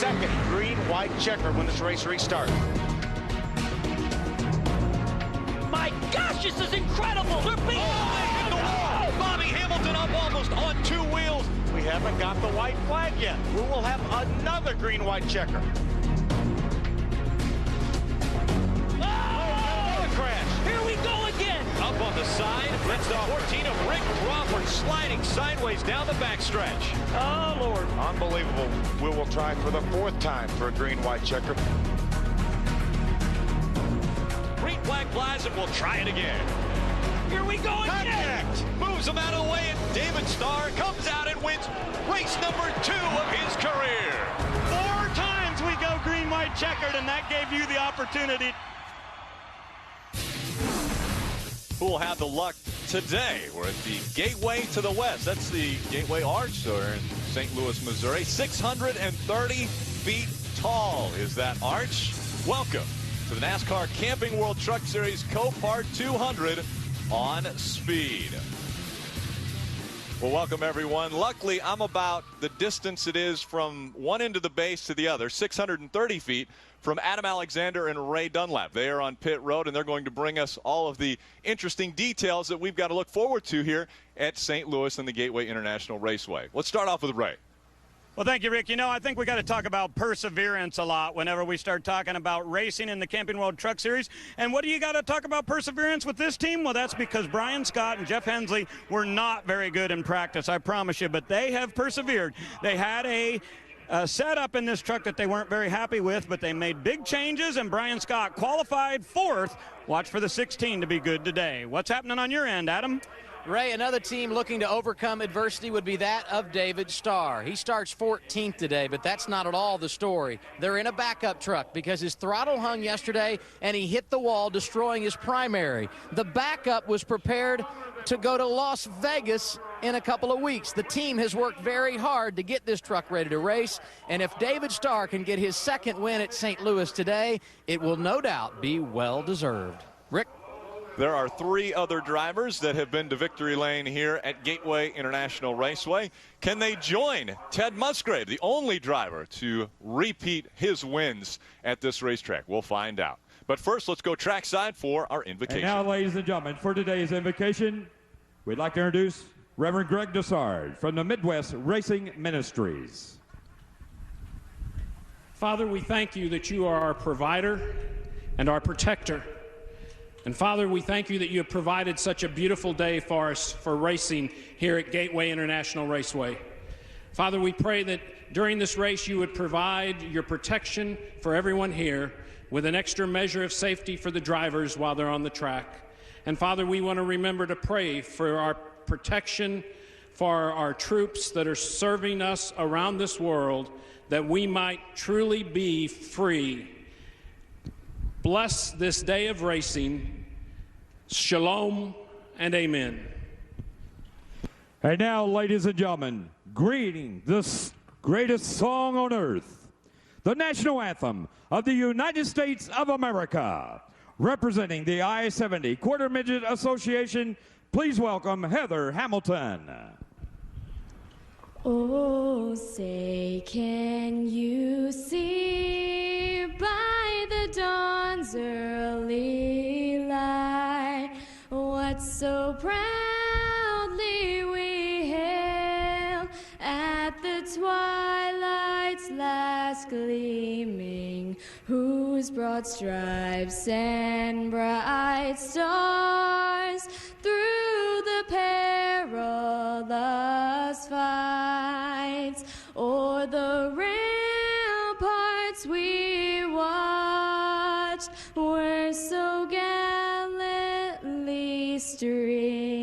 second green-white checker when this race restarts. My gosh, this is incredible! They're beating they hit the wall! Bobby Hamilton up almost on two wheels. We haven't got the white flag yet. We will have another green-white checker. Crash. Here we go again. Up on the side, that's the 14 of Rick Crawford sliding sideways down the backstretch. Oh, Lord. Unbelievable. We will try for the fourth time for a green-white checker. Green flag flies and we'll try it again. Here we go again. Contact. Moves him out of the way and David Starr comes out and wins race number 2 of his career. 4 times we go green-white checkered, and that gave you the opportunity. Who will have the luck today? We're at the Gateway to the West. That's the Gateway Arch there in St. Louis, Missouri. 630 feet tall is that arch. Welcome to the NASCAR Camping World Truck Series Copart 200 on speed. Well, welcome everyone. Luckily, I'm about the distance it is from one end of the base to the other, 630 feet from Adam Alexander and Ray Dunlap. They are on pit road, and they're going to bring us all of the interesting details that we've got to look forward to here at St. Louis and the Gateway International Raceway. Let's start off with Ray. Well, thank you, Rick. You know, I think we got to talk about perseverance a lot whenever we start talking about racing in the Camping World Truck Series. And what do you got to talk about perseverance with this team? Well, that's because Brian Scott and Jeff Hensley were not very good in practice, I promise you, but they have persevered. They had a setup in this truck that they weren't very happy with, but they made big changes, and Brian Scott qualified 4th. Watch for the 16 to be good today. What's happening on your end, Adam? Ray, another team looking to overcome adversity would be that of David Starr. He starts 14th today, but that's not at all the story. They're in a backup truck because his throttle hung yesterday and he hit the wall, destroying his primary. The backup was prepared to go to Las Vegas in a couple of weeks. The team has worked very hard to get this truck ready to race, and if David Starr can get his second win at St. Louis today, it will no doubt be well-deserved. Rick? There are 3 other drivers that have been to victory lane here at Gateway International Raceway. Can they join Ted Musgrave, the only driver to repeat his wins at this racetrack? We'll find out. But first, let's go trackside for our invocation. And now, ladies and gentlemen, for today's invocation, we'd like to introduce Reverend Greg Dessard from the Midwest Racing Ministries. Father, we thank you that you are our provider and our protector. And Father, we thank you that you have provided such a beautiful day for us for racing here at Gateway International Raceway. Father, we pray that during this race you would provide your protection for everyone here with an extra measure of safety for the drivers while they're on the track. And Father, we want to remember to pray for our protection for our troops that are serving us around this world, that we might truly be free. Bless this day of racing. Shalom and amen. And now, ladies and gentlemen, greeting the greatest song on earth, the national anthem of the United States of America. Representing the I-70 Quarter Midget Association, please welcome Heather Hamilton. Oh, say, can you see by the dawn's early light what so proudly we hailed at the twilight's last gleaming, whose broad stripes and bright stars through the perilous fights o'er the ramparts we watched were so gallantly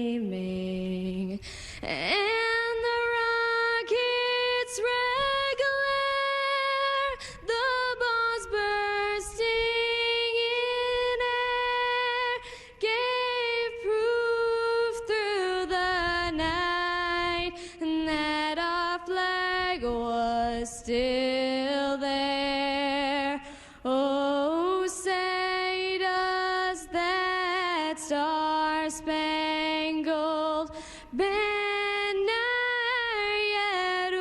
streaming, and the rockets' red glare, the balls bursting in air, gave proof through the night that our flag was still there. Oh, say does that star-spangled banner yet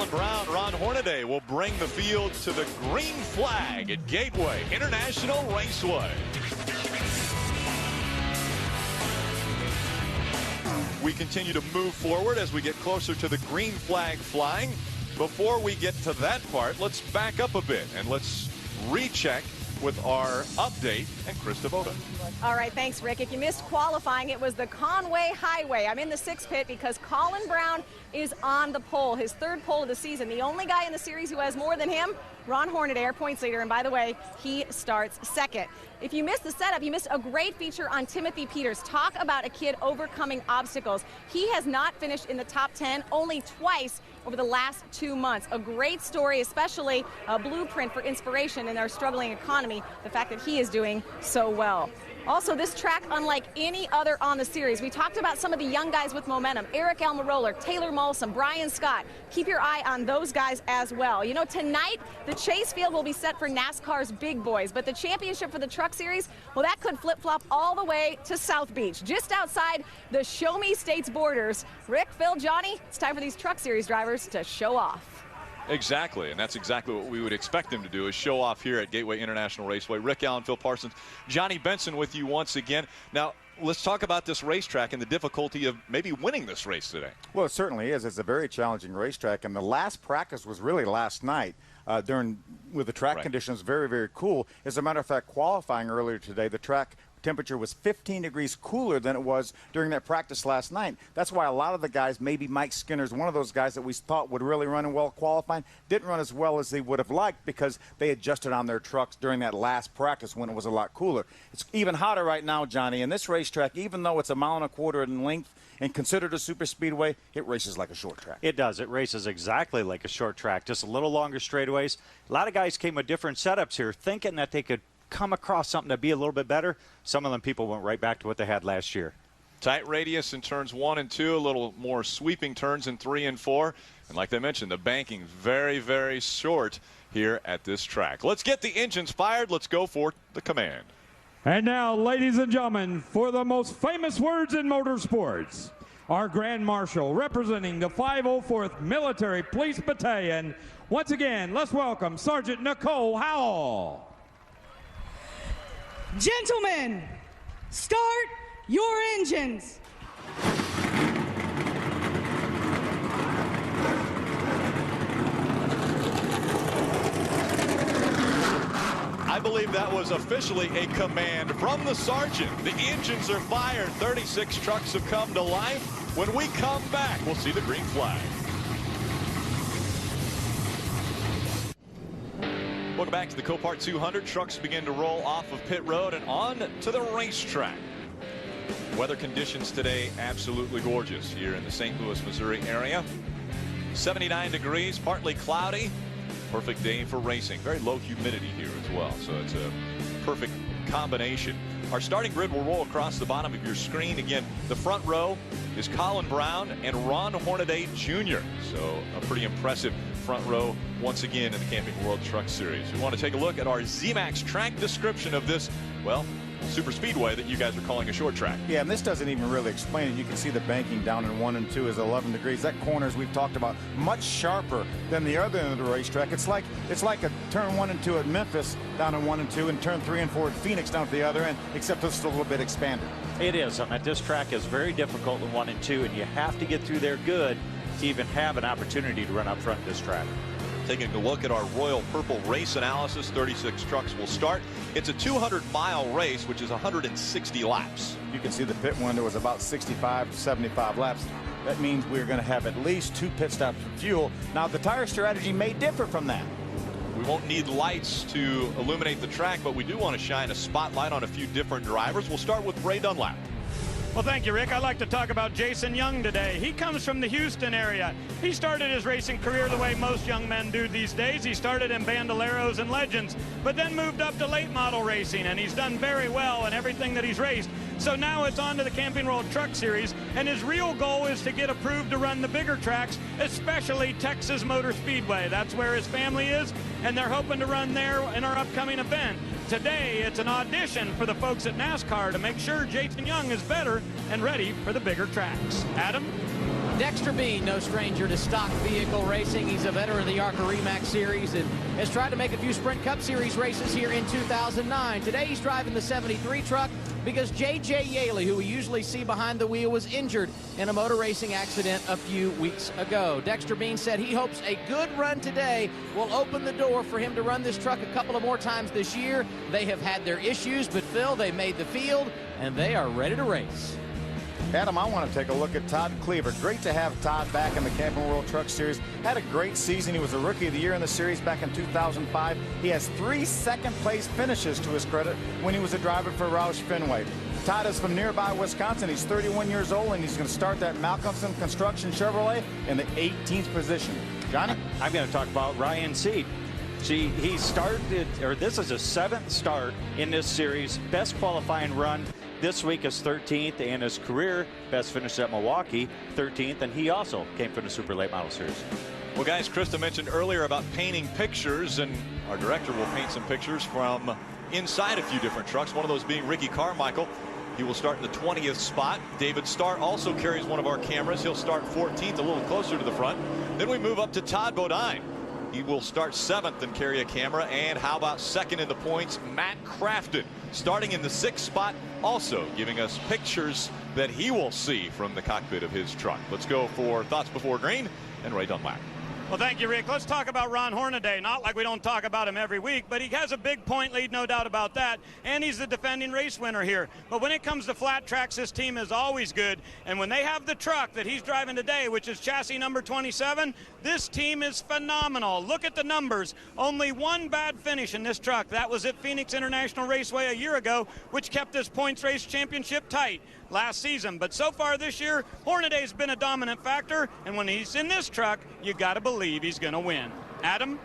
Colin Brown, Ron Hornaday will bring the field to the green flag at Gateway International Raceway. We continue to move forward as we get closer to the green flag flying. Before we get to that part, let's back up a bit and let's recheck with our update and Chris Devoda. All right, thanks, Rick. If you missed qualifying, it was the Conway Highway. I'm in the 6th pit because Colin Brown is on the pole, his 3rd pole of the season. The only guy in the series who has more than him, Ron Hornaday, our points leader, and by the way, he starts 2nd. If you missed the setup, you missed a great feature on Timothy Peters. Talk about a kid overcoming obstacles. He has not finished in the top 10 only twice over the last 2 months. A great story, especially a blueprint for inspiration in our struggling economy, the fact that he is doing so well. Also, this track, unlike any other on the series, we talked about some of the young guys with momentum. Eric Almirola, Taylor Molson, Brian Scott. Keep your eye on those guys as well. You know, tonight, the chase field will be set for NASCAR's big boys, but the championship for the Truck Series, well, that could flip-flop all the way to South Beach, just outside the Show Me States borders. Rick, Phil, Johnny, it's time for these Truck Series drivers to show off. Exactly, and that's exactly what we would expect them to do, is show off here at Gateway International Raceway. Rick Allen, Phil Parsons, Johnny Benson with you once again. Now, let's talk about this racetrack and the difficulty of maybe winning this race today. Well, it certainly is. It's a very challenging racetrack, and the last practice was really last night. With the track conditions very, very cool. As a matter of fact, qualifying earlier today, the track temperature was 15 degrees cooler than it was during that practice last night. That's why a lot of the guys, maybe Mike Skinner's one of those guys that we thought would really run well qualifying, didn't run as well as they would have liked because they adjusted on their trucks during that last practice when it was a lot cooler. It's even hotter right now, Johnny, and this racetrack, even though it's 1.25 miles in length and considered a super speedway, it races like a short track. It does. It races exactly like a short track, just a little longer straightaways. A lot of guys came with different setups here, thinking that they could come across something to be a little bit better. Some of them people went right back to what they had last year. Tight radius in turns 1 and 2, a little more sweeping turns in 3 and 4. And like they mentioned, the banking very, very short here at this track. Let's get the engines fired. Let's go for the command. And now, ladies and gentlemen, for the most famous words in motorsports, our Grand Marshal representing the 504th Military Police Battalion. Once again, let's welcome Sergeant Nicole Howell. Gentlemen, start your engines. I believe that was officially a command from the sergeant. The engines are fired. 36 trucks have come to life. When we come back, we'll see the green flag. Welcome back to the Copart 200. Trucks begin to roll off of pit road and on to the racetrack. Weather conditions today absolutely gorgeous here in the St. Louis, Missouri area. 79 degrees, partly cloudy. Perfect day for racing. Very low humidity here as well, so it's a perfect combination. Our starting grid will roll across the bottom of your screen. Again, the front row is Colin Brown and Ron Hornaday Jr. So a pretty impressive front row once again in the Camping World Truck Series. We want to take a look at our Z-Max track description of this, well, super speedway that you guys are calling a short track. Yeah, and this doesn't even really explain it. You can see the banking down in 1 and 2 is 11 degrees. That corner, as we've talked about, much sharper than the other end of the racetrack. It's like a turn 1 and 2 at Memphis down in 1 and 2, and turn 3 and 4 at Phoenix down at the other end, except it's a little bit expanded. It is. This track is very difficult in 1 and 2, and you have to get through there good to even have an opportunity to run up front of this track. Taking a look at our Royal Purple race analysis, 36 trucks will start. It's a 200-mile race, which is 160 laps. You can see the pit window was about 65 to 75 laps. That means we're going to have at least 2 pit stops for fuel. Now, the tire strategy may differ from that. We won't need lights to illuminate the track, but we do want to shine a spotlight on a few different drivers. We'll start with Ray Dunlap. Well, thank you, Rick. I'd like to talk about Jason Young today. He comes from the Houston area. He started his racing career the way most young men do these days. He started in Bandoleros and Legends, but then moved up to late model racing, and he's done very well in everything that he's raced. So now it's on to the Camping World Truck Series, and his real goal is to get approved to run the bigger tracks, especially Texas Motor Speedway. That's where his family is, and they're hoping to run there in our upcoming event. Today, it's an audition for the folks at NASCAR to make sure Jason Young is better and ready for the bigger tracks. Adam? Dexter Bean, no stranger to stock vehicle racing. He's a veteran of the ARCA REMAX series and has tried to make a few Sprint Cup Series races here in 2009. Today he's driving the 73 truck because J.J. Yaley, who we usually see behind the wheel, was injured in a motor racing accident a few weeks ago. Dexter Bean said he hopes a good run today will open the door for him to run this truck a couple of more times this year. They have had their issues, but Phil, they made the field and they are ready to race. Adam, I want to take a look at Todd Cleaver. Great to have Todd back in the Camping World Truck Series. Had a great season. He was a Rookie of the Year in the series back in 2005. He has 3 second-place finishes to his credit when he was a driver for Roush Fenway. Todd is from nearby Wisconsin. He's 31 years old, and he's going to start that Malcolmson Construction Chevrolet in the 18th position. Johnny? I'm going to talk about Ryan Seed. See, he started, or this is his 7th start in this series. Best qualifying run this week is 13th, and his career best finish at Milwaukee, 13th, and he also came from the Super Late Model Series. Well, guys, Krista mentioned earlier about painting pictures, and our director will paint some pictures from inside a few different trucks, one of those being Ricky Carmichael. He will start in the 20th spot. David Starr also carries one of our cameras. He'll start 14th, a little closer to the front. Then we move up to Todd Bodine. He will start 7th and carry a camera. And how about 2nd in the points, Matt Crafton, starting in the 6th spot, also giving us pictures that he will see from the cockpit of his truck. Let's go for Thoughts Before Green and Ray Dunlap. Well, thank you, Rick. Let's talk about Ron Hornaday. Not like we don't talk about him every week, but he has a big point lead, no doubt about that, and he's the defending race winner here. But when it comes to flat tracks, this team is always good, and when they have the truck that he's driving today, which is chassis number 27, this team is phenomenal. Look at the numbers. Only one bad finish in this truck. That was at Phoenix International Raceway a year ago, which kept this points race championship tight last season. But so far this year, Hornaday's been a dominant factor, and when he's in this truck, you got to believe he's going to win. Adam?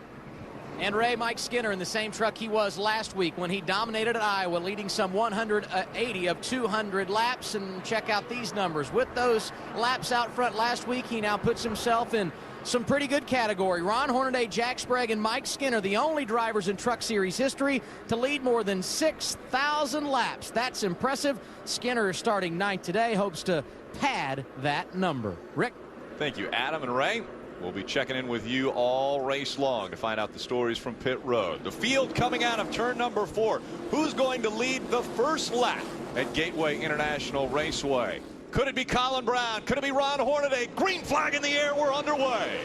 And Ray, Mike Skinner in the same truck he was last week when he dominated at Iowa, leading some 180 of 200 laps. And check out these numbers. With those laps out front last week, he now puts himself in some pretty good category. Ron Hornaday, Jack Sprague, and Mike Skinner, the only drivers in Truck Series history to lead more than 6,000 laps. That's impressive. Skinner is starting 9th today, hopes to pad that number. Rick? Thank you, Adam and Ray. We'll be checking in with you all race long to find out the stories from pit road. The field coming out of turn number 4. Who's going to lead the first lap at Gateway International Raceway? Could it be Colin Brown? Could it be Ron Hornaday? Green flag in the air. We're underway.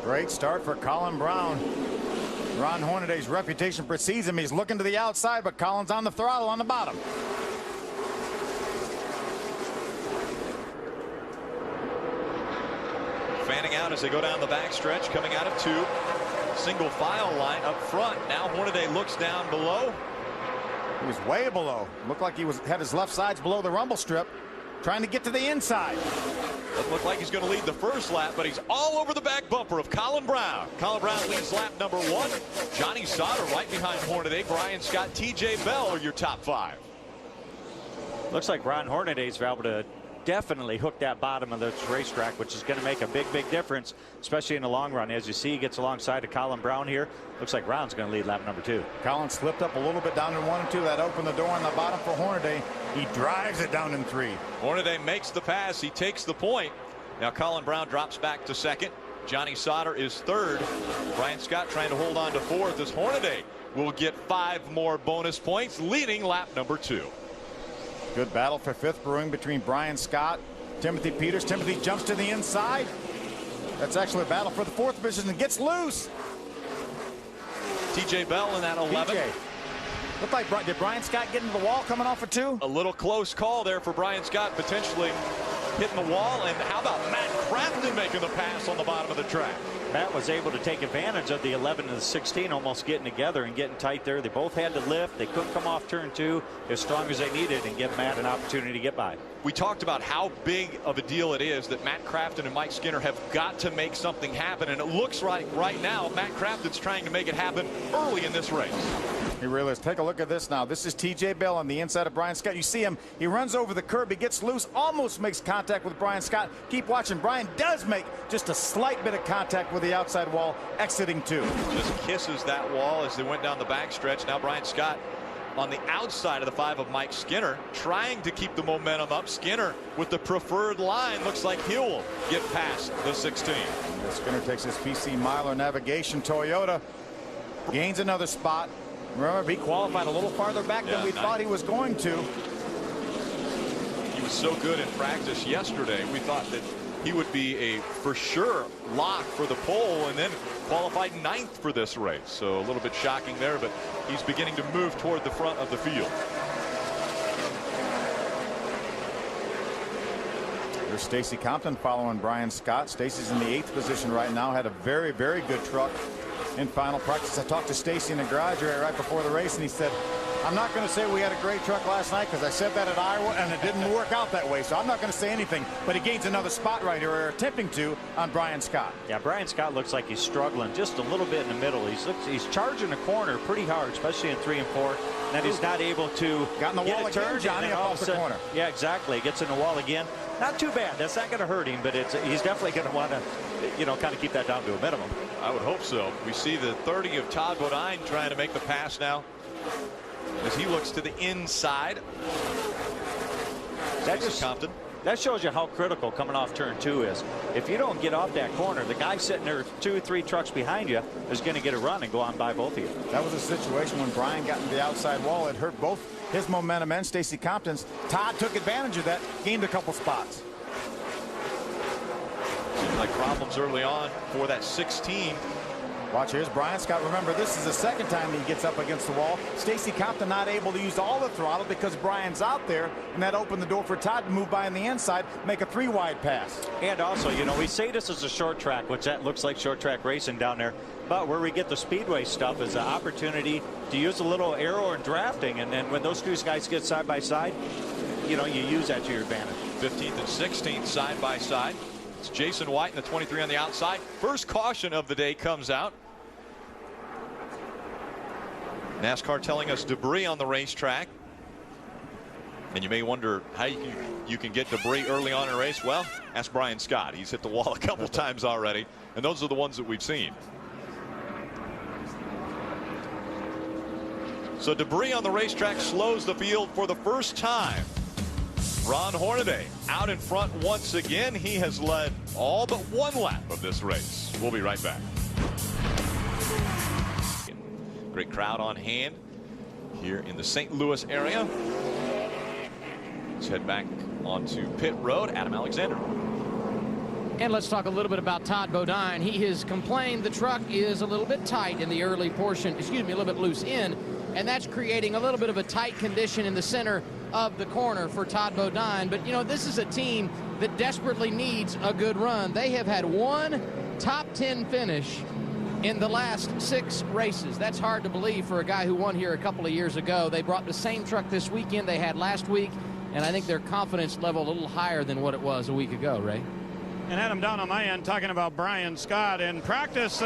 Great start for Colin Brown. Ron Hornaday's reputation precedes him. He's looking to the outside, but Colin's on the throttle on the bottom. Fanning out as they go down the backstretch, coming out of 2. Single file line up front. Now Hornaday looks down below. He was way below. Looked like he had his left sides below the rumble strip, trying to get to the inside. Doesn't look like he's going to lead the first lap, but he's all over the back bumper of Colin Brown. Colin Brown leads lap number 1. Johnny Sauter right behind Hornaday. Brian Scott, TJ Bell are your top 5. Looks like Ron Hornaday's able to definitely hook that bottom of this racetrack, which is going to make a big difference, especially in the long run. As you see, he gets alongside of Colin Brown here. Looks like Ron's going to lead lap number 2. Colin slipped up a little bit down in 1 and 2. That opened the door on the bottom for Hornaday. He drives it down in 3. Hornaday makes the pass. He takes the point. Now Colin Brown drops back to 2nd. Johnny Sauter is 3rd. Brian Scott trying to hold on to 4th as Hornaday will get 5 more bonus points, leading lap number 2. Good battle for 5th brewing between Brian Scott, Timothy Peters. Timothy jumps to the inside. That's actually a battle for the 4th position and gets loose. TJ Bell in that 11. Looked like, did Brian Scott get into the wall coming off of 2? A little close call there for Brian Scott, potentially hitting the wall. And how about Matt Crafton making the pass on the bottom of the track? Matt was able to take advantage of the 11 and the 16 almost getting together and getting tight there. They both had to lift. They couldn't come off turn 2 as strong as they needed and give Matt an opportunity to get by. We talked about how big of a deal it is that Matt Crafton and Mike Skinner have got to make something happen. And it looks like right now Matt Crafton's trying to make it happen early in this race. He really is. Take a look at this now. This is TJ Bell on the inside of Brian Scott. You see him. He runs over the curb. He gets loose, almost makes contact with Brian Scott. Keep watching. Brian does make just a slight bit of contact with the outside wall, exiting 2. Just kisses that wall as they went down the backstretch. Now Brian Scott on the outside of the 5 of Mike Skinner, trying to keep the momentum up. Skinner with the preferred line. Looks like he'll get past the 16. Skinner takes his PC Myler Navigation Toyota, gains another spot. Remember, he qualified a little farther back than we thought he was going to. He was so good in practice yesterday. We thought that he would be a for sure lock for the pole, and then qualified 9th for this race. So a little bit shocking there, but he's beginning to move toward the front of the field. There's Stacy Compton following Brian Scott. Stacy's in the 8th position right now. Had a very, very good truck in final practice. I talked to Stacy in the garage area right before the race, and he said, I'm not going to say we had a great truck last night because I said that at Iowa and it didn't work out that way, so I'm not going to say anything. But he gains another spot right here, or attempting to, on Brian Scott. Yeah, Brian Scott looks like he's struggling just a little bit in the middle. He's charging the corner pretty hard, especially in 3 and 4. And then he's not able to got in the wall again, Johnny, up off the corner. Yeah, exactly. Gets in the wall again. Not too bad. That's not going to hurt him, but he's definitely going to want to, kind of keep that down to a minimum. I would hope so. We see the 30 of Todd Bodine trying to make the pass now as he looks to the inside. That shows you how critical coming off turn 2 is. If you don't get off that corner, the guy sitting there 2 or 3 trucks behind you is going to get a run and go on by both of you. That was a situation when Brian got into the outside wall. It hurt both his momentum and Stacy Compton's. Todd took advantage of that, gained a couple spots. Seemed like problems early on for that 16. Watch, here's Brian Scott. Remember, this is the second time he gets up against the wall. Stacy Compton not able to use all the throttle because Brian's out there, and that opened the door for Todd to move by on the inside, make a 3-wide pass. And also, we say this is a short track, which that looks like short track racing down there. But where we get the speedway stuff is an opportunity to use a little aero and drafting. And then when those 2 guys get side by side, you use that to your advantage. 15th and 16th side by side. It's Jason White in the 23 on the outside. First caution of the day comes out. NASCAR telling us debris on the racetrack. And you may wonder how you can get debris early on in a race. Well, ask Brian Scott. He's hit the wall a couple times already, and those are the ones that we've seen. So debris on the racetrack slows the field for the first time. Ron Hornaday out in front once again. He has led all but 1 lap of this race. We'll be right back. Great crowd on hand here in the St. Louis area. Let's head back onto pit road. Adam Alexander. And let's talk a little bit about Todd Bodine. He has complained the truck is a little bit tight in the early portion, a little bit loose in, and that's creating a little bit of a tight condition in the center of the corner for Todd Bodine. But, this is a team that desperately needs a good run. They have had 1 top 10 finish in the last 6 races. That's hard to believe for a guy who won here a couple of years ago. They brought the same truck this weekend they had last week, and I think their confidence level a little higher than what it was a week ago, Ray. And Adam, down on my end, talking about Brian Scott. In practice,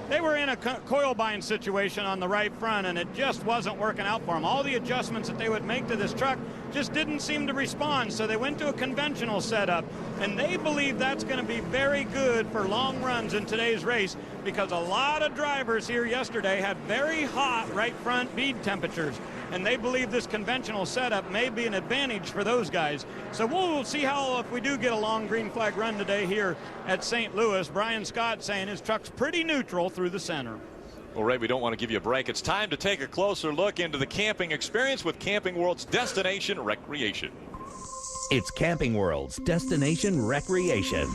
they were in a coil bind situation on the right front, and it just wasn't working out for them. All the adjustments that they would make to this truck just didn't seem to respond, so they went to a conventional setup, and they believe that's going to be very good for long runs in today's race, because a lot of drivers here yesterday had very hot right front bead temperatures, and they believe this conventional setup may be an advantage for those guys. So we'll see how, if we do get a long green flag run today here at St. Louis. Brian Scott saying his truck's pretty neutral through the center. Well, Ray, we don't want to give you a break. It's time to take a closer look into the camping experience with Camping World's Destination Recreation. It's Camping World's Destination Recreation.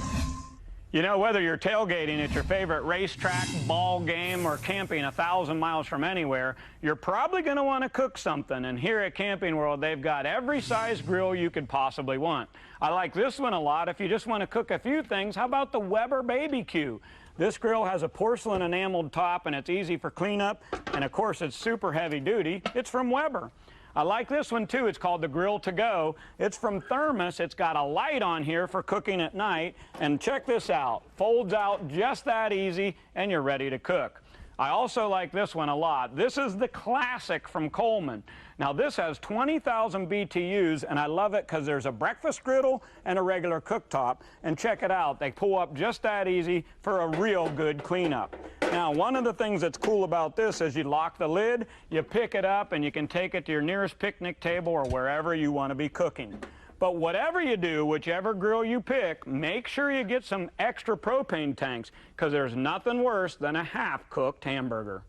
Whether you're tailgating at your favorite racetrack, ball game, or camping 1,000 miles from anywhere, you're probably going to want to cook something. And here at Camping World, they've got every size grill you could possibly want. I like this one a lot. If you just want to cook a few things, how about the Weber BBQ? This grill has a porcelain enameled top, and it's easy for cleanup. And of course, it's super heavy duty. It's from Weber. I like this one too. It's called the Grill to Go. It's from Thermos. It's got a light on here for cooking at night. And check this out. Folds out just that easy, and you're ready to cook. I also like this one a lot. This is the Classic from Coleman. Now this has 20,000 BTUs, and I love it because there's a breakfast griddle and a regular cooktop. And check it out, they pull up just that easy for a real good cleanup. Now one of the things that's cool about this is you lock the lid, you pick it up, and you can take it to your nearest picnic table or wherever you want to be cooking. But whatever you do, whichever grill you pick, make sure you get some extra propane tanks, because there's nothing worse than a half-cooked hamburger.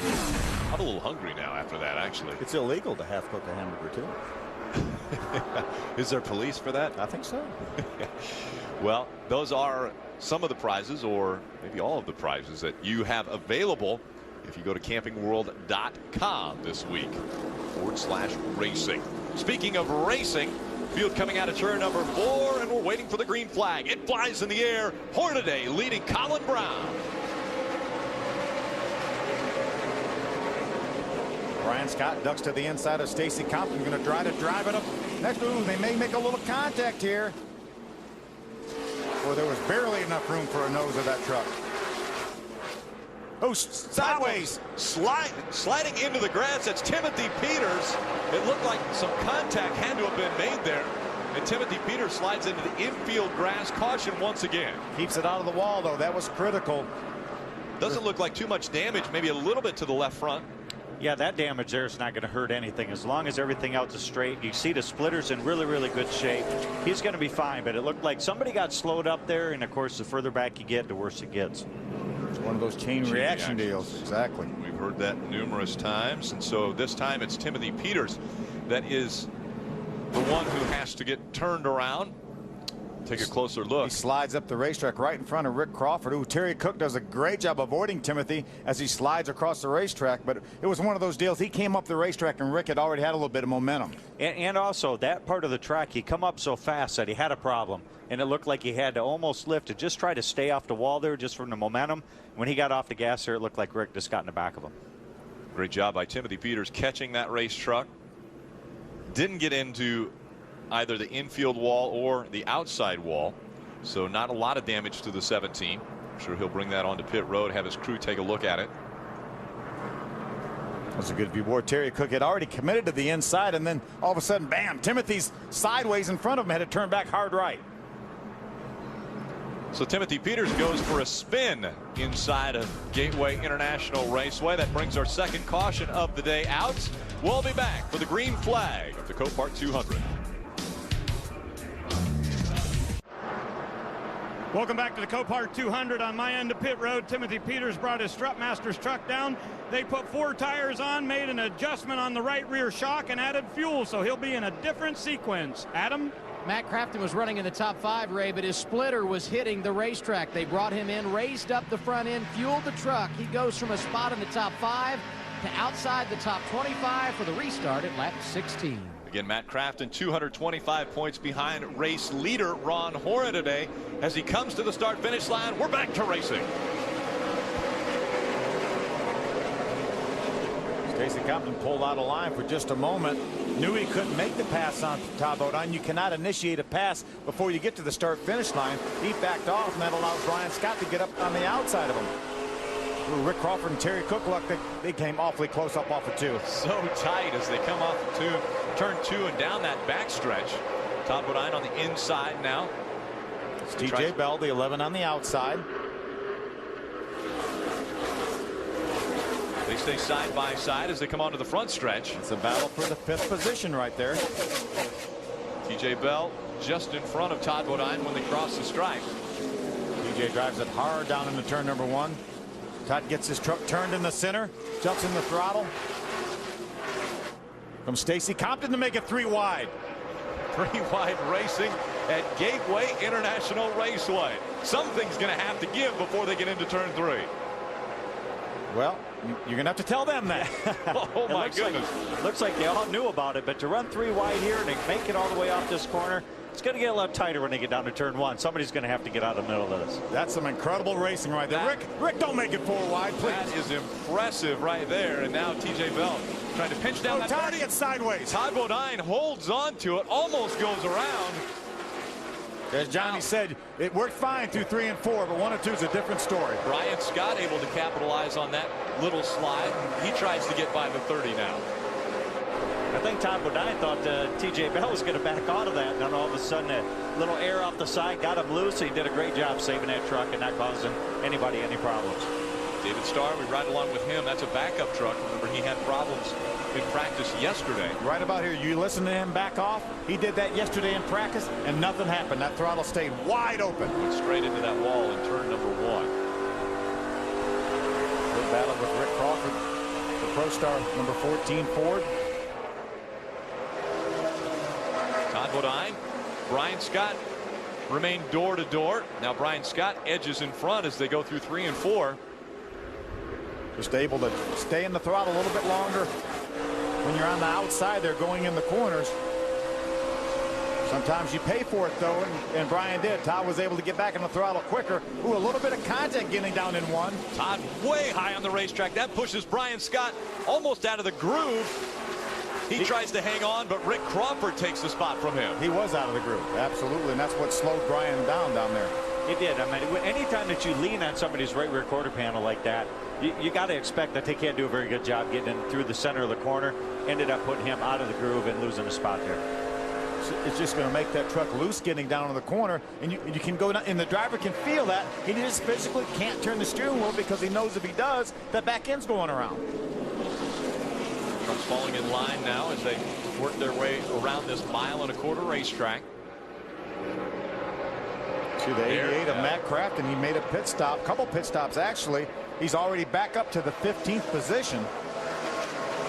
I'm a little hungry now after that, actually. It's illegal to half-cook a hamburger, too. Is there police for that? I think so. Well, those are some of the prizes, or maybe all of the prizes, that you have available if you go to campingworld.com this week /racing. Speaking of racing, field coming out of turn number 4, and we're waiting for the green flag. It flies in the air. Hornaday leading Colin Brown. Brian Scott ducks to the inside of Stacy Compton. Going to try to drive it up. Next move, they may make a little contact here. Or there was barely enough room for a nose of that truck. Oh, sideways. Sliding into the grass. That's Timothy Peters. It looked like some contact had to have been made there. And Timothy Peters slides into the infield grass. Caution once again. Keeps it out of the wall, though. That was critical. Doesn't look like too much damage. Maybe a little bit to the left front. Yeah, that damage there is not going to hurt anything as long as everything else is straight. You see the splitter's in really, really good shape. He's going to be fine, but it looked like somebody got slowed up there, and of course, the further back you get, the worse it gets. It's one of those chain reaction deals. Exactly. We've heard that numerous times, and so this time it's Timothy Peters that is the one who has to get turned around. Take a closer look. He slides up the racetrack right in front of Rick Crawford, who Terry Cook does a great job avoiding Timothy as he slides across the racetrack. But it was one of those deals. He came up the racetrack and Rick had already had a little bit of momentum. And also that part of the track, he come up so fast that he had a problem. And it looked like he had to almost lift to just try to stay off the wall there just from the momentum. When he got off the gas there, it looked like Rick just got in the back of him. Great job by Timothy Peters catching that race truck. Didn't get into either the infield wall or the outside wall. So not a lot of damage to the 17. I'm sure he'll bring that onto pit road, have his crew take a look at it. That's a good view. Boy, Terry Cook had already committed to the inside, and then all of a sudden, bam, Timothy's sideways in front of him, had to turn back hard right. So Timothy Peters goes for a spin inside of Gateway International Raceway. That brings our second caution of the day out. We'll be back for the green flag of the Copart 200. Welcome back to the Copart 200. On my end of pit road, Timothy Peters brought his Strutmaster's truck down. They put 4 tires on, made an adjustment on the right rear shock, and added fuel, so he'll be in a different sequence. Adam? Matt Crafton was running in the top 5, Ray, but his splitter was hitting the racetrack. They brought him in, raised up the front end, fueled the truck. He goes from a spot in the top 5 to outside the top 25 for the restart at lap 16. Again, Matt Crafton 225 points behind race leader Ron Hornaday as he comes to the start-finish line. We're back to racing. Stacy Compton pulled out of line for just a moment. Knew he couldn't make the pass on Todd Bodine. You cannot initiate a pass before you get to the start-finish line. He backed off, and that allowed Brian Scott to get up on the outside of him. Rick Crawford and Terry Cook, look, they came awfully close up off of 2. So tight as they come off of turn 2 and down that backstretch. Todd Bodine on the inside now. It's TJ Bell, the 11 on the outside. They stay side by side as they come onto the front stretch. It's a battle for the 5th position right there. TJ Bell just in front of Todd Bodine when they cross the stripe. TJ drives it hard down into turn number 1. Todd gets his truck turned in the center, jumps in the throttle. From Stacy Compton to make it 3 wide. 3 wide racing at Gateway International Raceway. Something's going to have to give before they get into turn 3. Well, you're going to have to tell them that. Oh, my goodness. Looks like they all knew about it, but to run 3 wide here and make it all the way off this corner, it's going to get a lot tighter when they get down to turn 1. Somebody's going to have to get out of the middle of this. That's some incredible racing right there. Rick, don't make it 4 wide, please. That is impressive right there. And now TJ Bell trying to pinch down that Todd gets sideways. Todd Bodine holds on to it, almost goes around. As Johnny said, it worked fine through 3 and 4, but 1 and 2 is a different story. Brian Scott able to capitalize on that little slide. He tries to get by the 30 now. I think Todd Bodine thought T.J. Bell was going to back out of that, and then all of a sudden a little air off the side got him loose. He did a great job saving that truck and not causing anybody any problems. David Starr, we ride along with him. That's a backup truck. Remember, he had problems in practice yesterday. Right about here, you listen to him back off. He did that yesterday in practice, and nothing happened. That throttle stayed wide open. Went straight into that wall in turn number 1. Good battle with Rick Crawford, the Pro Star number 14 Ford. Todd Bodine, Brian Scott remain door to door. Now Brian Scott edges in front as they go through 3 and 4. Just able to stay in the throttle a little bit longer. When you're on the outside, they're going in the corners. Sometimes you pay for it, though, and Brian did. Todd was able to get back in the throttle quicker. Ooh, a little bit of contact getting down in 1. Todd way high on the racetrack. That pushes Brian Scott almost out of the groove. He tries to hang on, but Rick Crawford takes the spot from him. He was out of the groove, absolutely, and that's what slowed Brian down there. It did. I mean, anytime that you lean on somebody's right rear quarter panel like that, you got to expect that they can't do a very good job getting in through the center of the corner. Ended up putting him out of the groove and losing a spot there. It's just going to make that truck loose getting down in the corner, and you can go down, and the driver can feel that. He just physically can't turn the steering wheel because he knows if he does, that back end's going around. Trucks falling in line now as they work their way around this 1.25-mile racetrack. To the 88 of Matt Crafton. He made a pit stop, couple pit stops actually. He's already back up to the 15th position.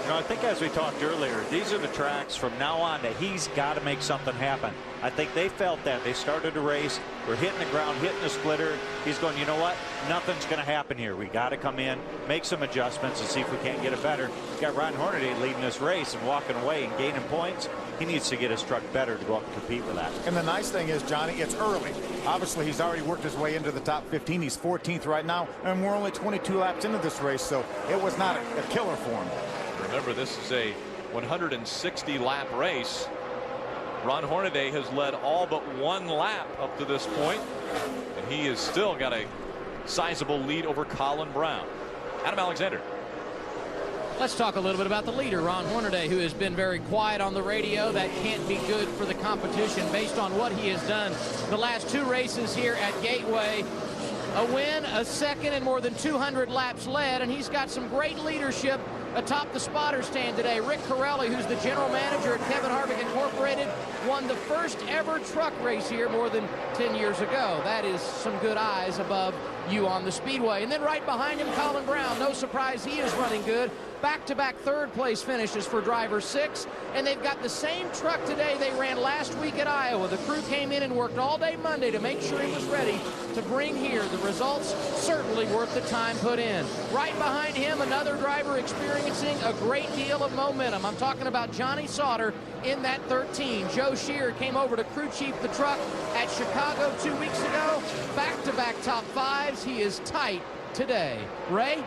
You know, I think as we talked earlier, these are the tracks from now on that he's got to make something happen. I think they felt that. They started a race. We're hitting the ground, hitting the splitter. He's going, you know what? Nothing's going to happen here. We got to come in, make some adjustments, and see if we can't get it better. We've got Ron Hornaday leading this race and walking away and gaining points. He needs to get his truck better to go up and compete with that. And the nice thing is, Johnny, it's early. Obviously, he's already worked his way into the top 15. He's 14th right now, and we're only 22 laps into this race, so it was not a killer for him. Remember, this is a 160-lap race. Ron Hornaday has led all but 1 lap up to this point, and he has still got a sizable lead over Colin Brown. Adam Alexander. Let's talk a little bit about the leader, Ron Hornaday, who has been very quiet on the radio. That can't be good for the competition based on what he has done the last 2 races here at Gateway. A win, a second, and more than 200 laps led, and he's got some great leadership atop the spotter stand today. Rick Corelli, who's the general manager at Kevin Harvick Incorporated, won the first ever truck race here more than 10 years ago. That is some good eyes above you on the speedway. And then right behind him, Colin Brown. No surprise, he is running good. Back-to-back third-place finishes for driver 6, and they've got the same truck today they ran last week at Iowa. The crew came in and worked all day Monday to make sure he was ready to bring here. The results certainly worth the time put in. Right behind him, another driver experiencing a great deal of momentum. I'm talking about Johnny Sauter in that 13. Joe Shear came over to crew chief the truck at Chicago 2 weeks ago. Back-to-back top 5s. He is tight today. Ray?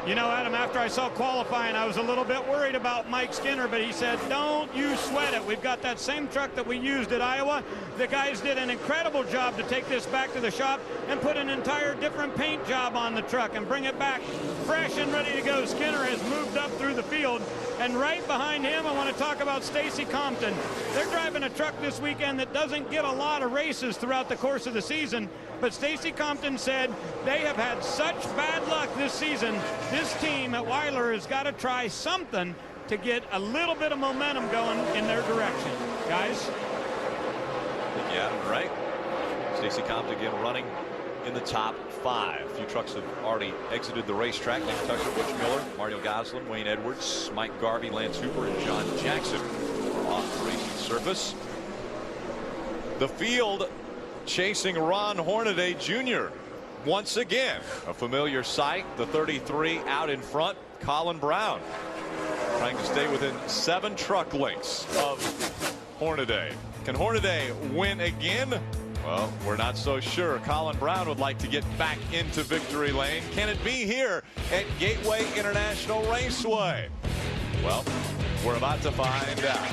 You know, Adam, after I saw qualifying, I was a little bit worried about Mike Skinner, but he said, don't you sweat it. We've got that same truck that we used at Iowa. The guys did an incredible job to take this back to the shop and put an entire different paint job on the truck and bring it back fresh and ready to go. Skinner has moved up through the field. And right behind him, I want to talk about Stacy Compton. They're driving a truck this weekend that doesn't get a lot of races throughout the course of the season. But Stacy Compton said they have had such bad luck this season. This team at Weiler has got to try something to get a little bit of momentum going in their direction. Guys? Yeah, right. Stacy Compton again running in the top 5. A few trucks have already exited the racetrack. Nick Tucker, Butch Miller, Mario Goslin, Wayne Edwards, Mike Garvey, Lance Hooper, and John Jackson are off the racing surface. The field chasing Ron Hornaday Jr. once again. A familiar sight. The 33 out in front. Colin Brown trying to stay within 7 truck lengths of Hornaday. Can Hornaday win again? Well, we're not so sure. Colin Brown would like to get back into victory lane. Can it be here at Gateway International Raceway? Well, we're about to find out.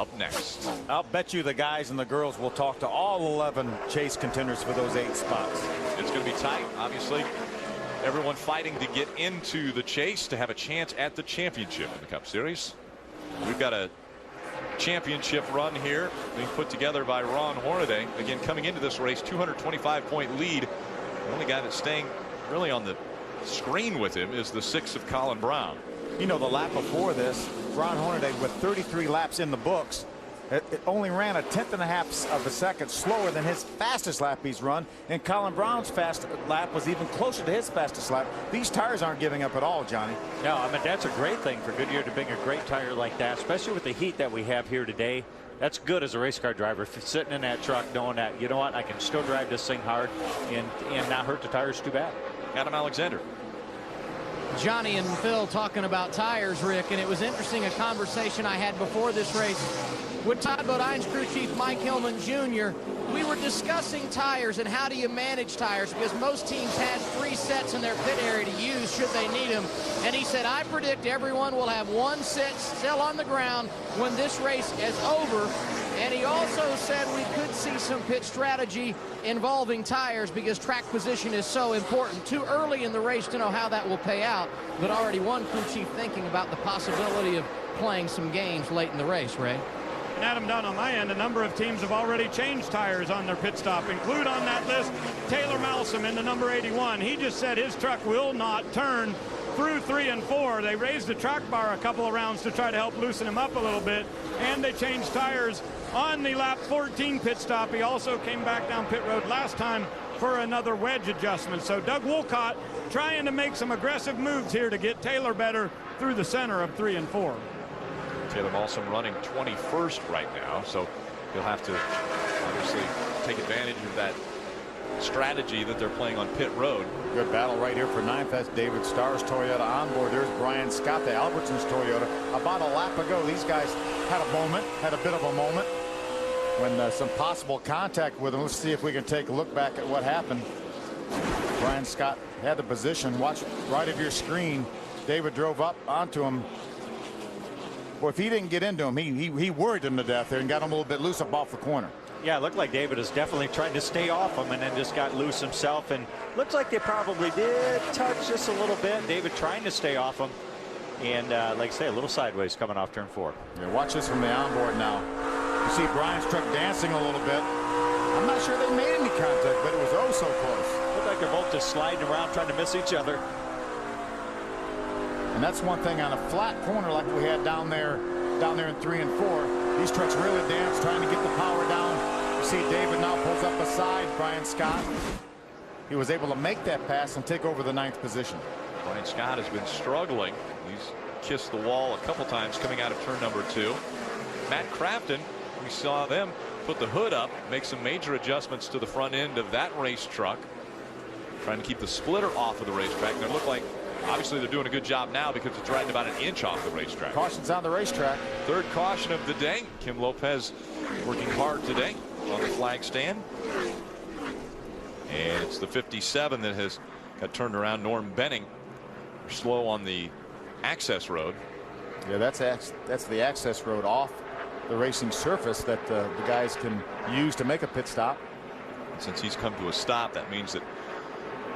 up next. I'll bet you the guys and the girls will talk to all 11 chase contenders for those 8 spots. It's going to be tight, obviously. Everyone fighting to get into the chase to have a chance at the championship in the Cup Series. We've got a championship run here being put together by Ron Hornaday. Again, coming into this race, 225-point lead. The only guy that's staying really on the screen with him is the 6 of Colin Brown. You know, the lap before this, Ron Hornaday with 33 laps in the books, it only ran a 1/10.5 of a second slower than his fastest lap he's run, and Colin Brown's fast lap was even closer to his fastest lap. These tires aren't giving up at all, Johnny. No, I mean, that's a great thing for Goodyear to bring a great tire like that, especially with the heat that we have here today. That's good as a race car driver, sitting in that truck knowing that, you know what, I can still drive this thing hard and not hurt the tires too bad. Adam Alexander. Johnny and Phil talking about tires, Rick, and it was interesting, a conversation I had before this race with Todd Bodine's crew chief Mike Hillman Jr. We were discussing tires and how do you manage tires, because most teams had 3 sets in their pit area to use should they need them. And he said, I predict everyone will have 1 set still on the ground when this race is over. And he also said we could see some pit strategy involving tires because track position is so important. Too early in the race to know how that will pay out, but already one crew chief thinking about the possibility of playing some games late in the race, Ray. And Adam, down on my end, a number of teams have already changed tires on their pit stop. Include on that list Taylor Malsom in the number 81. He just said his truck will not turn through 3 and 4. They raised the track bar a couple of rounds to try to help loosen him up a little bit, and they changed tires on the lap 14 pit stop. He also came back down pit road last time for another wedge adjustment. So Doug Woolcott trying to make some aggressive moves here to get Taylor better through the center of 3 and 4. Taylor Malsom running 21st right now, so he'll have to obviously take advantage of that strategy that they're playing on pit road. Good battle right here for 9th. That's David Starr's Toyota on board. There's Brian Scott, the Albertsons Toyota. About a lap ago, these guys had a bit of a moment when some possible contact with them. Let's see if we can take a look back at what happened. Brian Scott had the position. Watch right of your screen. David drove up onto him. Well, if he didn't get into him, he worried him to death there and got him a little bit loose up off the corner. Yeah, it looked like David is definitely trying to stay off him and then just got loose himself. And looks like they probably did touch just a little bit. David trying to stay off him. And like I say, a little sideways coming off turn 4. Yeah, watch this from the onboard now. You see Brian's truck dancing a little bit. I'm not sure they made any contact, but it was oh so close. Looked like they're both just sliding around trying to miss each other. And that's one thing on a flat corner like we had down there in 3 and 4. These trucks really dance, trying to get the power down. You see David now pulls up aside Brian Scott. He was able to make that pass and take over the 9th position. Brian Scott has been struggling. He's kissed the wall a couple times coming out of turn number 2. Matt Crafton, we saw them put the hood up, make some major adjustments to the front end of that race truck, trying to keep the splitter off of the racetrack. And it looked like obviously they're doing a good job now because it's right about an inch off the racetrack. Caution's on the racetrack. 3rd caution of the day. Kim Lopez working hard today on the flag stand. And it's the 57 that has got turned around. Norm Benning slow on the access road. Yeah, that's the access road off the racing surface that the guys can use to make a pit stop. Since he's come to a stop, that means that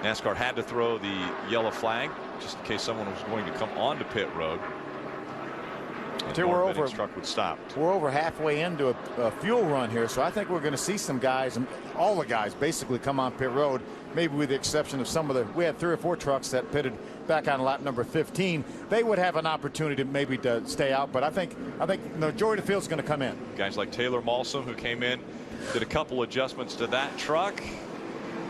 NASCAR had to throw the yellow flag just in case someone was going to come onto pit road. Until we're over, truck would stop. We're over halfway into a fuel run here, so I think we're going to see some guys, and all the guys basically come on pit road, maybe with the exception of some of the, we had 3 or 4 trucks that pitted back on lap number 15. They would have an opportunity maybe to stay out, but I think the majority of the field's going to come in. Guys like Taylor Malsom, who came in, did a couple adjustments to that truck.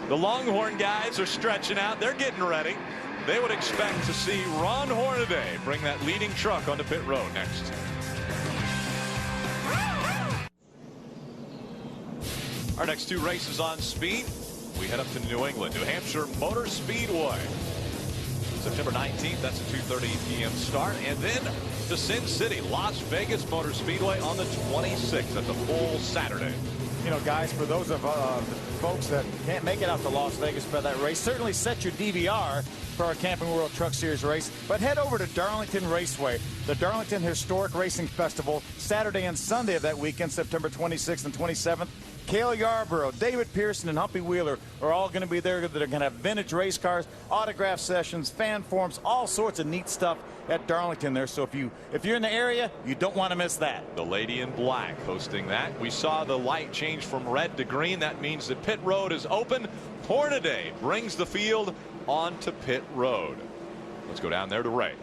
The Longhorn guys are stretching out. They're getting ready. They would expect to see Ron Hornaday bring that leading truck onto pit road next. Our next 2 races on speed. We head up to New England, New Hampshire Motor Speedway. September 19th, that's a 2:30 p.m. start. And then to Sin City, Las Vegas Motor Speedway on the 26th. That's a full Saturday. You know, guys, for those of the folks that can't make it out to Las Vegas for that race, certainly set your DVR for our Camping World Truck Series race. But head over to Darlington Raceway, the Darlington Historic Racing Festival, Saturday and Sunday of that weekend, September 26th and 27th. Cale Yarborough, David Pearson, and Humpy Wheeler are all going to be there. They're going to have vintage race cars, autograph sessions, fan forums, all sorts of neat stuff at Darlington there. So if you're in the area, you don't want to miss that. The Lady in Black hosting that. We saw the light change from red to green. That means the pit road is open. Hornaday brings the field onto pit road. Let's go down there to Ray.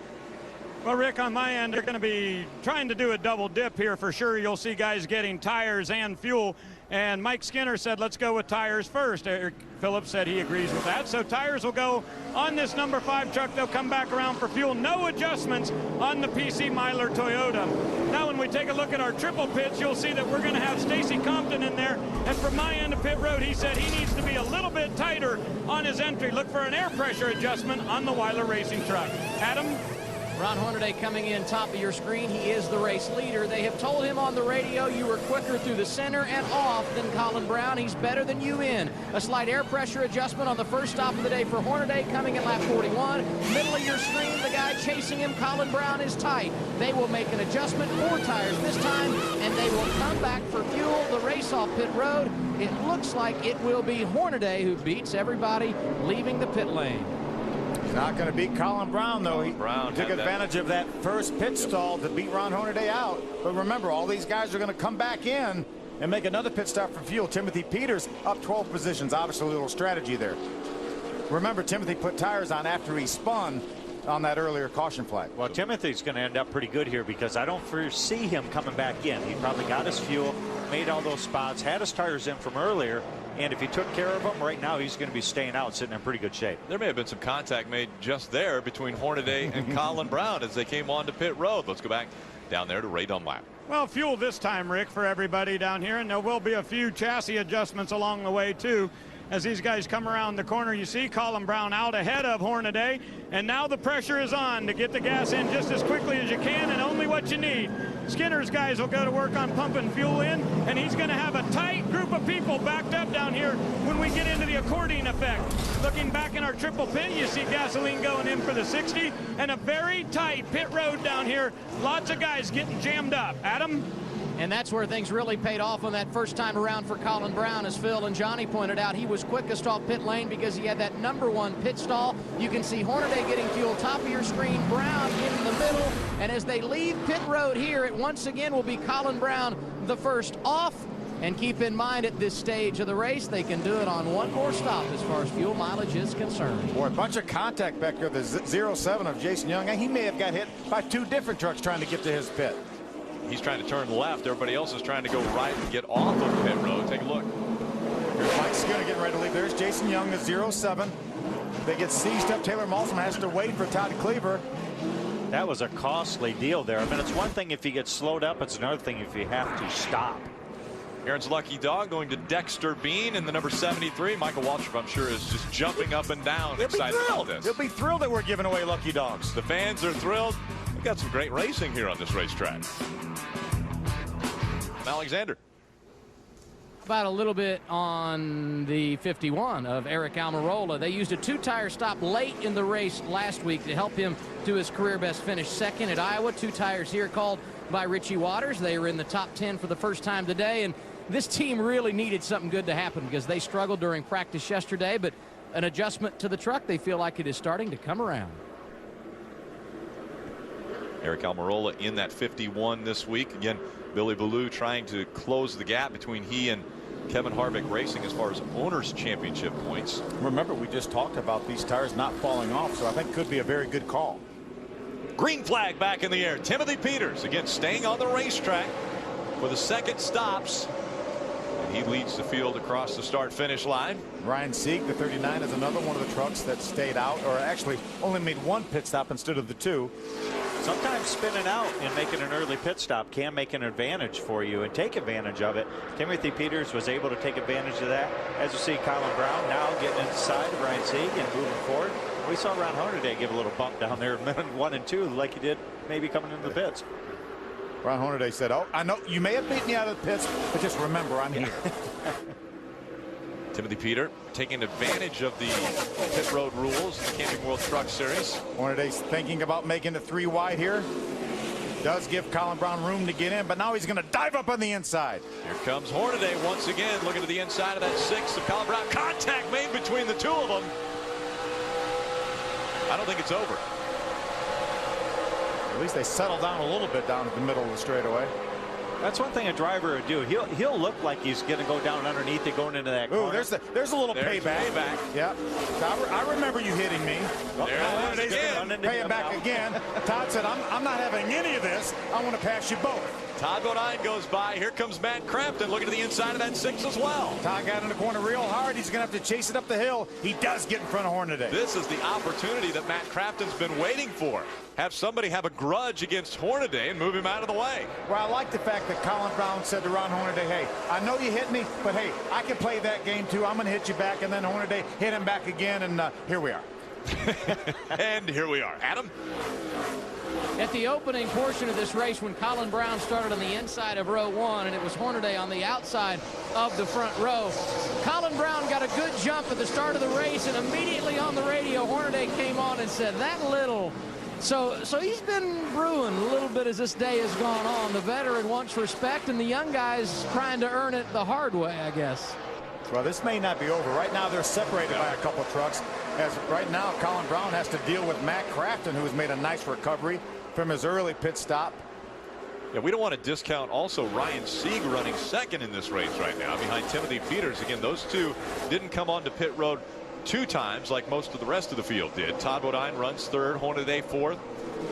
Well, Rick, on my end, they're going to be trying to do a double dip here for sure. You'll see guys getting tires and fuel. And Mike Skinner said, let's go with tires first. Eric Phillips said he agrees with that. So tires will go on this number 5 truck. They'll come back around for fuel. No adjustments on the PC Myler Toyota. Now, when we take a look at our triple pits, you'll see that we're going to have Stacy Compton in there. And from my end of pit road, he said he needs to be a little bit tighter on his entry. Look for an air pressure adjustment on the Weiler Racing truck. Adam? Ron Hornaday coming in top of your screen. He is the race leader. They have told him on the radio you were quicker through the center and off than Colin Brown. He's better than you in. A slight air pressure adjustment on the first stop of the day for Hornaday coming in lap 41. Middle of your screen, the guy chasing him, Colin Brown, is tight. They will make an adjustment, 4 tires this time, and they will come back for fuel. The race off pit road. It looks like it will be Hornaday who beats everybody leaving the pit lane. Not going to beat Colin Brown, though. He took advantage of that first pit stall to beat Ron Hornaday out. But remember, all these guys are going to come back in and make another pit stop for fuel. Timothy Peters up 12 positions. Obviously, a little strategy there. Remember, Timothy put tires on after he spun on that earlier caution flag. Well, Timothy's going to end up pretty good here because I don't foresee him coming back in. He probably got his fuel, made all those spots, had his tires in from earlier. And if he took care of them, right now he's going to be staying out, sitting in pretty good shape. There may have been some contact made just there between Hornaday and Colin Brown as they came on to pit road. Let's go back down there to Ray Dunlap. Well, fuel this time, Rick, for everybody down here, and there will be a few chassis adjustments along the way, too. As these guys come around the corner, you see Colin Brown out ahead of Hornaday, and now the pressure is on to get the gas in just as quickly as you can and only what you need. Skinner's guys will go to work on pumping fuel in, and he's going to have a tight group of people backed up down here when we get into the accordion effect. Looking back in our triple pit, you see gasoline going in for the 60, and a very tight pit road down here. Lots of guys getting jammed up. Adam? And that's where things really paid off on that first time around for Colin Brown. As Phil and Johnny pointed out, he was quickest off pit lane because he had that number 1 pit stall. You can see Hornaday getting fuel top of your screen, Brown in the middle. And as they leave pit road here, it once again will be Colin Brown the first off. And keep in mind at this stage of the race, they can do it on one more stop as far as fuel mileage is concerned. Boy, a bunch of contact back there. The 07 of Jason Young, he may have got hit by 2 different trucks trying to get to his pit. He's trying to turn left. Everybody else is trying to go right and get off of pit road. Take a look. Here's Mike Skinner getting ready to leave. There's Jason Young, the 07. They get seized up. Taylor Malson has to wait for Todd Cleaver. That was a costly deal there. I mean, it's one thing if you get slowed up. It's another thing if you have to stop. Aaron's lucky dog going to Dexter Bean in the number 73. Michael Waltrip, I'm sure, is just jumping up and down excited about this. They'll be thrilled that we're giving away lucky dogs. The fans are thrilled. We've got some great racing here on this racetrack. Alexander. About a little bit on the 51 of Eric Almirola. They used a 2-tire stop late in the race last week to help him to his career best finish second at Iowa. 2 tires here called by Richie Waters. They were in the top 10 for the first time today, and this team really needed something good to happen because they struggled during practice yesterday, but an adjustment to the truck, they feel like it is starting to come around. Eric Almirola in that 51 this week. Again, Billy Ballou trying to close the gap between he and Kevin Harvick Racing as far as owners championship points. Remember, we just talked about these tires not falling off, so I think could be a very good call. Green flag back in the air. Timothy Peters again staying on the racetrack for the second stops. And he leads the field across the start finish line. Ryan Sieg, the 39, is another one of the trucks that stayed out, or actually only made 1 pit stop instead of the 2. Sometimes spinning out and making an early pit stop can make an advantage for you and take advantage of it. Timothy Peters was able to take advantage of that. As you see, Colin Brown now getting inside of Ryan Sieg and moving forward. We saw Ron Hornaday give a little bump down there in minute 1 and 2 like he did maybe coming into the pits. Ron Hornaday said, "Oh, I know you may have beat me out of the pits, but just remember, I'm here." Timothy Peter taking advantage of the pit road rules in the Camping World Truck Series. Hornaday's thinking about making it 3 wide here. Does give Colin Brown room to get in, but now he's going to dive up on the inside. Here comes Hornaday once again, looking to the inside of that 6 of Colin Brown. Contact made between the 2 of them. I don't think it's over. At least they settle down a little bit down at the middle of the straightaway. That's one thing a driver would do. He'll look like he's going to go down underneath it going into that corner. Ooh, there's a little payback. Yep. I remember you hitting me. Paying back again. Todd said, I'm not having any of this. I want to pass you both. Todd Bodine goes by. Here comes Matt Crafton looking to the inside of that 6 as well. Todd got in the corner real hard. He's going to have to chase it up the hill. He does get in front of Hornaday. This is the opportunity that Matt Crafton's been waiting for. Have somebody have a grudge against Hornaday and move him out of the way. Well, I like the fact that Colin Brown said to Ron Hornaday, hey, I know you hit me, but hey, I can play that game too. I'm going to hit you back. And then Hornaday hit him back again, and here we are. And here we are. Adam? At the opening portion of this race, when Colin Brown started on the inside of row 1 and it was Hornaday on the outside of the front row, Colin Brown got a good jump at the start of the race, and immediately on the radio, Hornaday came on and said, that little... So he's been brewing a little bit as this day has gone on. The veteran wants respect, and the young guy's trying to earn it the hard way, I guess. Well, this may not be over. Right now, they're separated by a couple trucks. As right now, Colin Brown has to deal with Matt Crafton, who has made a nice recovery from his early pit stop. Yeah, we don't want to discount also Ryan Sieg running second in this race right now behind Timothy Peters. Again, those two didn't come onto pit road 2 times like most of the rest of the field did. Todd Bodine runs 3rd, Hornaday 4th,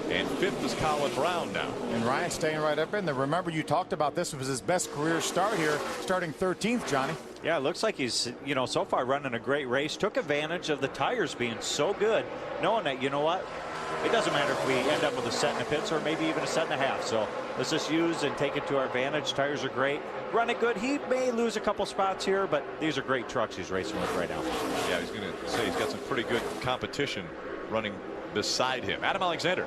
and 5th is Colin Brown now. And Ryan staying right up in there. Remember, you talked about this was his best career start here, starting 13th, Johnny. Yeah, it looks like he's, so far running a great race. Took advantage of the tires being so good, knowing that, you know what, it doesn't matter if we end up with a set in the pits or maybe even a set and a half. So let's just use and take it to our advantage. Tires are great. Running good. He may lose a couple spots here, but these are great trucks he's racing with right now. Yeah, I was going to say he's got some pretty good competition running beside him. Adam Alexander.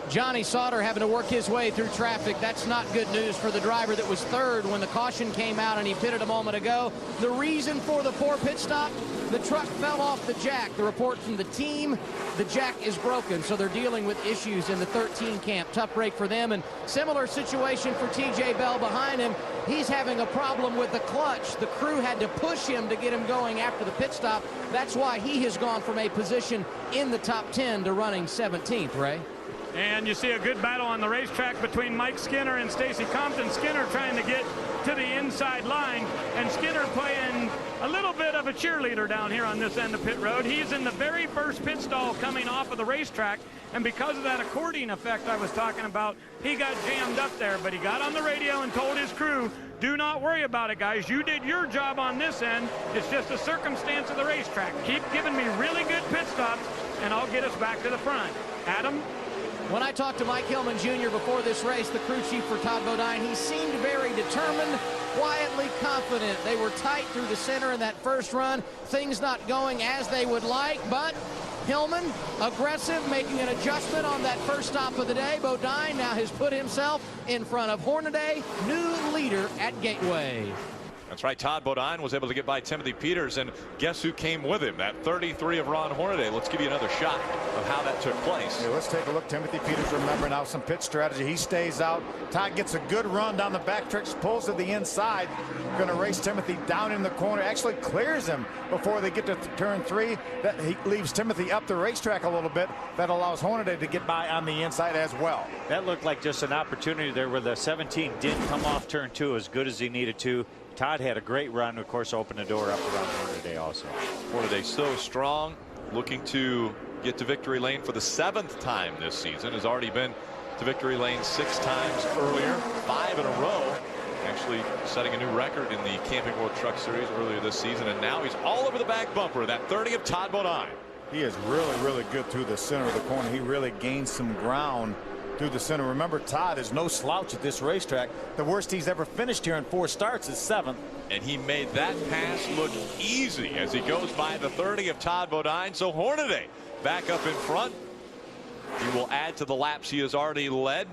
Johnny Sauter having to work his way through traffic. That's not good news for the driver that was 3rd when the caution came out and he pitted a moment ago. The reason for the poor pit stop, the truck fell off the jack. The report from the team, the jack is broken, so they're dealing with issues in the 13 camp. Tough break for them, and similar situation for TJ Bell behind him. He's having a problem with the clutch. The crew had to push him to get him going after the pit stop. That's why he has gone from a position in the top 10 to running 17th, Ray. And you see a good battle on the racetrack between Mike Skinner and Stacy Compton. Skinner trying to get to the inside line, and Skinner playing a little bit of a cheerleader down here on this end of pit road. He's in the very first pit stall coming off of the racetrack, and because of that accordion effect I was talking about, he got jammed up there. But he got on the radio and told his crew, do not worry about it, guys. You did your job on this end. It's just a circumstance of the racetrack. Keep giving me really good pit stops, and I'll get us back to the front. Adam? When I talked to Mike Hillman Jr. before this race, the crew chief for Todd Bodine, he seemed very determined, quietly confident. They were tight through the center in that first run. Things not going as they would like, but Hillman, aggressive, making an adjustment on that first stop of the day. Bodine now has put himself in front of Hornaday, new leader at Gateway. That's right. Todd Bodine was able to get by Timothy Peters, and guess who came with him? That 33 of Ron Hornaday. Let's give you another shot of how that took place. Yeah, let's take a look. Timothy Peters, remember now some pit strategy. He stays out. Todd gets a good run down the back stretch, pulls to the inside. Going to race Timothy down in the corner. Actually clears him before they get to turn 3. That he leaves Timothy up the racetrack a little bit. That allows Hornaday to get by on the inside as well. That looked like just an opportunity there where the 17 didn't come off turn 2 as good as he needed to. Todd had a great run, of course, opened the door up around Hornaday also. Hornaday so strong, looking to get to victory lane for the 7th time this season. Has already been to victory lane 6 times earlier, 5 in a row. Actually setting a new record in the Camping World Truck Series earlier this season, and now he's all over the back bumper. That 30 of Todd Bodine. He is really good through the center of the corner. He really gained some ground through the center. Remember, Todd is no slouch at this racetrack. The worst he's ever finished here in 4 starts is 7th. And he made that pass look easy as he goes by the 30 of Todd Bodine. So Hornaday back up in front. He will add to the laps he has already led.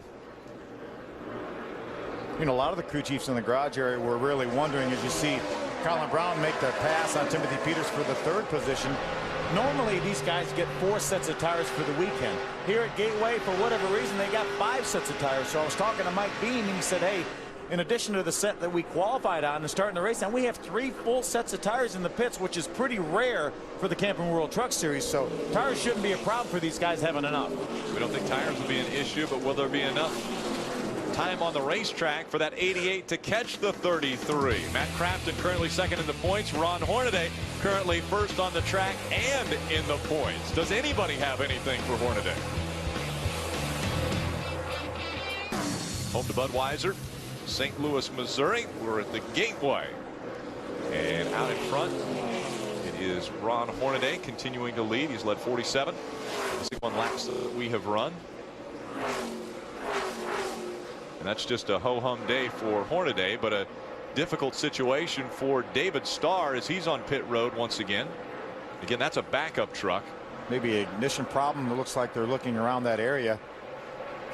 You know, a lot of the crew chiefs in the garage area were really wondering, as you see Colin Brown make the pass on Timothy Peters for the 3rd position. Normally, these guys get 4 sets of tires for the weekend. Here at Gateway, for whatever reason, they got 5 sets of tires. So I was talking to Mike Beam, and he said, hey, in addition to the set that we qualified on and starting the race, and we have 3 full sets of tires in the pits, which is pretty rare for the Camping World Truck Series. So tires shouldn't be a problem for these guys having enough. We don't think tires will be an issue, but will there be enough time on the racetrack for that 88 to catch the 33? Matt Crafton currently 2nd in the points. Ron Hornaday currently 1st on the track and in the points. Does anybody have anything for Hornaday? Home to Budweiser, St. Louis, Missouri. We're at the Gateway. And out in front, it is Ron Hornaday continuing to lead. He's led 47. 61 laps that we have run. And that's just a ho-hum day for Hornaday, but a difficult situation for David Starr as he's on pit road once again. Again, that's a backup truck. Maybe an ignition problem. It looks like they're looking around that area.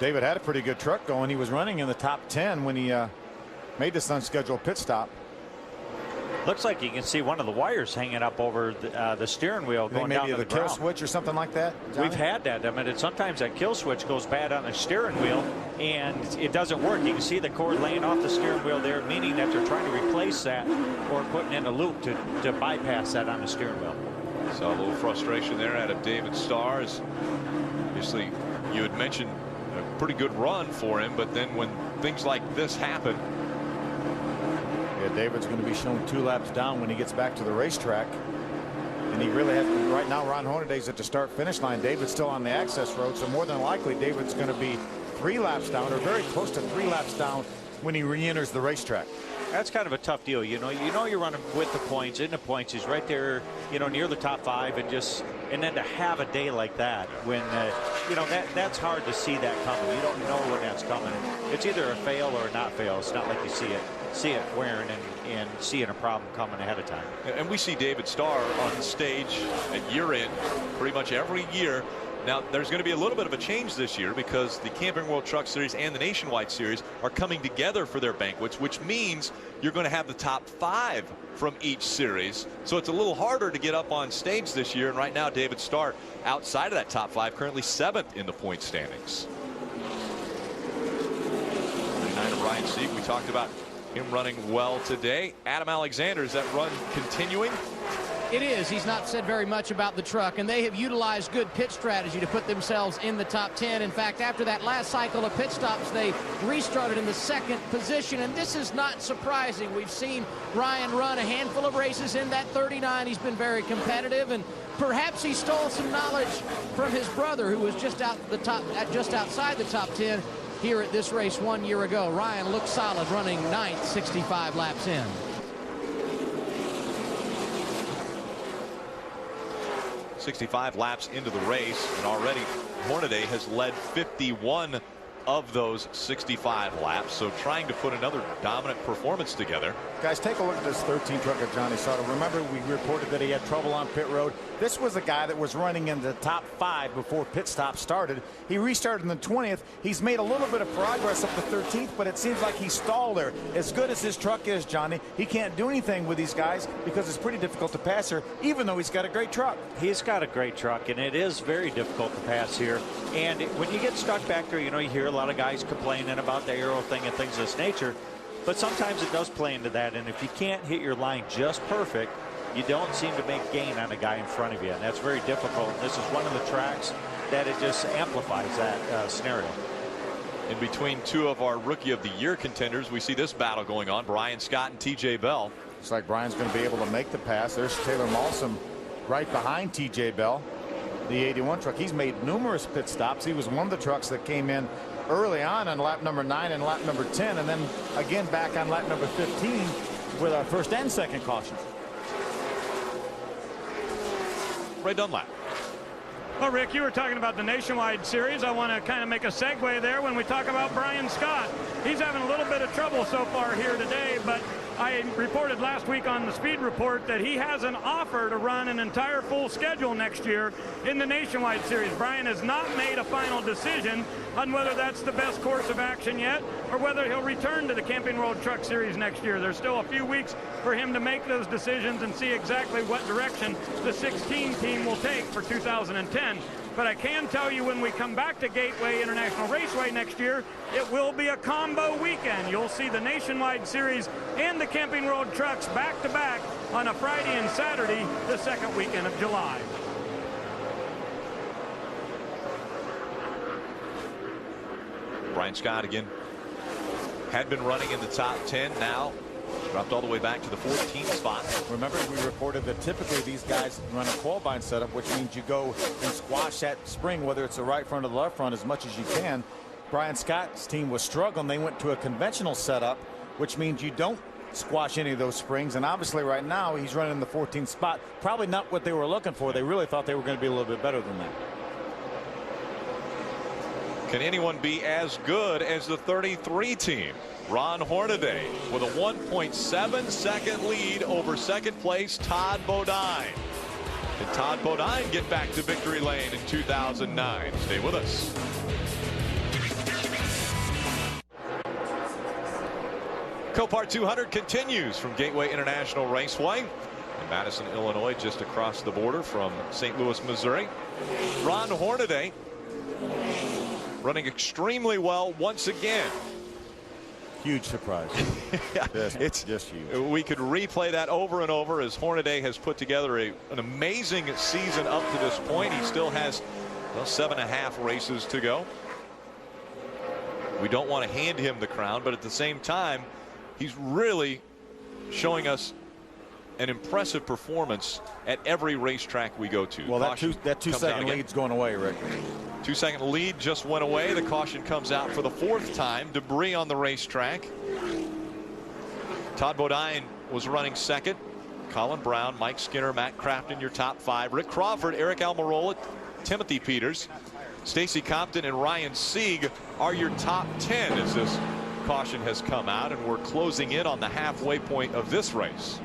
David had a pretty good truck going. He was running in the top 10 when he made this unscheduled pit stop. Looks like you can see one of the wires hanging up over the steering wheel going down to the ground. Maybe the kill switch or something like that, Johnny? We've had that. I mean, sometimes that kill switch goes bad on the steering wheel and it doesn't work. You can see the cord laying off the steering wheel there, meaning that they're trying to replace that or putting in a loop to bypass that on the steering wheel. So a little frustration there out of David Starr. Obviously, you had mentioned a pretty good run for him, but then when things like this happen. Yeah, David's going to be shown 2 laps down when he gets back to the racetrack. And he really has to, right now Ron Hornaday's at the start finish line. David's still on the access road, so more than likely David's going to be 3 laps down or very close to 3 laps down when he re-enters the racetrack. That's kind of a tough deal. You know you're running with the points, in the points. He's right there, near the top 5, and then to have a day like that when that's hard to see that coming. You don't know when that's coming. It's either a fail or a not fail. It's not like you see it wearing and seeing a problem coming ahead of time. And we see David Starr on stage at year end pretty much every year. Now, there's going to be a little bit of a change this year because the Camping World Truck Series and the Nationwide Series are coming together for their banquets, which means you're going to have the top 5 from each series. So it's a little harder to get up on stage this year. And right now, David Starr outside of that top 5, currently 7th in the point standings. 9 of Ryan Sieg. We talked about him running well today. Adam Alexander, is that run continuing? It is. He's not said very much about the truck, and they have utilized good pit strategy to put themselves in the top 10. In fact, after that last cycle of pit stops, they restarted in the 2nd position, and this is not surprising. We've seen Ryan run a handful of races in that 39. He's been very competitive, and perhaps he stole some knowledge from his brother, who was just outside the top 10 here at this race 1 year ago. Ryan looked solid, running 9th, 65 laps in. 65 laps into the race, and already Hornaday has led 51 of those 65 laps, so trying to put another dominant performance together. Guys, take a look at this 13 truck of Johnny Sauter. Remember, we reported that he had trouble on pit road. This was a guy that was running in the top 5 before pit stop started. He restarted in the 20th. He's made a little bit of progress up to 13th, but it seems like he stalled there. As good as his truck is, Johnny, he can't do anything with these guys because it's pretty difficult to pass here, even though he's got a great truck. He's got a great truck, and it is very difficult to pass here. And when you get stuck back there, you hear a lot of guys complaining about the aero thing and things of this nature. But sometimes it does play into that, and if you can't hit your line just perfect, you don't seem to make gain on a guy in front of you, and that's very difficult. This is one of the tracks that it just amplifies that scenario. In between 2 of our Rookie of the Year contenders, we see this battle going on, Brian Scott and T.J. Bell. Looks like Brian's going to be able to make the pass. There's Taylor Malsom right behind T.J. Bell, the 81 truck. He's made numerous pit stops. He was one of the trucks that came in early on lap number 9 and lap number 10, and then again back on lap number 15 with our 1st and 2nd caution. Ray Dunlap. Well, Rick, you were talking about the Nationwide Series. I want to kind of make a segue there when we talk about Brian Scott. He's having a little bit of trouble so far here today, but I reported last week on the Speed Report that he has an offer to run an entire full schedule next year in the Nationwide Series. Brian has not made a final decision on whether that's the best course of action yet or whether he'll return to the Camping World Truck Series next year. There's still a few weeks for him to make those decisions and see exactly what direction the 16 team will take for 2010. But I can tell you when we come back to Gateway International Raceway next year, it will be a combo weekend. You'll see the Nationwide Series and the Camping World Trucks back-to-back on a Friday and Saturday, the second weekend of July. Brian Scott again had been running in the top 10, now dropped all the way back to the 14th spot. Remember, we reported that typically these guys run a qualifying setup, which means you go and squash that spring, whether it's the right front or the left front, as much as you can. Brian Scott's team was struggling. They went to a conventional setup, which means you don't squash any of those springs. And obviously right now he's running in the 14th spot. Probably not what they were looking for. They really thought they were going to be a little bit better than that. Can anyone be as good as the 33 team? Ron Hornaday with a 1.7 second lead over second place Todd Bodine. Can Todd Bodine get back to victory lane in 2009? Stay with us. Copart 200 continues from Gateway International Raceway in Madison, Illinois, just across the border from St. Louis, Missouri. Ron Hornaday running extremely well once again. Huge surprise. It's just huge. We could replay that over and over as Hornaday has put together an amazing season up to this point. He still has 7.5 races to go. We don't want to hand him the crown, but at the same time, he's really showing us an impressive performance at every racetrack we go to. Well, that two second lead's going away, Rick. 2 second lead just went away. The caution comes out for the 4th time. Debris on the racetrack. Todd Bodine was running second. Colin Brown, Mike Skinner, Matt Crafton, your top 5. Rick Crawford, Eric Almirola, Timothy Peters, Stacy Compton, and Ryan Sieg are your top 10 as this caution has come out, and we're closing in on the halfway point of this race.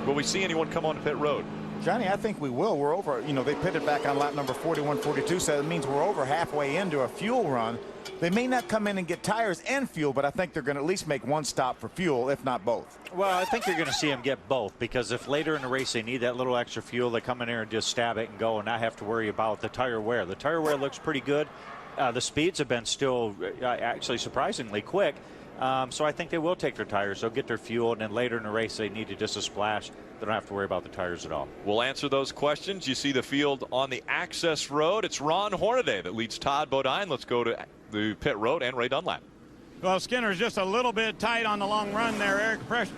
Will we see anyone come on pit road? Johnny, I think we will. We're over, they pitted back on lap number 41, 42, so that means we're over halfway into a fuel run. They may not come in and get tires and fuel, but I think they're going to at least make one stop for fuel, if not both. Well, I think you're going to see them get both, because if later in the race they need that little extra fuel, they come in here and just stab it and go and not have to worry about the tire wear. The tire wear looks pretty good. The speeds have been still actually surprisingly quick. So I think they will take their tires. They'll get their fuel, and then later in the race they need just a splash. They don't have to worry about the tires at all. We'll answer those questions. You see the field on the access road. It's Ron Hornaday that leads Todd Bodine. Let's go to the pit road and Ray Dunlap. Well, Skinner's just a little bit tight on the long run there.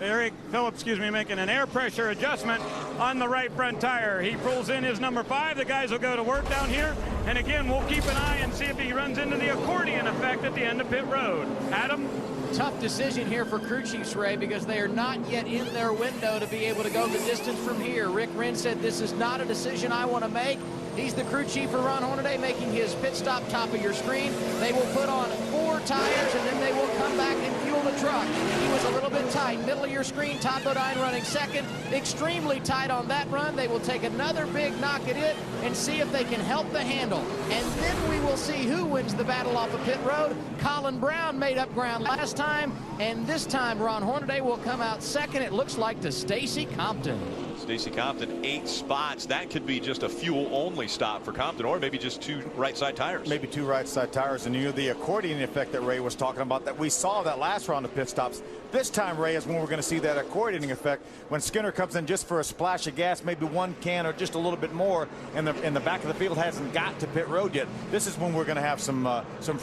Eric Phillips, making an air pressure adjustment on the right front tire. He pulls in his number 5. The guys will go to work down here. And again, we'll keep an eye and see if he runs into the accordion effect at the end of pit road. Adam? Tough decision here for crew chiefs, Ray, because they are not yet in their window to be able to go the distance from here. Rick Wren said, this is not a decision I want to make. He's the crew chief for Ron Hornaday, making his pit stop top of your screen. They will put on 4 tires, and then they will come back and fuel the truck. He was a little bit tight. Middle of your screen, Todd Bodine running second. Extremely tight on that run. They will take another big knock at it and see if they can help the handle. And then we will see who wins the battle off of pit road. Colin Brown made up ground last time, and this time Ron Hornaday will come out second, it looks like, to Stacy Compton. Stacy Compton, 8 spots. That could be just a fuel-only stop for Compton, or maybe just 2 right-side tires. Maybe 2 right-side tires. And the accordion effect that Ray was talking about, that we saw that last round of pit stops. This time, Ray, is when we're going to see that accordioning effect when Skinner comes in just for a splash of gas, maybe 1 can or just a little bit more, and the back of the field hasn't got to pit road yet. This is when we're going to have some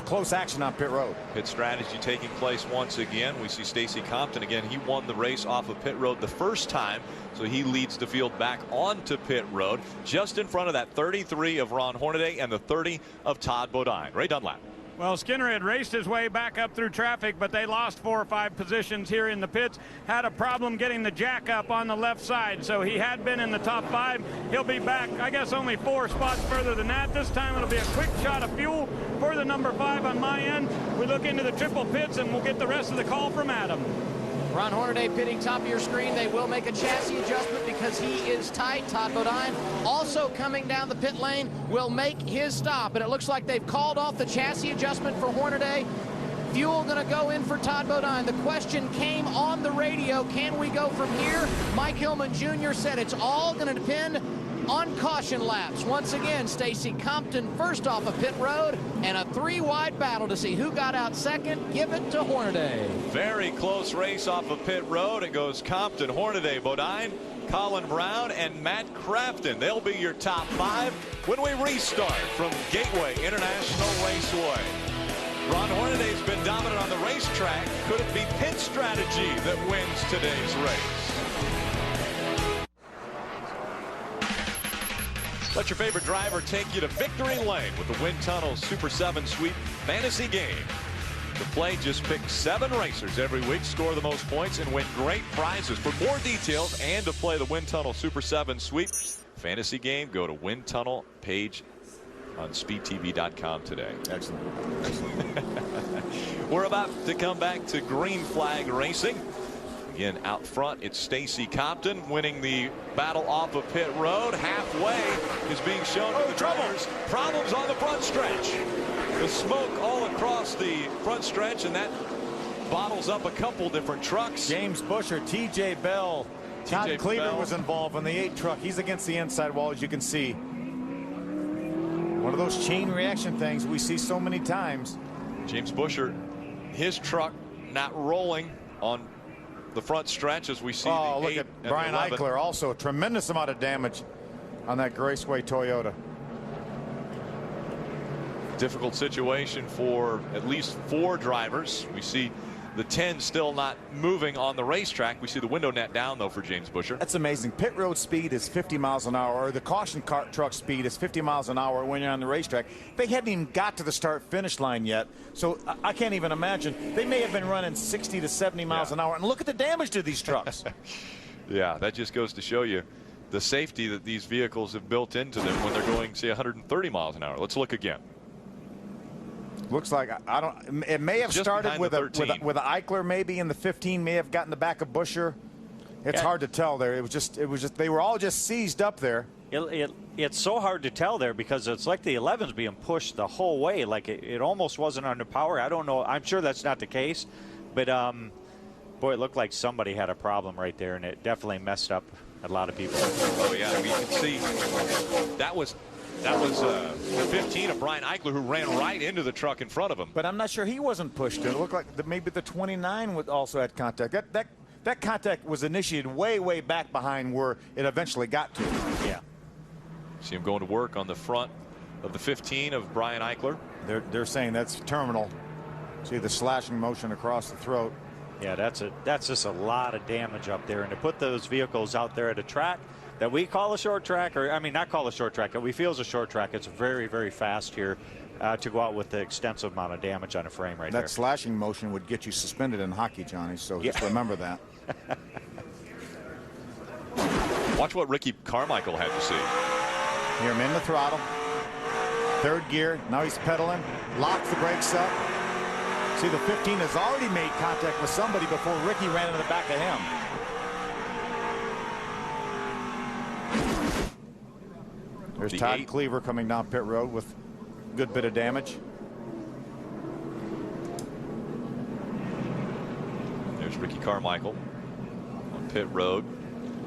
close action on pit road. Pit strategy taking place once again. We see Stacy Compton again. He won the race off of pit road the first time, so he leads the field back onto pit road, just in front of that 33 of Ron Hornaday and the 30 of Todd Bodine. Ray Dunlap. Well, Skinner had raced his way back up through traffic, but they lost 4 or 5 positions here in the pits. Had a problem getting the jack up on the left side, so he had been in the top 5. He'll be back, I guess, only 4 spots further than that. This time it'll be a quick shot of fuel for the number 5 on my end. We look into the triple pits, and we'll get the rest of the call from Adam. Ron Hornaday pitting top of your screen. They will make a chassis adjustment because he is tight. Todd Bodine also coming down the pit lane will make his stop. And it looks like they've called off the chassis adjustment for Hornaday. Fuel going to go in for Todd Bodine. The question came on the radio, can we go from here? Mike Hillman Jr. said it's all going to depend on caution laps. Once again, Stacy Compton first off of pit road, and a 3-wide battle to see who got out second. Give it to Hornaday. Very close race off of pit road. It goes Compton, Hornaday, Bodine, Colin Brown, and Matt Crafton. They'll be your top 5 when we restart from Gateway International Raceway. Ron Hornaday's been dominant on the racetrack. Could it be pit strategy that wins today's race? Let your favorite driver take you to victory lane with the Wind Tunnel Super 7 Sweep Fantasy Game. To play, just pick 7 racers every week, score the most points, and win great prizes. For more details and to play the Wind Tunnel Super 7 Sweep Fantasy Game, go to Wind Tunnel page on speedtv.com today. Excellent. We're about to come back to green flag racing. Again, out front, it's Stacy Compton winning the battle off of pit road. Halfway is being shown to the drivers. Problems on the front stretch. The smoke all across the front stretch, and that bottles up a couple different trucks. James Busher, TJ Bell, Todd Cleaver was involved in the 8 truck. He's against the inside wall, as you can see. One of those chain reaction things we see so many times. James Busher, his truck not rolling on the front stretch as we see the 8 look at Brian Eichler, also a tremendous amount of damage on that Graceway Toyota. Difficult situation for at least 4 drivers. We see the 10 still not moving on the racetrack. We see the window net down, though, for James Busher. That's amazing. Pit road speed is 50 miles an hour, or the caution car truck speed is 50 miles an hour when you're on the racetrack. They hadn't even got to the start-finish line yet, so I can't even imagine. They may have been running 60 to 70 miles an hour, and look at the damage to these trucks. Yeah, that just goes to show you the safety that these vehicles have built into them when they're going, say, 130 miles an hour. Let's look again. Looks like I don't. It may have started with a Eichler maybe in the 15. May have gotten the back of Busher. It's hard to tell there. It was just they were all just seized up there. It's so hard to tell there because it's like the 11's being pushed the whole way. Like it almost wasn't under power. I don't know. I'm sure that's not the case, but boy, it looked like somebody had a problem right there, and it definitely messed up a lot of people. Oh yeah, I mean, you can see that was the 15 of Brian Eichler, who ran right into the truck in front of him. But I'm not sure he wasn't pushed. It looked like maybe the 29 would also had contact. That contact was initiated way back behind where it eventually got to. Yeah. See him going to work on the front of the 15 of Brian Eichler. They're saying that's terminal. See the slashing motion across the throat. Yeah, that's just a lot of damage up there, and to put those vehicles out there at a track that we call a short track, or I mean not call a short track, that we feel is a short track. It's very fast here to go out with the extensive amount of damage on a frame right there. That slashing motion would get you suspended in hockey, Johnny, so just remember that. Watch what Ricky Carmichael had to see. Hear him in the throttle. 3rd gear. Now he's pedaling. Locks the brakes up. See, the 15 has already made contact with somebody before Ricky ran into the back of him. There's Todd Cleaver coming down pit road with a good bit of damage. There's Ricky Carmichael on pit road.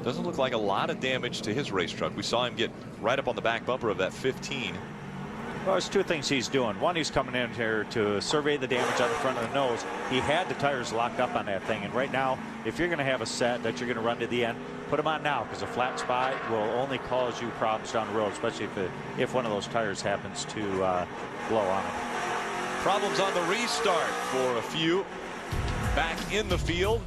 Doesn't look like a lot of damage to his race truck. We saw him get right up on the back bumper of that 15. Well, there's 2 things he's doing. One, he's coming in here to survey the damage on the front of the nose. He had the tires locked up on that thing, and right now, if you're going to have a set that you're going to run to the end, put them on now, because a flat spot will only cause you problems down the road, especially if one of those tires happens to blow on it. Problems on the restart for a few back in the field.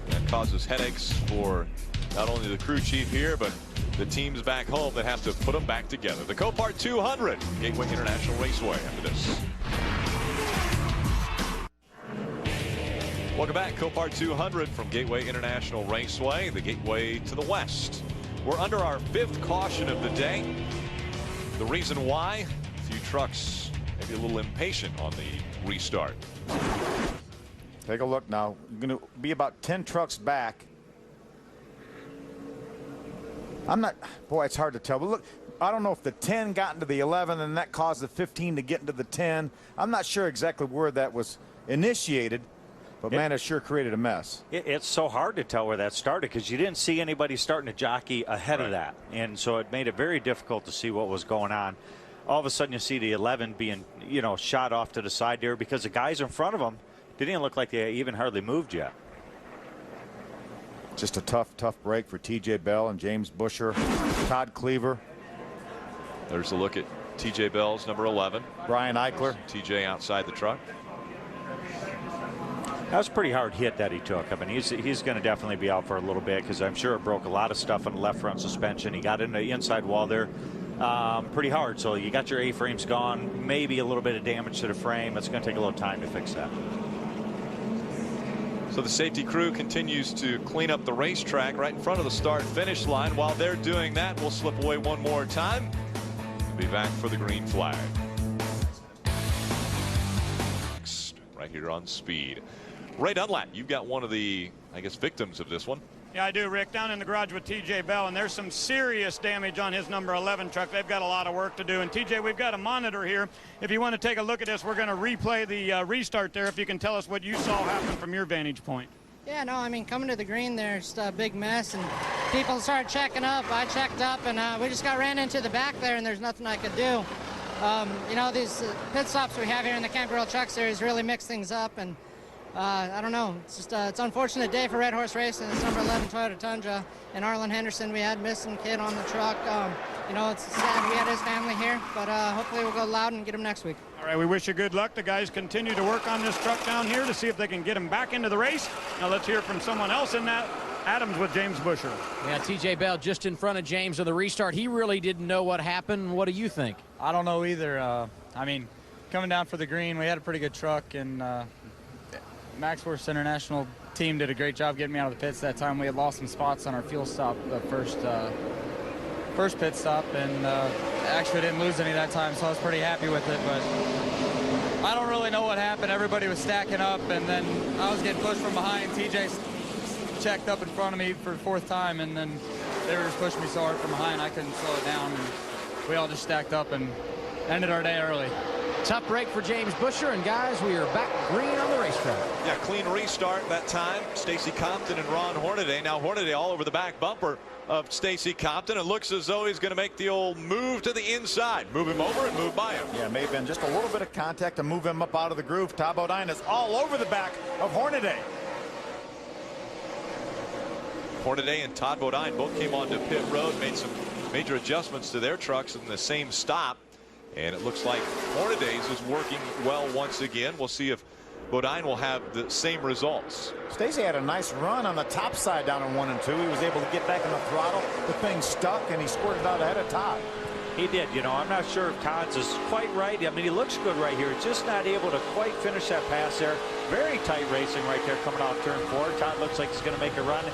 That causes headaches for not only the crew chief here, but the teams back home that have to put them back together. The Copart 200, Gateway International Raceway after this. Welcome back. Copart 200 from Gateway International Raceway, the gateway to the west. We're under our 5th caution of the day. The reason why, a few trucks maybe a little impatient on the restart. Take a look now. You're going to be about 10 trucks back. I'm not, boy, it's hard to tell. But look, I don't know if the 10 got into the 11 and that caused the 15 to get into the 10. I'm not sure exactly where that was initiated, but man, it sure created a mess. It's so hard to tell where that started because you didn't see anybody starting to jockey ahead of that. And so it made it very difficult to see what was going on. All of a sudden you see the 11 being, you know, shot off to the side there because the guys in front of them didn't look like they even hardly moved yet. Just a tough break for T.J. Bell and James Busher, Todd Cleaver. There's a look at T.J. Bell's number 11. Brian Eichler. T.J. outside the truck. That was a pretty hard hit that he took. I mean, he's going to definitely be out for a little bit because I'm sure it broke a lot of stuff on the left front suspension. He got in the inside wall there pretty hard. So you got your A-frames gone, maybe a little bit of damage to the frame. It's going to take a little time to fix that. So the safety crew continues to clean up the racetrack right in front of the start-finish line. While they're doing that, we'll slip away one more time and be back for the green flag. Right here on Speed. Ray Dunlap, you've got one of the, I guess, victims of this one. Yeah, I do, Rick. Down in the garage with T.J. Bell, and there's some serious damage on his number 11 truck. They've got a lot of work to do. And, T.J., we've got a monitor here. If you want to take a look at this, we're going to replay the restart there, if you can tell us what you saw happen from your vantage point. Yeah, no, I mean, coming to the green there's a big mess, and people started checking up. I checked up, and we just got ran into the back there, and there's nothing I could do. You know, these pit stops we have here in the Camping World Truck Series really mix things up, and I don't know. It's just it's an unfortunate day for Red Horse Racing. It's number 11 Toyota Tundra, and Arlen Henderson, we had missing kid on the truck. You know, it's sad we had his family here, but hopefully we'll go loud and get him next week. All right, we wish you good luck. The guys continue to work on this truck down here to see if they can get him back into the race. Now let's hear from someone else in that. Adams with James Busher. Yeah, T.J. Bell just in front of James of the restart. He really didn't know what happened. What do you think? I don't know either. I mean, coming down for the green, we had a pretty good truck, and Max Force International team did a great job getting me out of the pits that time. We had lost some spots on our fuel stop, the first pit stop, and actually didn't lose any that time, so I was pretty happy with it. But I don't really know what happened. Everybody was stacking up, and then I was getting pushed from behind. TJ checked up in front of me for the fourth time, and then they were just pushing me so hard from behind I couldn't slow it down, and we all just stacked up and ended our day early. Tough break for James Busher, and guys, we are back green on the racetrack. Yeah, clean restart that time. Stacy Compton and Ron Hornaday. Now Hornaday all over the back bumper of Stacy Compton. It looks as though he's going to make the old move to the inside. Move him over and move by him. Yeah, may have been just a little bit of contact to move him up out of the groove. Todd Bodine is all over the back of Hornaday. Hornaday and Todd Bodine both came onto pit road, made some major adjustments to their trucks in the same stop. And it looks like Hornaday's is working well once again. We'll see if Bodine will have the same results. Stacy had a nice run on the top side down in 1 and 2. He was able to get back in the throttle. The thing stuck, and he squirted out ahead of Todd. He did. You know, I'm not sure if Todd's is quite right. I mean, he looks good right here. Just not able to quite finish that pass there. Very tight racing right there coming off turn 4. Todd looks like he's going to make a run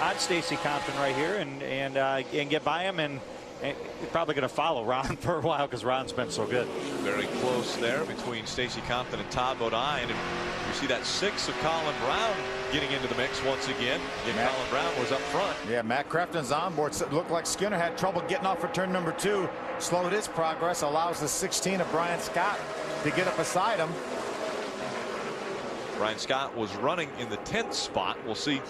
on Stacy Compton right here and get by him, and he's probably going to follow Ron for a while because Ron's been so good. Very close there between Stacy Compton and Todd Bodine. And you see that 6 of Colin Brown getting into the mix once again. Colin Brown was up front. Yeah, Matt Crafton's onboard. So it looked like Skinner had trouble getting off for turn number 2. Slowed his progress, allows the 16 of Brian Scott to get up beside him. Brian Scott was running in the 10th spot. We'll see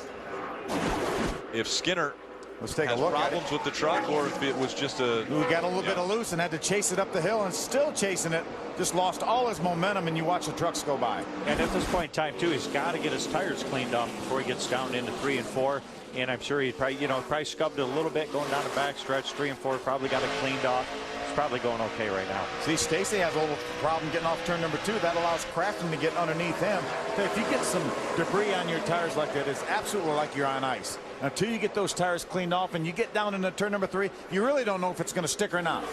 if Skinner has problems with the truck or if it was just a... He got a little bit of loose and had to chase it up the hill, and still chasing it. Just lost all his momentum, and you watch the trucks go by. And at this point in time, too, he's got to get his tires cleaned off before he gets down into 3 and 4. And I'm sure he probably scubbed it a little bit going down the back stretch. 3 and 4 probably got it cleaned off. It's probably going okay right now. See, Stacy has a little problem getting off turn number 2. That allows Crafton to get underneath him. If you get some debris on your tires like that, it's absolutely like you're on ice. Until you get those tires cleaned off and you get down into turn number 3, you really don't know if it's going to stick or not.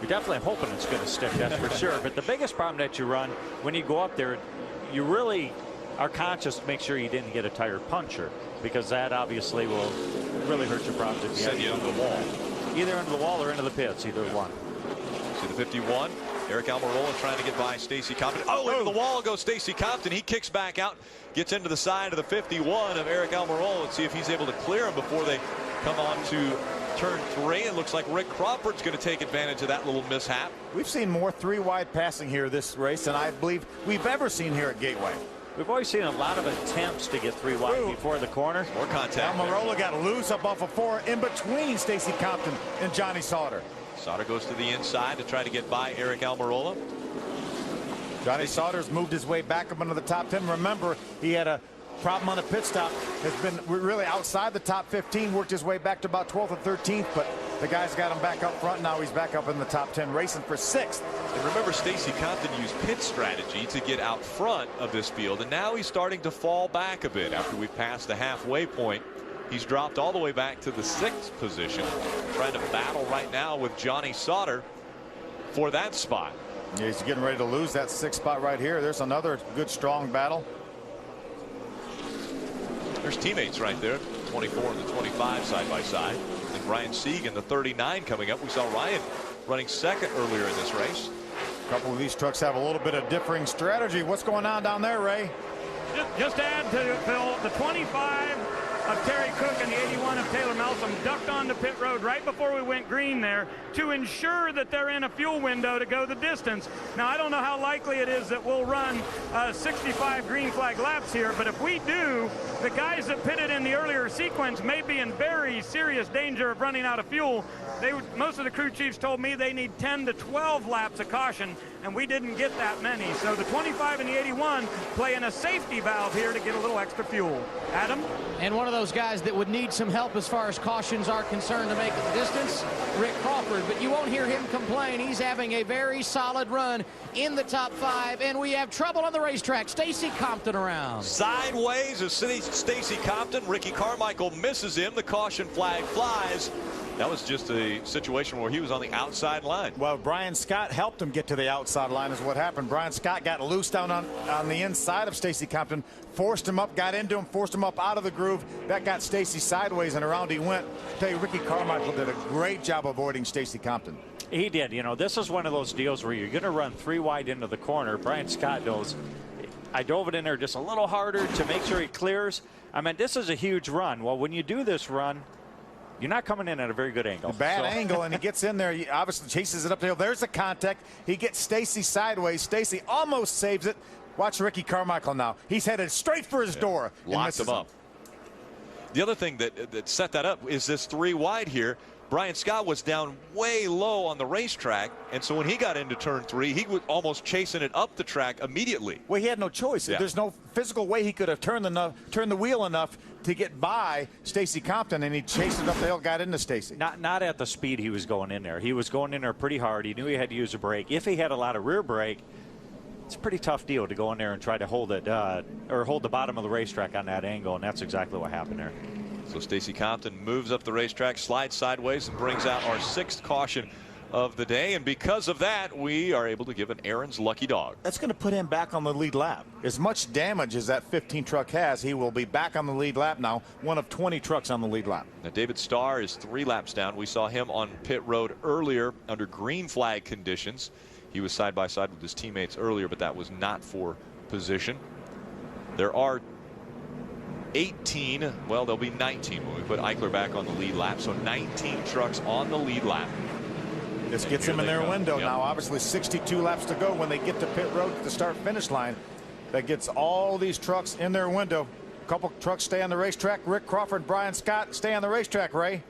You're definitely hoping it's going to stick, that's for sure. But the biggest problem that you run when you go up there, you really are conscious to make sure you didn't get a tire puncture, because that obviously will really hurt your problems if you send you into the wall. Either into the wall or into the pits, either one. See the 51 Eric Almirola trying to get by Stacy Compton. Oh, into the wall goes Stacy Compton. He kicks back out, gets into the side of the 51 of Eric Almirola. Let's see if he's able to clear him before they come on to turn 3. It looks like Rick Crawford's going to take advantage of that little mishap. We've seen more 3-wide passing here this race than I believe we've ever seen here at Gateway. We've always seen a lot of attempts to get 3 wide before the corner. More contact. Almirola got loose up off of 4 in between Stacy Compton and Johnny Sauter. Sauter goes to the inside to try to get by Eric Almirola. Johnny Sauter's moved his way back up into the top 10. Remember, he had a problem on the pit stop, has been really outside the top 15, worked his way back to about 12th or 13th, but the guys got him back up front. Now he's back up in the top 10, racing for 6th. And remember, Stacy Compton used pit strategy to get out front of this field, and now he's starting to fall back a bit after we've passed the halfway point. He's dropped all the way back to the 6th position, trying to battle right now with Johnny Sauter for that spot. Yeah, he's getting ready to lose that 6th spot right here. There's another good, strong battle. There's teammates right there, 24 and the 25 side by side. And Ryan Sieg in the 39 coming up. We saw Ryan running 2nd earlier in this race. A couple of these trucks have a little bit of differing strategy. What's going on down there, Ray? Just to add to Phil, the 25 of Terry Cook and the 81 of Taylor Melsom ducked onto pit road right before we went green there to ensure that they're in a fuel window to go the distance. Now, I don't know how likely it is that we'll run 65 green flag laps here, but if we do, the guys that pitted in the earlier sequence may be in very serious danger of running out of fuel. Most of the crew chiefs told me they need 10 to 12 laps of caution, and we didn't get that many. So the 25 and the 81 playing a safety valve here to get a little extra fuel. Adam? And one of those guys that would need some help as far as cautions are concerned to make it the distance, Rick Crawford. But you won't hear him complain. He's having a very solid run in the top 5, and we have trouble on the racetrack. Stacy Compton around. Sideways is Stacy Compton. Ricky Carmichael misses him. The caution flag flies. That was just a situation where he was on the outside line. Well, Brian Scott helped him get to the outside line is what happened. Brian Scott got loose down on the inside of Stacy Compton, forced him up, got into him, forced him up out of the groove. That got Stacy sideways, and around he went. I tell you, Ricky Carmichael did a great job avoiding Stacy Compton. He did. You know, this is one of those deals where you're going to run 3 wide into the corner. Brian Scott knows. I drove it in there just a little harder to make sure he clears. I mean, this is a huge run. Well, when you do this run, you're not coming in at a very good angle. Bad angle, and he gets in there. He obviously chases it up the hill. There's the contact. He gets Stacy sideways. Stacy almost saves it. Watch Ricky Carmichael now. He's headed straight for his door. Locks him up. The other thing that set that up is this 3 wide here. Brian Scott was down way low on the racetrack, and so when he got into turn 3, he was almost chasing it up the track immediately. Well, he had no choice. Yeah. There's no physical way he could have turned the wheel enough to get by Stacy Compton, and he chased it up the hill, got into Stacy. Not at the speed he was going in there. He was going in there pretty hard. He knew he had to use a brake. If he had a lot of rear brake, it's a pretty tough deal to go in there and try to hold it or hold the bottom of the racetrack on that angle, and that's exactly what happened there. So Stacy Compton moves up the racetrack, slides sideways, and brings out our 6th caution of the day. And because of that, we are able to give an Aaron's lucky dog. That's going to put him back on the lead lap. As much damage as that 15 truck has, he will be back on the lead lap now, one of 20 trucks on the lead lap. Now, David Starr is 3 laps down. We saw him on pit road earlier under green flag conditions. He was side by side with his teammates earlier, but that was not for position. There are 18, well, there'll be 19 when we put Eichler back on the lead lap. So 19 trucks on the lead lap. This gets him in their window now. Obviously 62 laps to go when they get to pit road to the start finish line. That gets all these trucks in their window. A couple trucks stay on the racetrack. Rick Crawford, Brian Scott stay on the racetrack, Ray.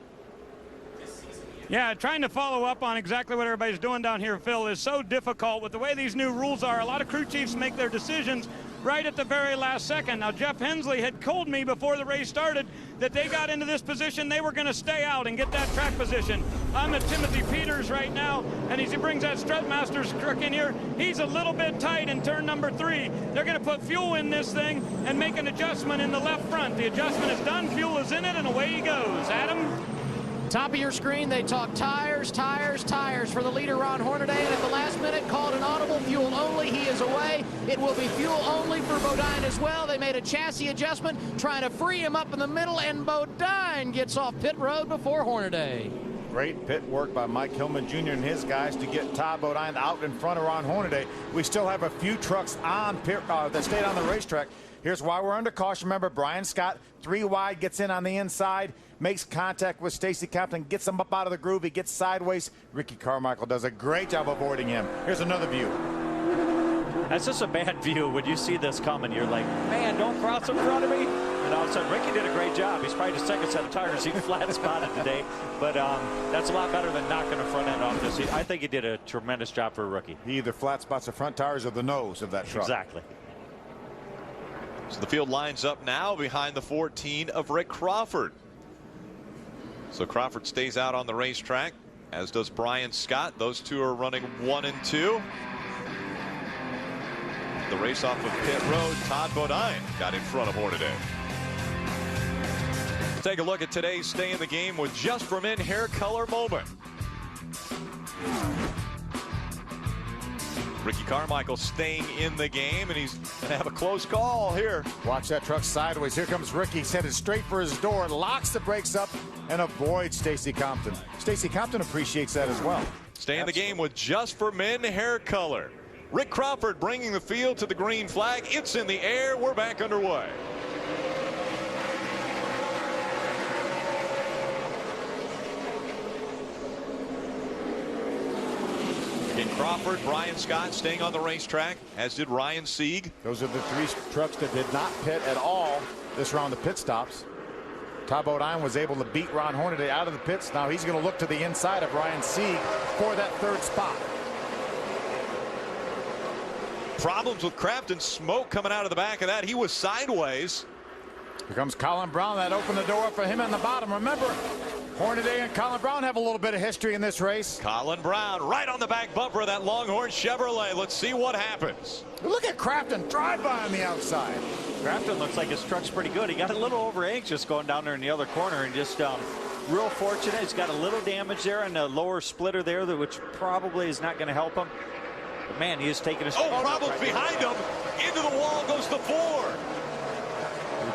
Yeah, trying to follow up on exactly what everybody's doing down here, Phil, is so difficult with the way these new rules are. A lot of crew chiefs make their decisions right at the very last second. Now, Jeff Hensley had told me before the race started that they got into this position, they were going to stay out and get that track position. I'm at Timothy Peters right now, and as he brings that Strutmaster's truck in here, he's a little bit tight in turn number 3. They're going to put fuel in this thing and make an adjustment in the left front. The adjustment is done, fuel is in it, and away he goes. Adam? Top of your screen, they talk tires for the leader, Ron Hornaday, and at the last minute called an audible fuel only. He is away. It will be fuel only for Bodine as well. They made a chassis adjustment, trying to free him up in the middle, and Bodine gets off pit road before Hornaday. Great pit work by Mike Hillman Jr. and his guys to get Todd Bodine out in front of Ron Hornaday. We still have a few trucks on pit that stayed on the racetrack. Here's why we're under caution. Remember, Brian Scott, 3 wide, gets in on the inside, makes contact with Stacy Compton, gets him up out of the groove. He gets sideways. Ricky Carmichael does a great job avoiding him. Here's another view. That's just a bad view. When you see this coming, you're like, man, don't cross in front of me. And all of a sudden, Ricky did a great job. He's probably the second set of tires he flat spotted today. But that's a lot better than knocking the front end off this. I think he did a tremendous job for a rookie. He either flat spots the front tires or the nose of that truck. Exactly. So the field lines up now behind the 14 of Rick Crawford. So Crawford stays out on the racetrack, as does Brian Scott. Those two are running 1 and 2. The race off of pit road, Todd Bodine got in front of Hornaday. Take a look at today's Stay in the Game with Just for Men hair color moment. Ricky Carmichael staying in the game, and he's going to have a close call here. Watch that truck sideways. Here comes Ricky. He's headed straight for his door, locks the brakes up, and avoids Stacy Compton. Stacy Compton appreciates that as well. Stay in the game with Just for Men hair color. Rick Crawford bringing the field to the green flag. It's in the air. We're back underway. Again, Crawford, Brian Scott staying on the racetrack, as did Ryan Sieg. Those are the 3 trucks that did not pit at all this round of pit stops. Todd Bodine was able to beat Ron Hornaday out of the pits. Now he's going to look to the inside of Ryan Sieg for that 3rd spot. Problems with Crafton, smoke coming out of the back of that. He was sideways. Here comes Colin Brown. That opened the door for him on the bottom. Remember, Hornaday and Colin Brown have a little bit of history in this race. Colin Brown right on the back bumper of that Longhorn Chevrolet. Let's see what happens. Look at Crafton drive by on the outside. Crafton looks like his truck's pretty good. He got a little over anxious going down there in the other corner, and just real fortunate. He's got a little damage there on the lower splitter there, which probably is not going to help him. But man, he is taking his. Oh, problems right behind him. Into the wall goes the 4.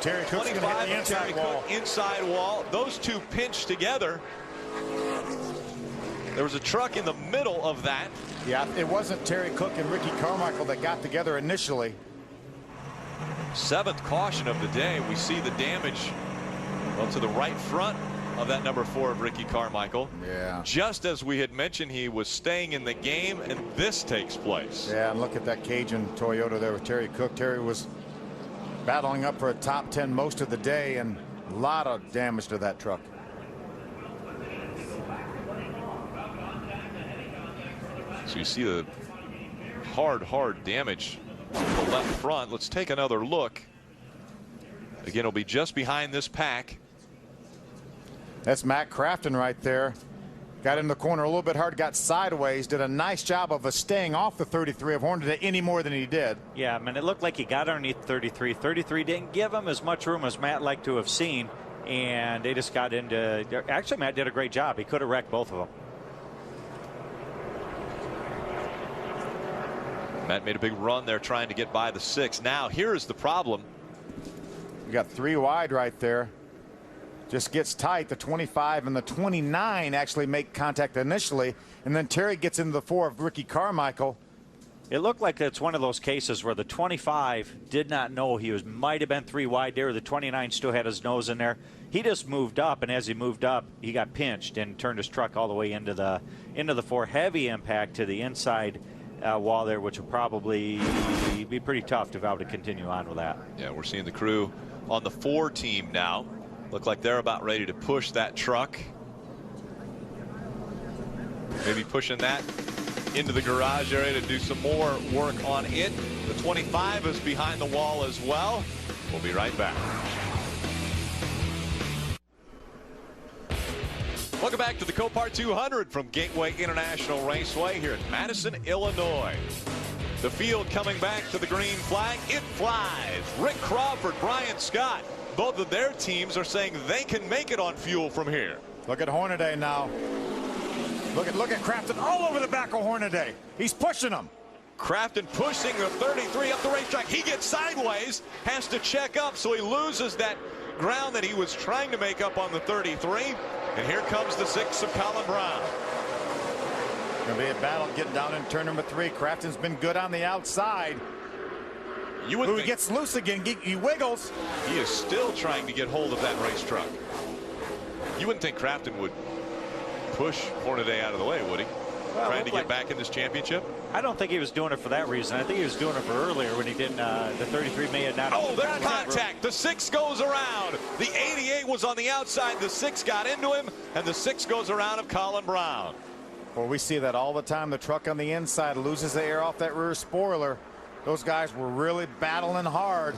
Terry Cook's going to hit the inside wall. Inside wall. Those two pinched together. There was a truck in the middle of that. Yeah, it wasn't Terry Cook and Ricky Carmichael that got together initially. 7th caution of the day. We see the damage to the right front of that number 4 of Ricky Carmichael. Yeah. Just as we had mentioned, he was staying in the game, and this takes place. Yeah, and look at that Cajun Toyota there with Terry Cook. Terry was battling up for a top 10 most of the day, and a lot of damage to that truck. So you see the hard damage to the left front. Let's take another look. Again, it'll be just behind this pack. That's Matt Crafton right there. Got in the corner a little bit hard, got sideways, did a nice job of staying off the 33 of Hornaday any more than he did. Yeah, I mean, it looked like he got underneath 33. 33 didn't give him as much room as Matt liked to have seen, and they just got into. Actually, Matt did a great job. He could have wrecked both of them. Matt made a big run there trying to get by the 6. Now, here's the problem. You got 3 wide right there. Just gets tight. The 25 and the 29 actually make contact initially, and then Terry gets into the 4 of Ricky Carmichael. It looked like it's one of those cases where the 25 did not know he might have been 3 wide there. The 29 still had his nose in there. He just moved up, and as he moved up, he got pinched and turned his truck all the way into the 4. Heavy impact to the inside wall there, which will probably be pretty tough to be able to continue on with that. Yeah, we're seeing the crew on the 4 team now. Look like they're about ready to push that truck. Maybe pushing that into the garage area to do some more work on it. The 25 is behind the wall as well. We'll be right back. Welcome back to the Copart 200 from Gateway International Raceway here at Madison, Illinois. The field coming back to the green flag. It flies. Rick Crawford, Brian Scott. Both of their teams are saying they can make it on fuel from here. Look at Hornaday now. Look at Crafton all over the back of Hornaday. He's pushing him. Crafton pushing the 33 up the racetrack. He gets sideways, has to check up, so he loses that ground that he was trying to make up on the 33. And here comes the 6 of Colin Brown. Going to be a battle getting down in turn number 3. Crafton's been good on the outside. You would he gets loose again. He wiggles. He is still trying to get hold of that race truck. You wouldn't think Crafton would push Hornaday out of the way, would he? Well, trying to get back in this championship? I don't think he was doing it for that reason. I think he was doing it for earlier when he did the 33 million. Oh, there's contact. The 6 goes around. The 88 was on the outside. The 6 got into him, and the 6 goes around of Colin Brown. Well, we see that all the time. The truck on the inside loses the air off that rear spoiler. Those guys were really battling hard.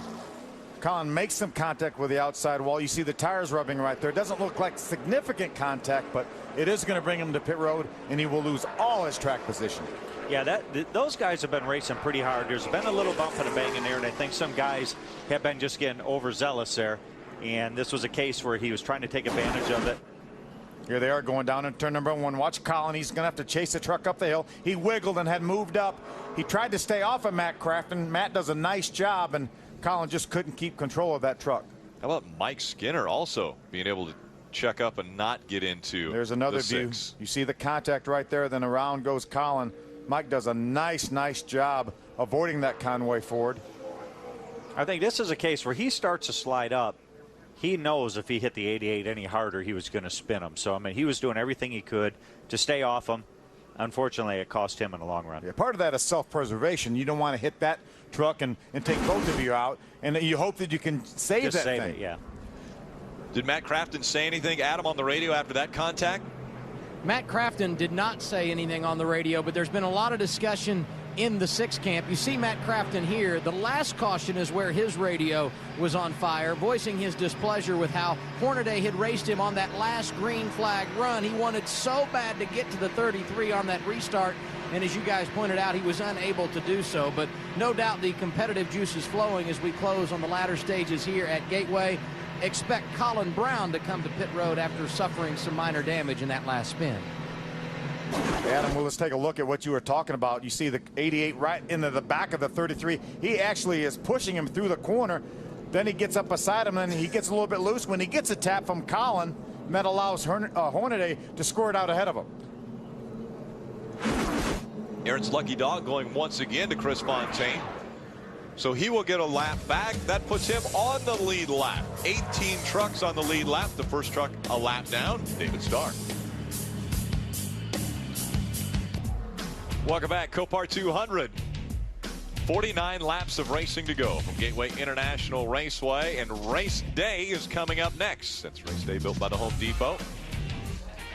Colin makes some contact with the outside wall. You see the tires rubbing right there. It doesn't look like significant contact, but it is going to bring him to pit road, and he will lose all his track position. Yeah, those guys have been racing pretty hard. There's been a little bump and a bang in there, and I think some guys have been just getting overzealous there. And this was a case where he was trying to take advantage of it. Here they are going down in turn number 1. Watch Colin. He's going to have to chase the truck up the hill. He wiggled and had moved up. He tried to stay off of Matt Crafton. Matt does a nice job, and Colin just couldn't keep control of that truck. How about Mike Skinner also being able to check up and not get into There's another the view. 6. You see the contact right there. Then around goes Colin. Mike does a nice job avoiding that Conway Ford. I think this is a case where he starts to slide up. He knows if he hit the 88 any harder, he was going to spin him. So, I mean, he was doing everything he could to stay off him. Unfortunately, it cost him in the long run. Yeah, part of that is self-preservation. You don't want to hit that truck and take both of you out, and you hope that you can save Just that save thing. it, yeah. Did Matt Crafton say anything, Adam, on the radio after that contact? Matt Crafton did not say anything on the radio, but there's been a lot of discussion in the 6 camp. You see Matt Crafton here. The last caution is where his radio was on fire, voicing his displeasure with how Hornaday had raced him on that last green flag run. He wanted so bad to get to the 33 on that restart, and as you guys pointed out, he was unable to do so. But no doubt the competitive juice is flowing as we close on the latter stages here at Gateway. Expect Colin Brown to come to pit road after suffering some minor damage in that last spin. Adam, well, let's take a look at what you were talking about. You see the 88 right into the back of the 33. He actually is pushing him through the corner. Then he gets up beside him, and he gets a little bit loose. When he gets a tap from Colin, that allows Hornaday to score it out ahead of him. Aaron's lucky dog going once again to Chris Fontaine. So he will get a lap back. That puts him on the lead lap. 18 trucks on the lead lap. The first truck a lap down. David Starr. Welcome back. Copart 200. 49 laps of racing to go from Gateway International Raceway. And race day is coming up next. That's race day built by the Home Depot.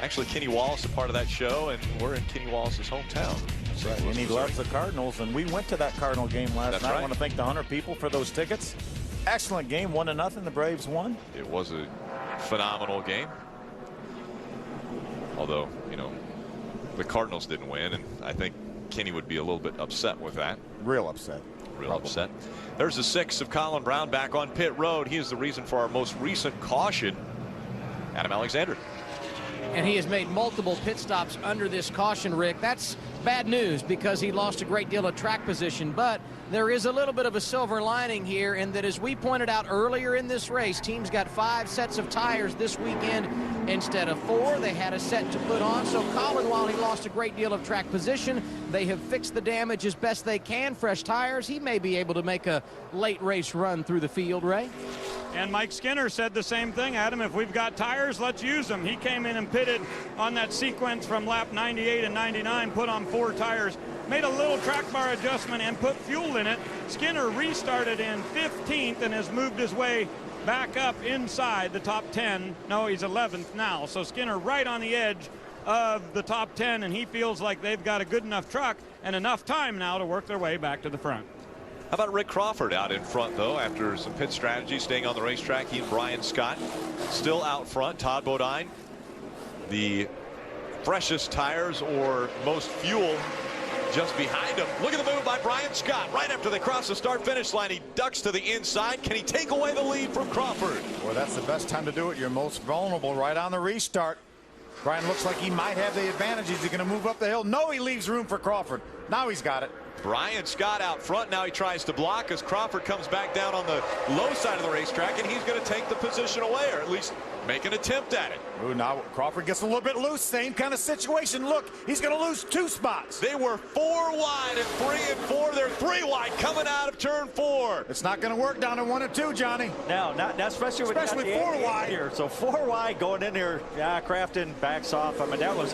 Actually, Kenny Wallace, a part of that show, and we're in Kenny Wallace's hometown. Right. And he loves the Cardinals, and we went to that Cardinal game last night. Right. I want to thank the 100 people for those tickets. Excellent game, 1-0. The Braves won. It was a phenomenal game. Although, you know, the Cardinals didn't win, and I think Kenny would be a little bit upset with that. Real upset. Real upset. There's the 6 of Colin Brown back on pit road. He is the reason for our most recent caution. Adam Alexander. And he has made multiple pit stops under this caution, Rick. That's bad news because he lost a great deal of track position. But there is a little bit of a silver lining here in that, as we pointed out earlier in this race, teams got 5 sets of tires this weekend instead of 4. They had a set to put on. So Colin, while he lost a great deal of track position, they have fixed the damage as best they can. Fresh tires. He may be able to make a late race run through the field, Ray. And Mike Skinner said the same thing. Adam, if we've got tires, let's use them. He came in and pitted on that sequence from lap 98 and 99, put on 4 tires, made a little track bar adjustment and put fuel in it. Skinner restarted in 15th and has moved his way back up inside the top 10. No, he's 11th now. So Skinner right on the edge of the top 10, and he feels like they've got a good enough truck and enough time now to work their way back to the front. How about Rick Crawford out in front, though, after some pit strategy, staying on the racetrack? He and Brian Scott still out front. Todd Bodine, the freshest tires or most fuel, just behind him. Look at the move by Brian Scott. Right after they cross the start-finish line, he ducks to the inside. Can he take away the lead from Crawford? Well, that's the best time to do it. You're most vulnerable right on the restart. Brian looks like he might have the advantage. Is he going to move up the hill? No, he leaves room for Crawford. Now he's got it. Brian Scott out front. Now he tries to block as Crawford comes back down on the low side of the racetrack, and he's going to take the position away, or at least make an attempt at it. Ooh, now Crawford gets a little bit loose. Same kind of situation. Look, he's going to lose 2 spots. They were 4 wide at 3 and 4. They're 3 wide coming out of turn 4. It's not going to work down in 1 and 2, Johnny. No, not especially with 4 wide here. So 4 wide going in here. Yeah, Crafton backs off. I mean, that was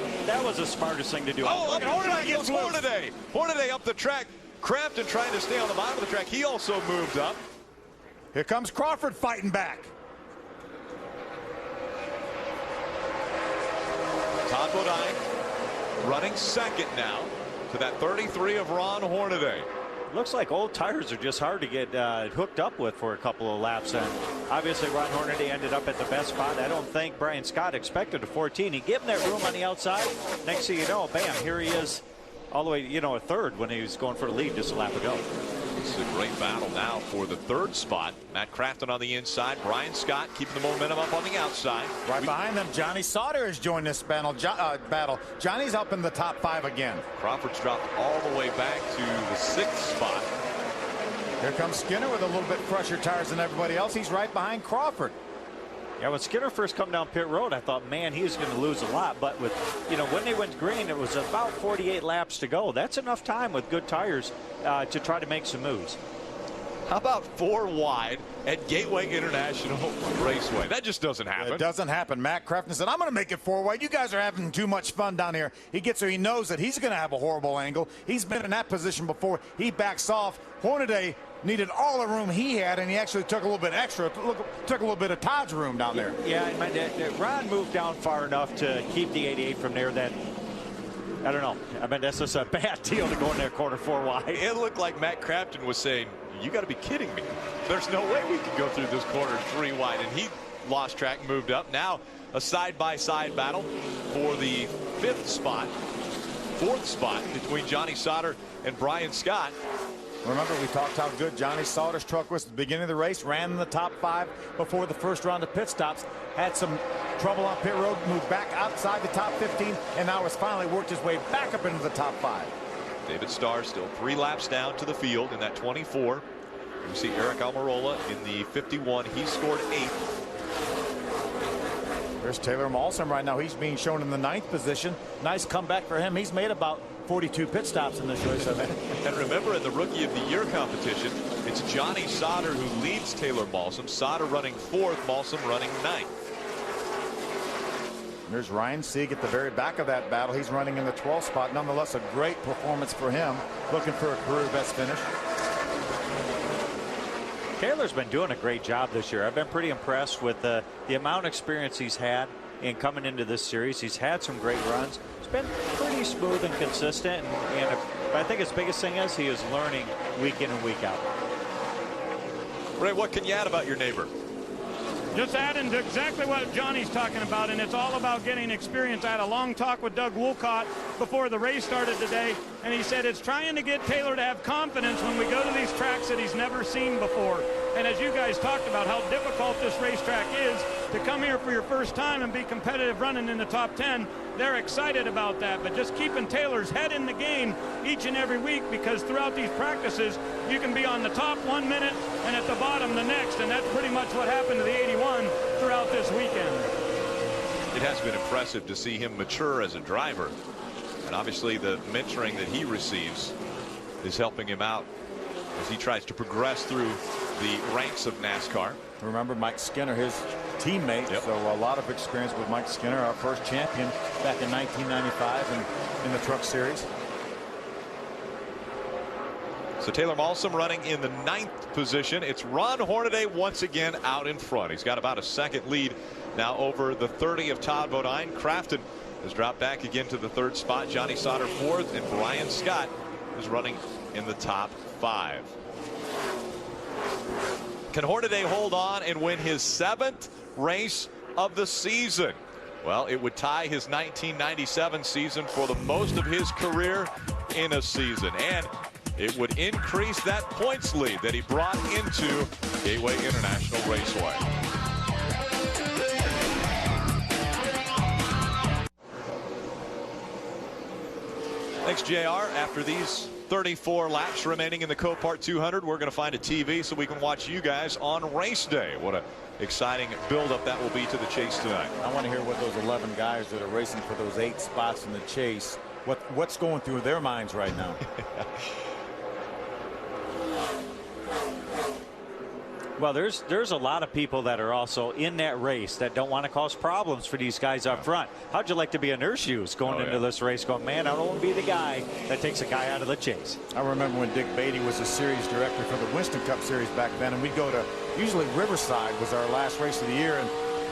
the smartest thing to do. Oh, up the track goes Hornaday. Hornaday up the track. Crafton trying to stay on the bottom of the track. He also moved up. Here comes Crawford fighting back. Todd Bodine running second now to that 33 of Ron Hornaday. Looks like old tires are just hard to get hooked up with for a couple of laps. And obviously, Ron Hornaday ended up at the best spot. I don't think Brian Scott expected a 14. He gave him that room on the outside. Next thing you know, bam, here he is all the way, a third when he was going for the lead just a lap ago. It's a great battle now for the 3rd spot. Matt Crafton on the inside. Brian Scott keeping the momentum up on the outside. Right behind them, Johnny Sauter has joined this battle. Johnny's up in the top 5 again. Crawford's dropped all the way back to the 6th spot. Here comes Skinner with a little bit fresher tires than everybody else. He's right behind Crawford. Yeah, when Skinner first come down pit road, I thought, man, he was going to lose a lot. But with, when they went green, it was about 48 laps to go. That's enough time with good tires to try to make some moves. How about 4 wide at Gateway International Raceway? That just doesn't happen. It doesn't happen. Matt Crafton said, I'm going to make it 4 wide. You guys are having too much fun down here. He gets there. He knows that he's going to have a horrible angle. He's been in that position before. He backs off. Hornaday needed all the room he had, and he actually took a little bit extra. Took a little bit of Todd's room down there. Yeah, Ron moved down far enough to keep the 88 from there that, I don't know. I mean, that's just a bad deal to go in there corner 4 wide. It looked like Matt Crafton was saying, you got to be kidding me. There's no way we could go through this corner 3 wide. And he lost track, moved up. Now a side-by-side battle for the 4th spot between Johnny Sauter and Brian Scott. Remember, we talked how good Johnny Sauter's truck was at the beginning of the race, ran in the top 5 before the first round of pit stops, had some trouble on pit road, moved back outside the top 15, and now has finally worked his way back up into the top 5. David Starr still 3 laps down to the field in that 24. You see Eric Almirola in the 51. He scored 8th. There's Taylor Malsom right now. He's being shown in the 9th position. Nice comeback for him. He's made about 42 pit stops in this race, I think. And remember, in the Rookie of the Year competition, it's Johnny Sauter who leads Taylor Malsom. Sauter running 4th, Malsom running 9th. There's Ryan Sieg at the very back of that battle. He's running in the 12th spot. Nonetheless, a great performance for him. Looking for a career best finish. Taylor's been doing a great job this year. I've been pretty impressed with the amount of experience he's had in coming into this series. He's had some great runs. It's been pretty smooth and consistent. But I think his biggest thing is he is learning week in and week out. Ray, what can you add about your neighbor? Just adding to exactly what Johnny's talking about, and it's all about getting experience. I had a long talk with Doug Woolcott before the race started today, and he said it's trying to get Taylor to have confidence when we go to these tracks that he's never seen before. And as you guys talked about how difficult this racetrack is, to come here for your first time and be competitive running in the top 10, they're excited about that. But just keeping Taylor's head in the game each and every week, because throughout these practices, you can be on the top 1 minute and at the bottom the next, and that's pretty much what happened to the 81 throughout this weekend. It has been impressive to see him mature as a driver, and obviously the mentoring that he receives is helping him out as he tries to progress through the ranks of NASCAR. Remember Mike Skinner, his teammate, so a lot of experience with Mike Skinner, our first champion back in 1995 in the Truck Series. So Taylor Malsom running in the 9th position. It's Ron Hornaday once again out in front. He's got about a second lead now over the 30 of Todd Bodine. Crafton has dropped back again to the 3rd spot. Johnny Sauter 4th, and Brian Scott is running in the top 5. Can Hornaday hold on and win his 7th race of the season? Well, it would tie his 1997 season for the most of his career in a season, and it would increase that points lead that he brought into Gateway International Raceway. Thanks, JR. After these 34 laps remaining in the Copart 200, we're going to find a TV so we can watch you guys on race day. What a exciting buildup that will be to the chase tonight. I want to hear what those 11 guys that are racing for those 8 spots in the chase, what's going through their minds right now. Well, there's a lot of people that are also in that race that don't want to cause problems for these guys up front. How'd you like to be in their shoes going into this race going, man, I don't want to be the guy that takes a guy out of the chase. I remember when Dick Beatty was a series director for the Winston Cup Series back then, and we'd go to, usually Riverside was our last race of the year, and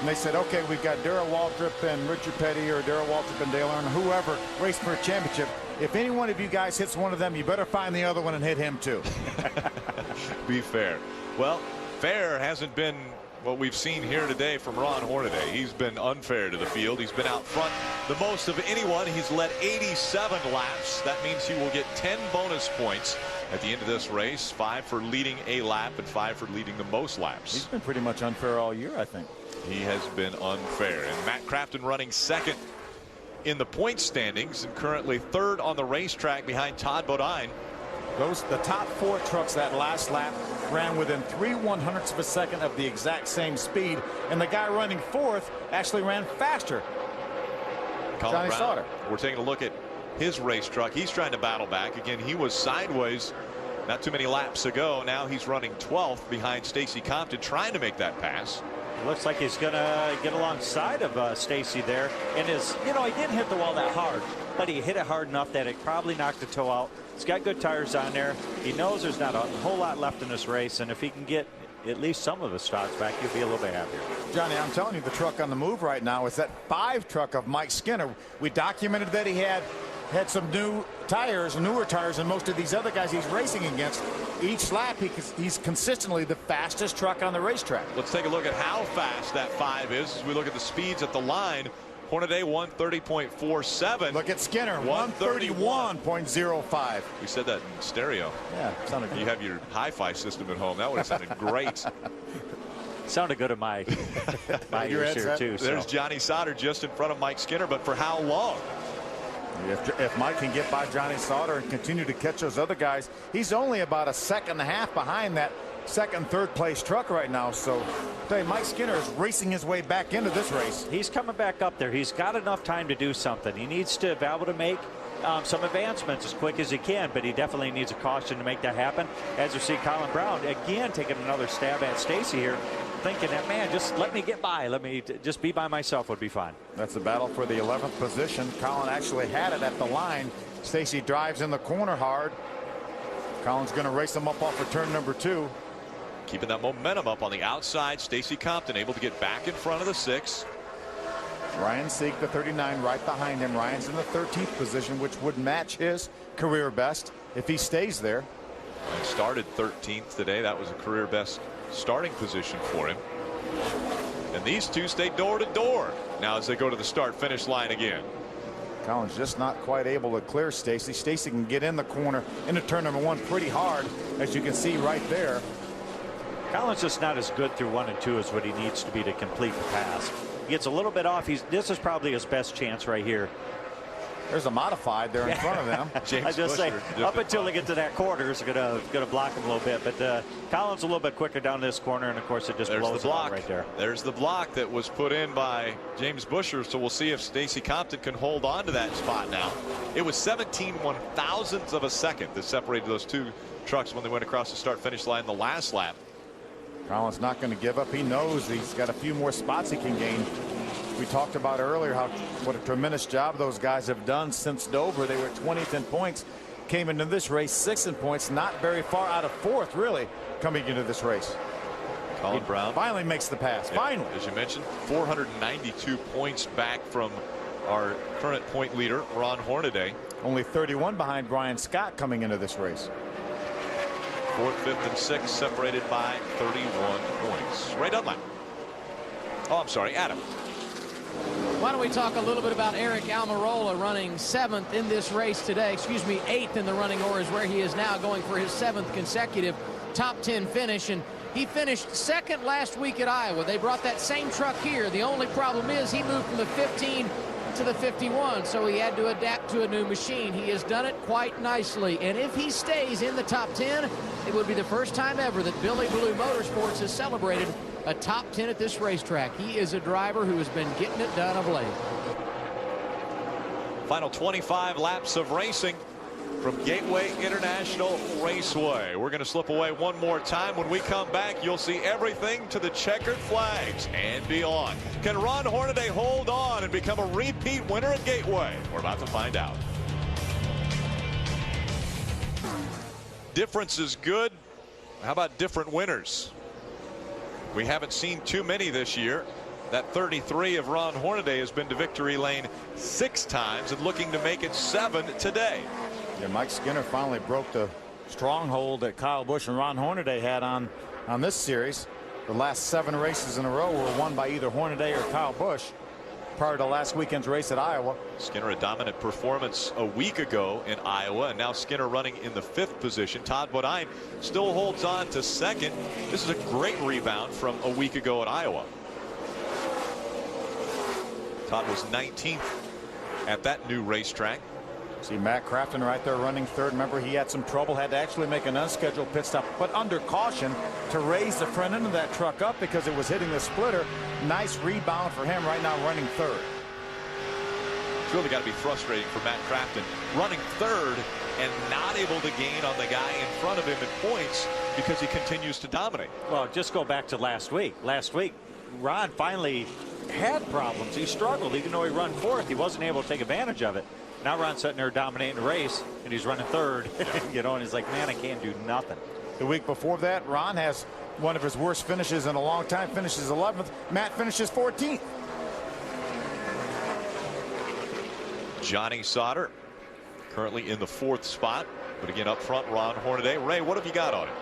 they said, okay, we've got Darrell Waltrip and Richard Petty, or Darrell Waltrip and Dale Earnhardt, whoever racing for a championship. If any one of you guys hits one of them, you better find the other one and hit him too. Be fair. Well, fair hasn't been what we've seen here today from Ron Hornaday. He's been unfair to the field. He's been out front the most of anyone. He's led 87 laps. That means he will get 10 bonus points at the end of this race, 5 for leading a lap and 5 for leading the most laps. He's been pretty much unfair all year, I think. He has been unfair. And Matt Crafton running second in the point standings and currently third on the racetrack behind Todd Bodine. The top 4 trucks that last lap ran within 3/100ths of a second of the exact same speed, and the guy running fourth actually ran faster. Johnny Sauter. We're taking a look at his race truck. He's trying to battle back. Again, he was sideways not too many laps ago. Now he's running 12th behind Stacy Compton, trying to make that pass. Looks like he's going to get alongside of Stacy there. And he didn't hit the wall that hard, but he hit it hard enough that it probably knocked the toe out. He's got good tires on there. He knows there's not a whole lot left in this race, and if he can get at least some of his spots back, he'll be a little bit happier. Johnny, I'm telling you, the truck on the move right now is that 5 truck of Mike Skinner. We documented that he had some new tires, newer tires than most of these other guys he's racing against. Each lap, he's consistently the fastest truck on the racetrack. Let's take a look at how fast that 5 is as we look at the speeds at the line. Hornaday 130.47. Look at Skinner, 131.05. We said that in stereo. Yeah, sounded good. You have your hi-fi system at home. That would have sounded great. Sounded good in my ears here too. There's Johnny Sauter just in front of Mike Skinner, but for how long? If Mike can get by Johnny Sauter and continue to catch those other guys, he's only about a second and a half behind that second, third place truck right now. So Mike Skinner is racing his way back into this race. He's coming back up there. He's got enough time to do something. He needs to be able to make some advancements as quick as he can, but he definitely needs a caution to make that happen. As you see, Colin Brown again taking another stab at Stacy here, thinking that, man, just let me get by. Let me just be by myself would be fine. That's a battle for the 11th position. Colin actually had it at the line. Stacy drives in the corner hard. Colin's going to race him up off of turn number 2. Keeping that momentum up on the outside. Stacy Compton able to get back in front of the 6. Ryan Sieg, the 39, right behind him. Ryan's in the 13th position, which would match his career best if he stays there. And started 13th today. That was a career best starting position for him. And these two stay door to door now as they go to the start finish line again. Colin's just not quite able to clear Stacy. Stacy can get in the corner into turn number 1 pretty hard, as you can see right there. Colin's just not as good through 1 and 2 as what he needs to be to complete the pass. He gets a little bit off. This is probably his best chance right here. There's a modified there in front of them. I just say up until they get to that corner, it's gonna block him a little bit. But Colin's a little bit quicker down this corner, and of course it just blows the block right there. There's the block that was put in by James Busher. So we'll see if Stacy Compton can hold on to that spot now. It was 17/1000ths of a second that separated those two trucks when they went across the start finish line the last lap. Colin's not going to give up. He knows he's got a few more spots he can gain. We talked about earlier what a tremendous job those guys have done since Dover. They were 20th in points, came into this race 6th in points, not very far out of 4th really coming into this race. Colin Brown finally makes the pass. Finally, as you mentioned, 492 points back from our current point leader Ron Hornaday. Only 31 behind Brian Scott coming into this race. 4th, 5th, and 6th separated by 31 points. Ray Dunlap. Oh, I'm sorry, Adam. Why don't we talk a little bit about Eric Almirola running 7th in this race today. Excuse me, 8th in the running order is where he is now, going for his 7th consecutive top 10 finish. And he finished 2nd last week at Iowa. They brought that same truck here. The only problem is he moved from the 15 to the 51, so he had to adapt to a new machine. He has done it quite nicely, and if he stays in the top 10, it would be the first time ever that Billy Blue Motorsports has celebrated a top 10 at this racetrack. He is a driver who has been getting it done of late. Final 25 laps of racing from Gateway International Raceway. We're going to slip away one more time. When we come back, you'll see everything to the checkered flags and beyond. Can Ron Hornaday hold on and become a repeat winner at Gateway? We're about to find out. Difference is good. How about different winners? We haven't seen too many this year. That 33 of Ron Hornaday has been to victory lane 6 times and looking to make it 7 today. Yeah, Mike Skinner finally broke the stronghold that Kyle Busch and Ron Hornaday had on this series. The last 7 races in a row were won by either Hornaday or Kyle Busch prior to last weekend's race at Iowa. Skinner a dominant performance a week ago in Iowa, and now Skinner running in the 5th position. Todd Bodine still holds on to 2nd. This is a great rebound from a week ago at Iowa. Todd was 19th at that new racetrack. See Matt Crafton right there running 3rd. Remember, he had some trouble, had to actually make an unscheduled pit stop, but under caution to raise the front end of that truck up because it was hitting the splitter. Nice rebound for him right now running 3rd. It's really got to be frustrating for Matt Crafton running 3rd and not able to gain on the guy in front of him in points because he continues to dominate. Well, just go back to last week. Last week, Ron finally had problems. He struggled. Even though he ran 4th, he wasn't able to take advantage of it. Now Ron's sitting there dominating the race, and he's running 3rd. Yeah. You know, and he's like, man, I can't do nothing. The week before that, Ron has one of his worst finishes in a long time. Finishes 11th. Matt finishes 14th. Johnny Sauter currently in the 4th spot, but again up front, Ron Hornaday. Ray, what have you got on it?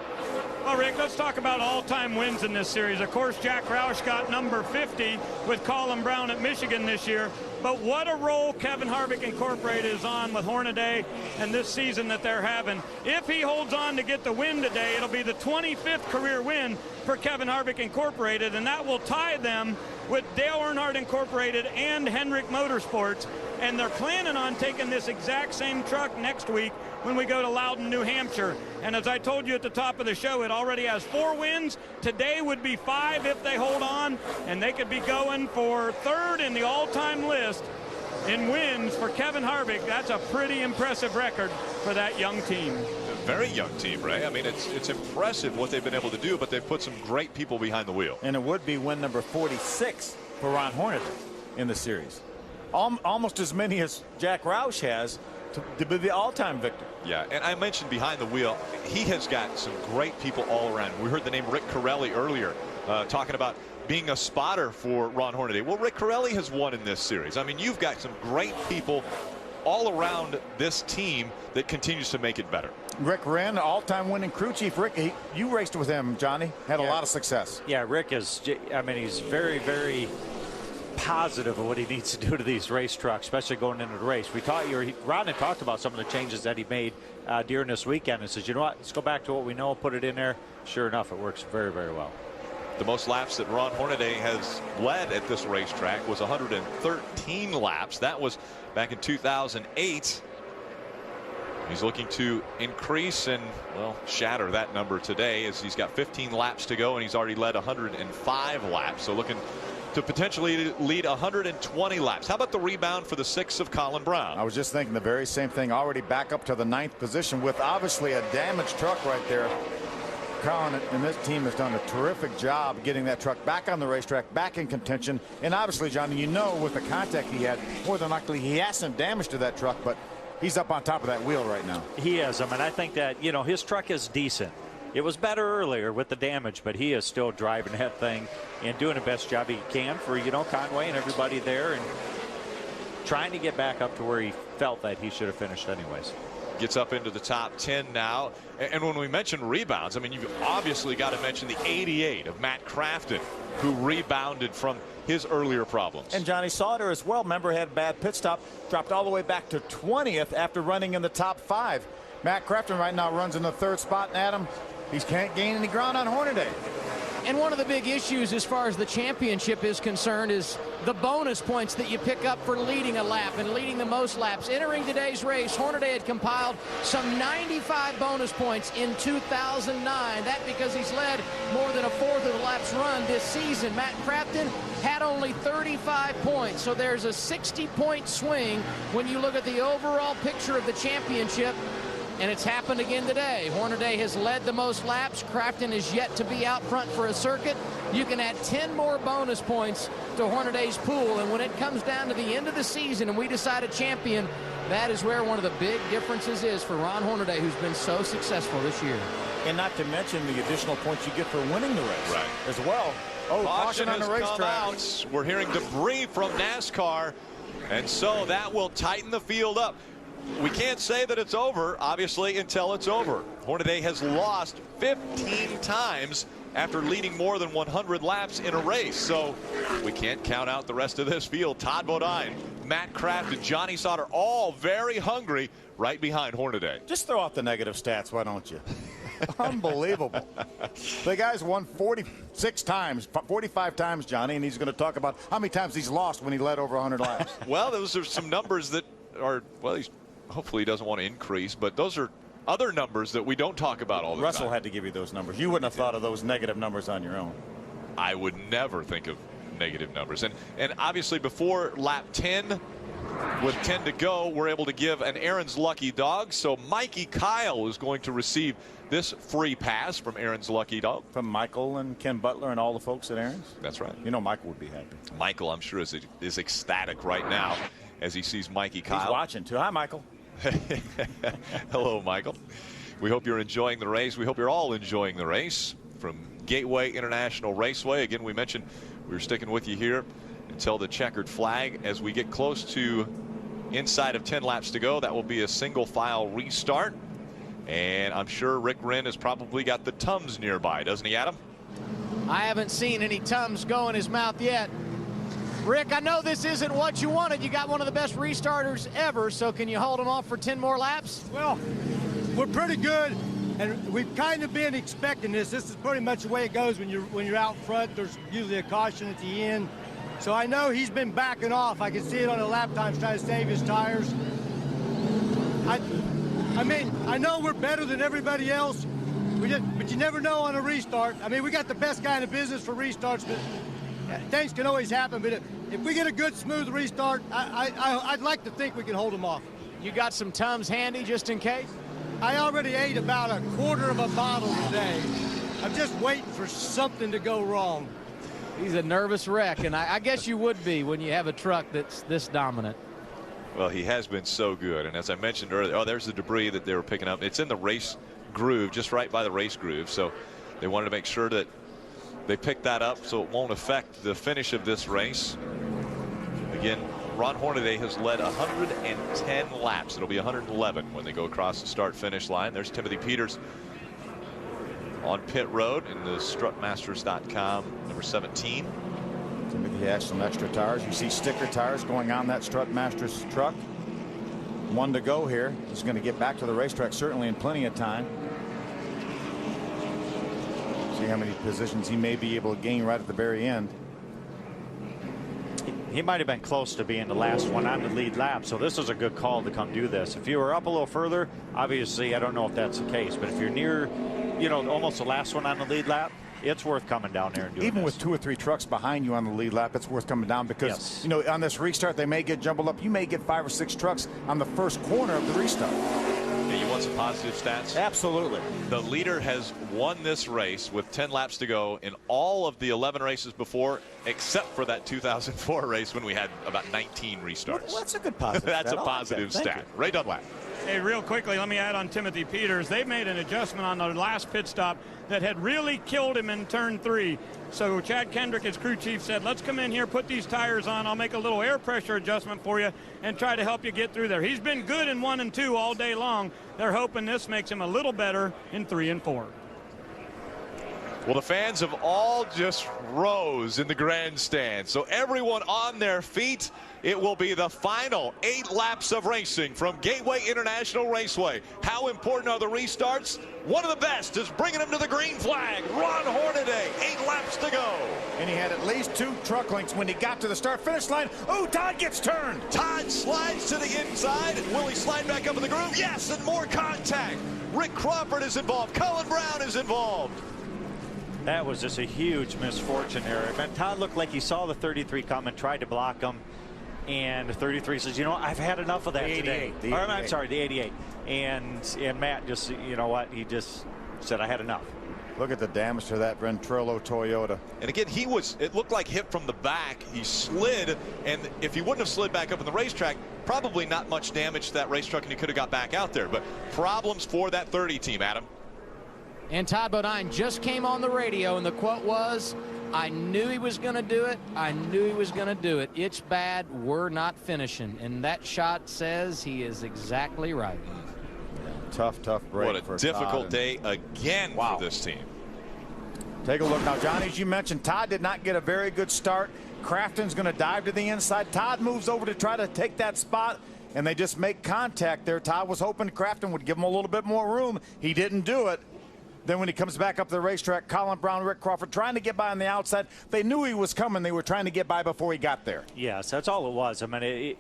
Well, Rick, let's talk about all-time wins in this series. Of course, Jack Roush got number 50 with Colin Brown at Michigan this year. But what a role Kevin Harvick Incorporated is on with Hornaday and this season that they're having. If he holds on to get the win today, it'll be the 25th career win for Kevin Harvick Incorporated, and that will tie them with Dale Earnhardt Incorporated and Hendrick Motorsports. And they're planning on taking this exact same truck next week when we go to Loudon, New Hampshire. And as I told you at the top of the show, it already has 4 wins. Today would be 5 if they hold on, and they could be going for 3rd in the all-time list in wins for Kevin Harvick. That's a pretty impressive record for that young team. A very young team, Ray. I mean, it's impressive what they've been able to do, but they've put some great people behind the wheel. And it would be win number 46 for Ron Hornaday in the series. Almost as many as Jack Roush has to be the all-time victor. Yeah, and I mentioned behind the wheel, he has got some great people all around. We heard the name Rick Corelli earlier talking about being a spotter for Ron Hornaday. Well, Rick Corelli has won in this series. I mean, you've got some great people all around this team that continues to make it better. Rick Wren, all-time winning crew chief. Rick, you raced with him, Johnny. Had a lot of success. Yeah, Rick is, I mean, he's very, very positive of what he needs to do to these race trucks, especially going into the race. Ron had talked about some of the changes that he made during this weekend and says, you know what, let's go back to what we know, put it in there. Sure enough, it works very, very well. The most laps that Ron Hornaday has led at this racetrack was 113 laps. That was back in 2008. He's looking to increase and, well, shatter that number today as he's got 15 laps to go and he's already led 105 laps. So looking to potentially lead 120 laps. How about the rebound for the 6th of Colin Brown? I was just thinking the very same thing. Already back up to the 9th position with obviously a damaged truck right there. Colin and this team has done a terrific job getting that truck back on the racetrack, back in contention. And obviously, Johnny, you know, with the contact he had, more than likely he has some damage to that truck, but he's up on top of that wheel right now. He is. I mean, I think that, you know, his truck is decent. It was better earlier with the damage, but he is still driving that thing and doing the best job he can for, you know, Conway and everybody there and trying to get back up to where he felt that he should have finished anyways. Gets up into the top 10 now. And when we mention rebounds, I mean, you've obviously got to mention the 88 of Matt Crafton, who rebounded from his earlier problems. And Johnny Sauter as well. Remember, had a bad pit stop, dropped all the way back to 20th after running in the top 5. Matt Crafton right now runs in the 3rd spot, and Adam, he can't gain any ground on Hornaday. And one of the big issues as far as the championship is concerned is the bonus points that you pick up for leading a lap and leading the most laps. Entering today's race, Hornaday had compiled some 95 bonus points in 2009. That because he's led more than a fourth of the laps run this season. Matt Crafton had only 35 points, so there's a 60-point swing when you look at the overall picture of the championship. And it's happened again today. Hornaday has led the most laps. Crafton is yet to be out front for a circuit. You can add 10 more bonus points to Hornaday's pool. And when it comes down to the end of the season and we decide a champion, that is where one of the big differences is for Ron Hornaday, who's been so successful this year. And not to mention the additional points you get for winning the race as well. Oh, caution on the racetrack. We're hearing debris from NASCAR, and so that will tighten the field up. We can't say that it's over, obviously, until it's over. Hornaday has lost 15 times after leading more than 100 laps in a race. So we can't count out the rest of this field. Todd Bodine, Matt Crafton, Johnny Sauter, all very hungry right behind Hornaday. Just throw out the negative stats, why don't you? Unbelievable. The guy's won 46 times, 45 times, Johnny, and he's going to talk about how many times he's lost when he led over 100 laps. Well, those are some numbers that are, well, hopefully he doesn't want to increase, but those are other numbers that we don't talk about all the time. Russell had to give you those numbers. You wouldn't have thought of those negative numbers on your own. I would never think of negative numbers. And obviously before lap 10, with 10 to go, we're able to give an Aaron's Lucky Dog. So Mikey Kyle is going to receive this free pass from Aaron's Lucky Dog. From Michael and Ken Butler and all the folks at Aaron's? That's right. You know Michael would be happy. Michael, I'm sure, is ecstatic right now as he sees Mikey Kyle. He's watching too. Hi, Michael. Hello, Michael. We hope you're enjoying the race. We hope you're all enjoying the race from Gateway International Raceway. Again, we mentioned we're sticking with you here until the checkered flag. As we get close to inside of 10 laps to go, that will be a single file restart. And I'm sure Rick Wren has probably got the Tums nearby, doesn't he, Adam? I haven't seen any Tums go in his mouth yet. Rick, I know this isn't what you wanted. You got one of the best restarters ever, so can you hold him off for 10 more laps? Well, we're pretty good, and we've kind of been expecting this. This is pretty much the way it goes when you're out front. There's usually a caution at the end. So I know he's been backing off. I can see it on the lap times trying to save his tires. I mean, I know we're better than everybody else, but you never know on a restart. I mean, we got the best guy in the business for restarts, but things can always happen. But if we get a good, smooth restart, I'd like to think we can hold them off. You got some Tums handy just in case? I already ate about a quarter of a bottle today. I'm just waiting for something to go wrong. He's a nervous wreck, and I guess you would be when you have a truck that's this dominant. Well, he has been so good. And as I mentioned earlier, there's the debris that they were picking up. It's in the race groove, just right by the race groove. So they wanted to make sure that they picked that up so it won't affect the finish of this race. Again, Ron Hornaday has led 110 laps. It'll be 111 when they go across the start-finish line. There's Timothy Peters on pit road in the strutmasters.com number 17. Timothy has some extra tires. You see sticker tires going on that Strutmasters truck. 1 to go here. He's going to get back to the racetrack certainly in plenty of time. See how many positions he may be able to gain right at the very end. He might have been close to being the last one on the lead lap, so this is a good call to come do this. If you were up a little further, obviously I don't know if that's the case, but if you're near, you know, almost the last one on the lead lap, it's worth coming down there and doing Even this. with 2 or 3 trucks behind you on the lead lap, it's worth coming down because, you know, on this restart, they may get jumbled up. You may get 5 or 6 trucks on the first corner of the restart. Hey, you want some positive stats? Absolutely. The leader has won this race with 10 laps to go in all of the 11 races before, except for that 2004 race when we had about 19 restarts. Well, that's a good positive That's stat. a positive stat. Ray Dunlap. Hey, real quickly, let me add on Timothy Peters. They made an adjustment on the last pit stop that had really killed him in turn 3. So Chad Kendrick, his crew chief, said, let's come in here, put these tires on. I'll make a little air pressure adjustment for you and try to help you get through there. He's been good in 1 and 2 all day long. They're hoping this makes him a little better in 3 and 4. Well, the fans have all just rose in the grandstand. So everyone on their feet. It will be the final 8 laps of racing from Gateway International Raceway. How important are the restarts? One of the best is bringing him to the green flag. Ron Hornaday, 8 laps to go. And he had at least 2 truck links when he got to the start-finish line. Oh, Todd gets turned. Todd slides to the inside. Will he slide back up in the groove? Yes, and more contact. Rick Crawford is involved. Colin Brown is involved. That was just a huge misfortune there. I mean, Todd looked like he saw the 33 come and tried to block him. And the 33 says, you know, I've had enough of that today. I'm sorry, the 88. And Matt just, you know what, he just said, I had enough. Look at the damage to that Ventrilo Toyota. And again, it looked like hit from the back. He slid, and if he wouldn't have slid back up in the racetrack, probably not much damage to that race truck, and he could have got back out there. But problems for that 30 team, Adam. And Todd Bodine just came on the radio, and the quote was, I knew he was going to do it. I knew he was going to do it. It's bad. We're not finishing. And that shot says he is exactly right. Tough break. What a difficult day again for this team. Take a look now, Johnny. As you mentioned, Todd did not get a very good start. Crafton's going to dive to the inside. Todd moves over to try to take that spot, and they just make contact there. Todd was hoping Crafton would give him a little bit more room. He didn't do it. Then when he comes back up the racetrack, Colin Brown, Rick Crawford trying to get by on the outside. They knew he was coming. They were trying to get by before he got there. Yes, that's all it was. I mean,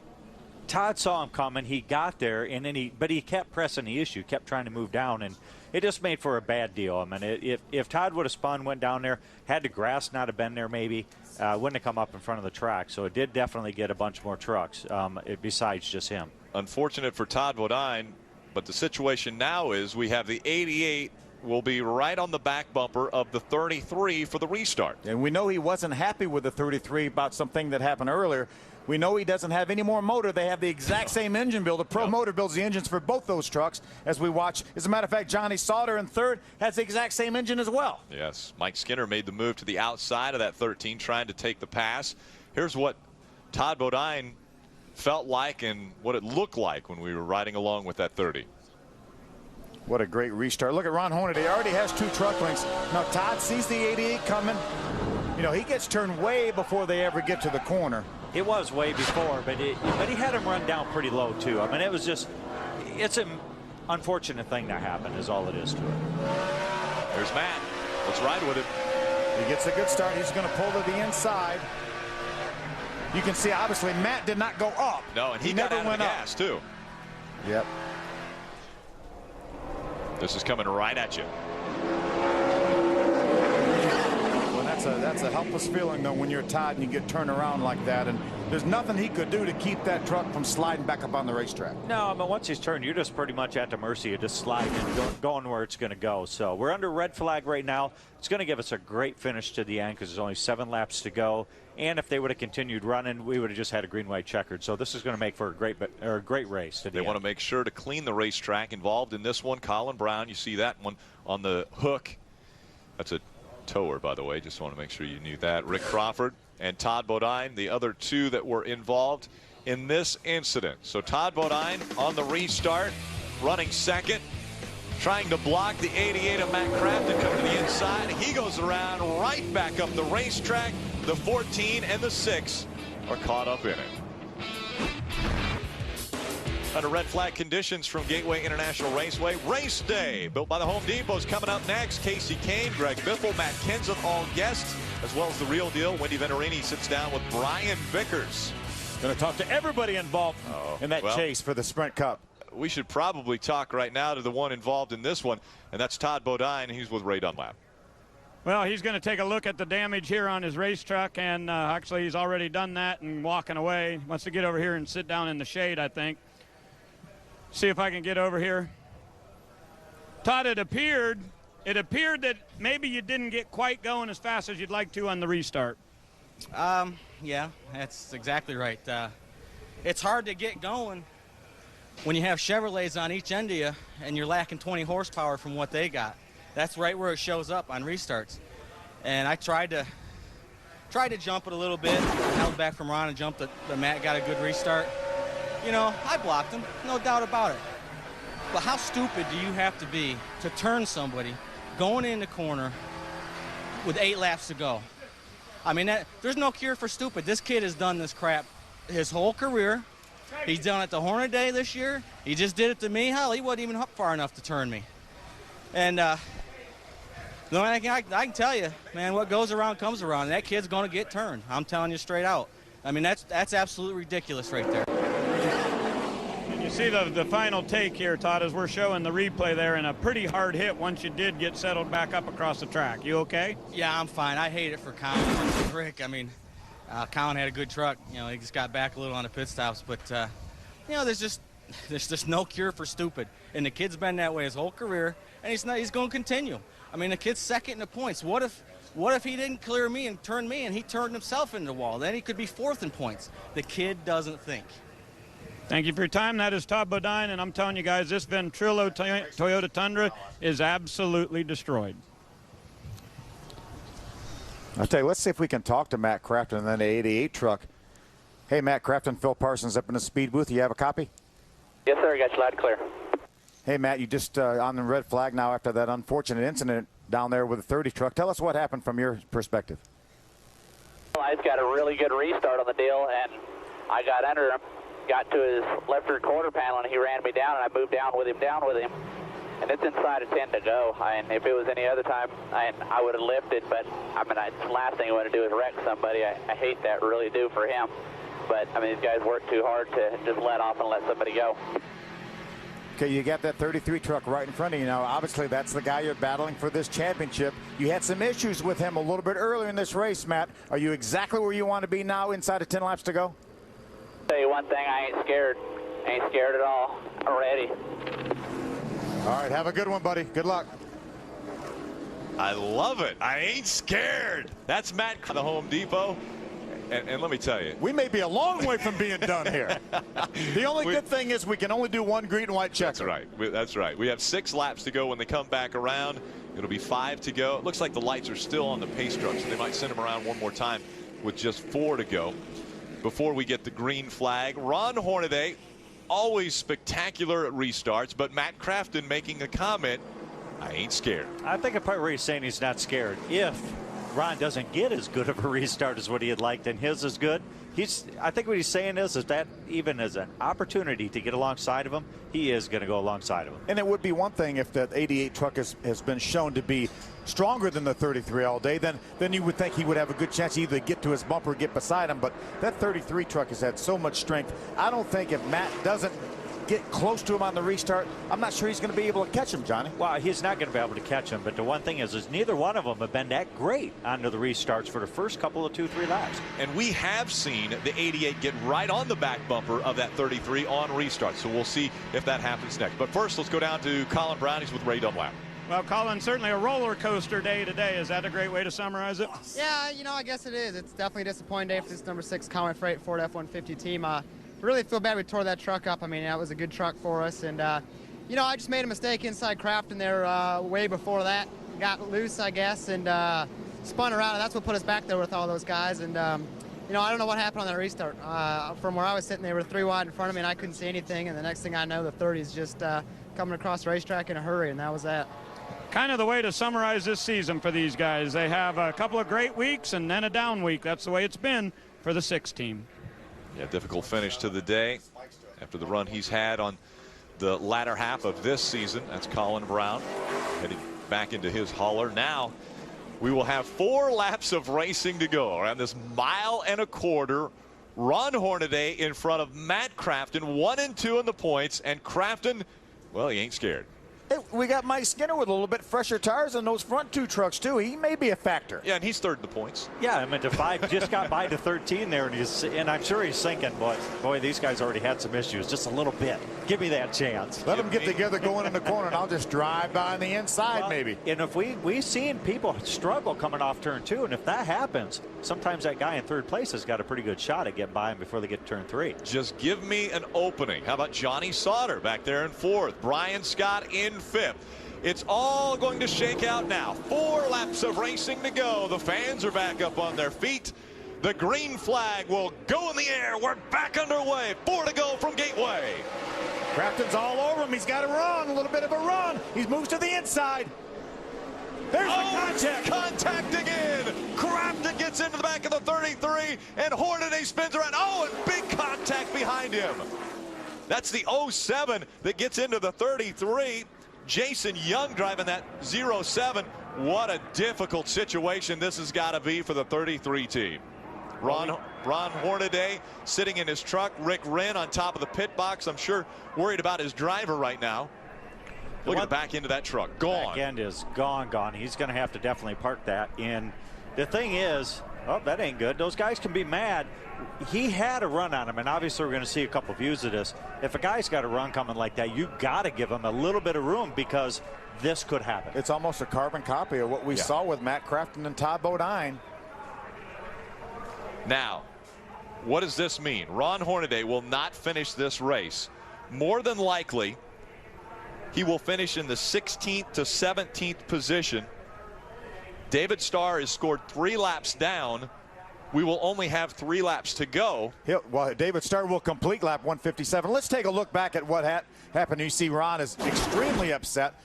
Todd saw him coming. He got there, and then but he kept pressing the issue, kept trying to move down, and it just made for a bad deal. I mean, if Todd would have spun, went down there, had the grass not have been there, maybe wouldn't have come up in front of the track. So it did definitely get a bunch more trucks besides just him. Unfortunate for Todd Bodine, but the situation now is we have the 88 will be right on the back bumper of the 33 for the restart. And we know he wasn't happy with the 33 about something that happened earlier. We know he doesn't have any more motor. They have the exact same engine build. The Pro Motor builds the engines for both those trucks, as we watch. As a matter of fact, Johnny Sauter in third has the exact same engine as well. Yes, Mike Skinner made the move to the outside of that 13, trying to take the pass. Here's what Todd Bodine felt like and what it looked like when we were riding along with that 30. What a great restart. Look at Ron Hornaday. He already has 2 truck links. Now Todd sees the 88 coming. You know, he gets turned way before they ever get to the corner. It was way before, but he had him run down pretty low, too. I mean, it's an unfortunate thing that happened is all it is to it. There's Matt. Let's ride with him. He gets a good start. He's going to pull to the inside. You can see, obviously, Matt did not go up. No, and he got never out of went the up. gas, too. Yep. This is coming right at you. Well, that's a helpless feeling, though, when you're Todd and you get turned around like that. And there's nothing he could do to keep that truck from sliding back up on the racetrack. No, but once he's turned, you're just pretty much at the mercy of just sliding and going where it's going to go. So we're under red flag right now. It's going to give us a great finish to the end because there's only 7 laps to go. And if they would have continued running, we would have just had a green-white checkered. So this is going to make for a great race. They want to make sure to clean the racetrack. Involved in this one, Colin Brown. You see that one on the hook. That's a tower, by the way. Just want to make sure you knew that. Rick Crawford and Todd Bodine, the other 2 that were involved in this incident. So Todd Bodine on the restart, running second, trying to block the 88 of Matt Crafton coming to the inside. He goes around right back up the racetrack. The 14 and the 6 are caught up in it. Under red flag conditions from Gateway International Raceway. Race day built by the Home Depot is coming up next. Casey Kane, Greg Biffle, Matt Kenseth, all guests, as well as the real deal. Wendy Venturini sits down with Brian Vickers. Going to talk to everybody involved in that chase for the Sprint Cup. We should probably talk right now to the one involved in this one, and that's Todd Bodine. He's with Ray Dunlap. Well, he's going to take a look at the damage here on his race truck, and actually he's already done that and walking away. Wants to get over here and sit down in the shade, I think. See if I can get over here. Todd, it appeared that maybe you didn't get quite going as fast as you'd like to on the restart. Yeah, that's exactly right. It's hard to get going when you have Chevrolets on each end of you and you're lacking 20 horsepower from what they got. That's right where it shows up on restarts. And I tried to jump it a little bit, held back from Ron and jumped it, but Matt got a good restart. You know, I blocked him, no doubt about it. But how stupid do you have to be to turn somebody going in the corner with 8 laps to go? I mean, there's no cure for stupid. This kid has done this crap his whole career. He's done it to Hornet Day this year. He just did it to me. Hell, he wasn't even up far enough to turn me. And the only thing I can tell you, man, what goes around comes around. And that kid's going to get turned. I'm telling you straight out. I mean, that's absolutely ridiculous right there. And you see the final take here, Todd, as we're showing the replay there, and a pretty hard hit once you did get settled back up across the track. You okay? Yeah, I'm fine. I hate it for Colin and Rick. I mean, Colin had a good truck. You know, he just got back a little on the pit stops. But, you know, there's just no cure for stupid. And the kid's been that way his whole career, and he's going to continue. I mean, the kid's second in the points. What if he didn't clear me and turn me and he turned himself into the wall? Then he could be fourth in points. The kid doesn't think. Thank you for your time. That is Todd Bodine, and I'm telling you guys, this Venturillo Toyota Tundra is absolutely destroyed. I'll tell you, let's see if we can talk to Matt Crafton and then the 88 truck. Hey, Matt Crafton, Phil Parsons up in the speed booth. You have a copy? Yes, sir. I got you loud and clear. Hey, Matt, you just on the red flag now after that unfortunate incident down there with the 30 truck. Tell us what happened from your perspective. Well, I just got a really good restart on the deal, and I got under him, got to his left rear quarter panel, and he ran me down, and I moved down with him. And it's inside of 10 to go. And if it was any other time, I would have lifted, but I mean, the last thing I want to do is wreck somebody. I hate that, really do, for him. But, I mean, these guys work too hard to just let off and let somebody go. Okay, you got that 33 truck right in front of you now. Obviously, that's the guy you're battling for this championship. You had some issues with him a little bit earlier in this race, Matt. Are you exactly where you want to be now inside of 10 laps to go? Tell you one thing, I ain't scared. I ain't scared at all. I'm ready. All right, have a good one, buddy. Good luck. I love it. I ain't scared. That's Matt, the Home Depot. And let me tell you, we may be a long way from being done here. The only good thing is we can only do one green and white checker. That's right. That's right. We have 6 laps to go when they come back around. It'll be 5 to go. It looks like the lights are still on the pace truck, so they might send them around one more time with just 4 to go before we get the green flag. Ron Hornaday, always spectacular at restarts, but Matt Crafton making a comment, I ain't scared. I think part where he's saying he's not scared. If Ron doesn't get as good of a restart as what he had liked and his is good, I think what he's saying is that even as an opportunity to get alongside of him, he is going to go alongside of him. And it would be one thing if that 88 truck has been shown to be stronger than the 33 all day, then you would think he would have a good chance to either get to his bumper or get beside him. But that 33 truck has had so much strength. I don't think if Matt doesn't get close to him on the restart, I'm not sure he's going to be able to catch him, Johnny. Well, he's not going to be able to catch him, but the one thing is neither one of them have been that great onto the restarts for the first couple of 2-3 laps. And we have seen the 88 get right on the back bumper of that 33 on restart, so we'll see if that happens next. But first, let's go down to Colin Brown. He's with Ray Dunlap. Well, Colin, certainly a roller coaster day today. Is that a great way to summarize it? Yeah, you know, I guess it is. It's definitely a disappointing day for this number 6 Conway Freight Ford F-150 team. Really feel bad we tore that truck up. I mean, that was a good truck for us. And, you know, I just made a mistake inside Crafton there way before that. Got loose, I guess, and spun around. And that's what put us back there with all those guys. And, you know, I don't know what happened on that restart. From where I was sitting, they were 3 wide in front of me, and I couldn't see anything. And the next thing I know, the 30 is just coming across the racetrack in a hurry, and that was that. Kind of the way to summarize this season for these guys. They have a couple of great weeks and then a down week. That's the way it's been for the 6 team. Yeah, difficult finish to the day after the run he's had on the latter half of this season. That's Colin Brown heading back into his hauler. Now we will have 4 laps of racing to go around this 1.25 mile. Ron Hornaday in front of Matt Crafton, 1 and 2 in the points, and Crafton, well, he ain't scared. Hey, we got Mike Skinner with a little bit fresher tires on those front 2 trucks, too. He may be a factor. Yeah, and he's 3rd in the points. Yeah, I mean, the 5 just got by to 13 there, and I'm sure he's thinking, boy, these guys already had some issues. Just a little bit. Give me that chance. Let them get together going in the corner, and I'll just drive by on the inside, maybe. And if we've seen people struggle coming off turn 2, and if that happens, sometimes that guy in 3rd place has got a pretty good shot at getting by him before they get to turn 3. Just give me an opening. How about Johnny Sauter back there in 4th? Brian Scott in 5th. It's all going to shake out now. 4 laps of racing to go. The fans are back up on their feet. The green flag will go in the air. We're back underway. 4 to go from Gateway. Crafton's all over him. He's got a run, a little bit of a run. He moves to the inside. There's the contact. Contact again. Crafton gets into the back of the 33, and Hornaday spins around. Oh, and big contact behind him. That's the 07 that gets into the 33. Jason Young driving that 07. What a difficult situation this has got to be for the 33 team. Ron Hornaday sitting in his truck. Rick Wren on top of the pit box. I'm sure worried about his driver right now. Look at the back end of that truck. Gone. Back end is gone. He's going to have to definitely park that in. The thing is, oh, that ain't good. Those guys can be mad. He had a run on him, and obviously we're going to see a couple views of this. If a guy's got a run coming like that, you got to give him a little bit of room because this could happen. It's almost a carbon copy of what we saw with Matt Crafton and Todd Bodine. Now, what does this mean? Ron Hornaday will not finish this race. More than likely, he will finish in the 16th to 17th position. David Starr has scored 3 laps down. We will only have 3 laps to go. Well, David Starr will complete lap 157. Let's take a look back at what happened. You see Ron is extremely upset.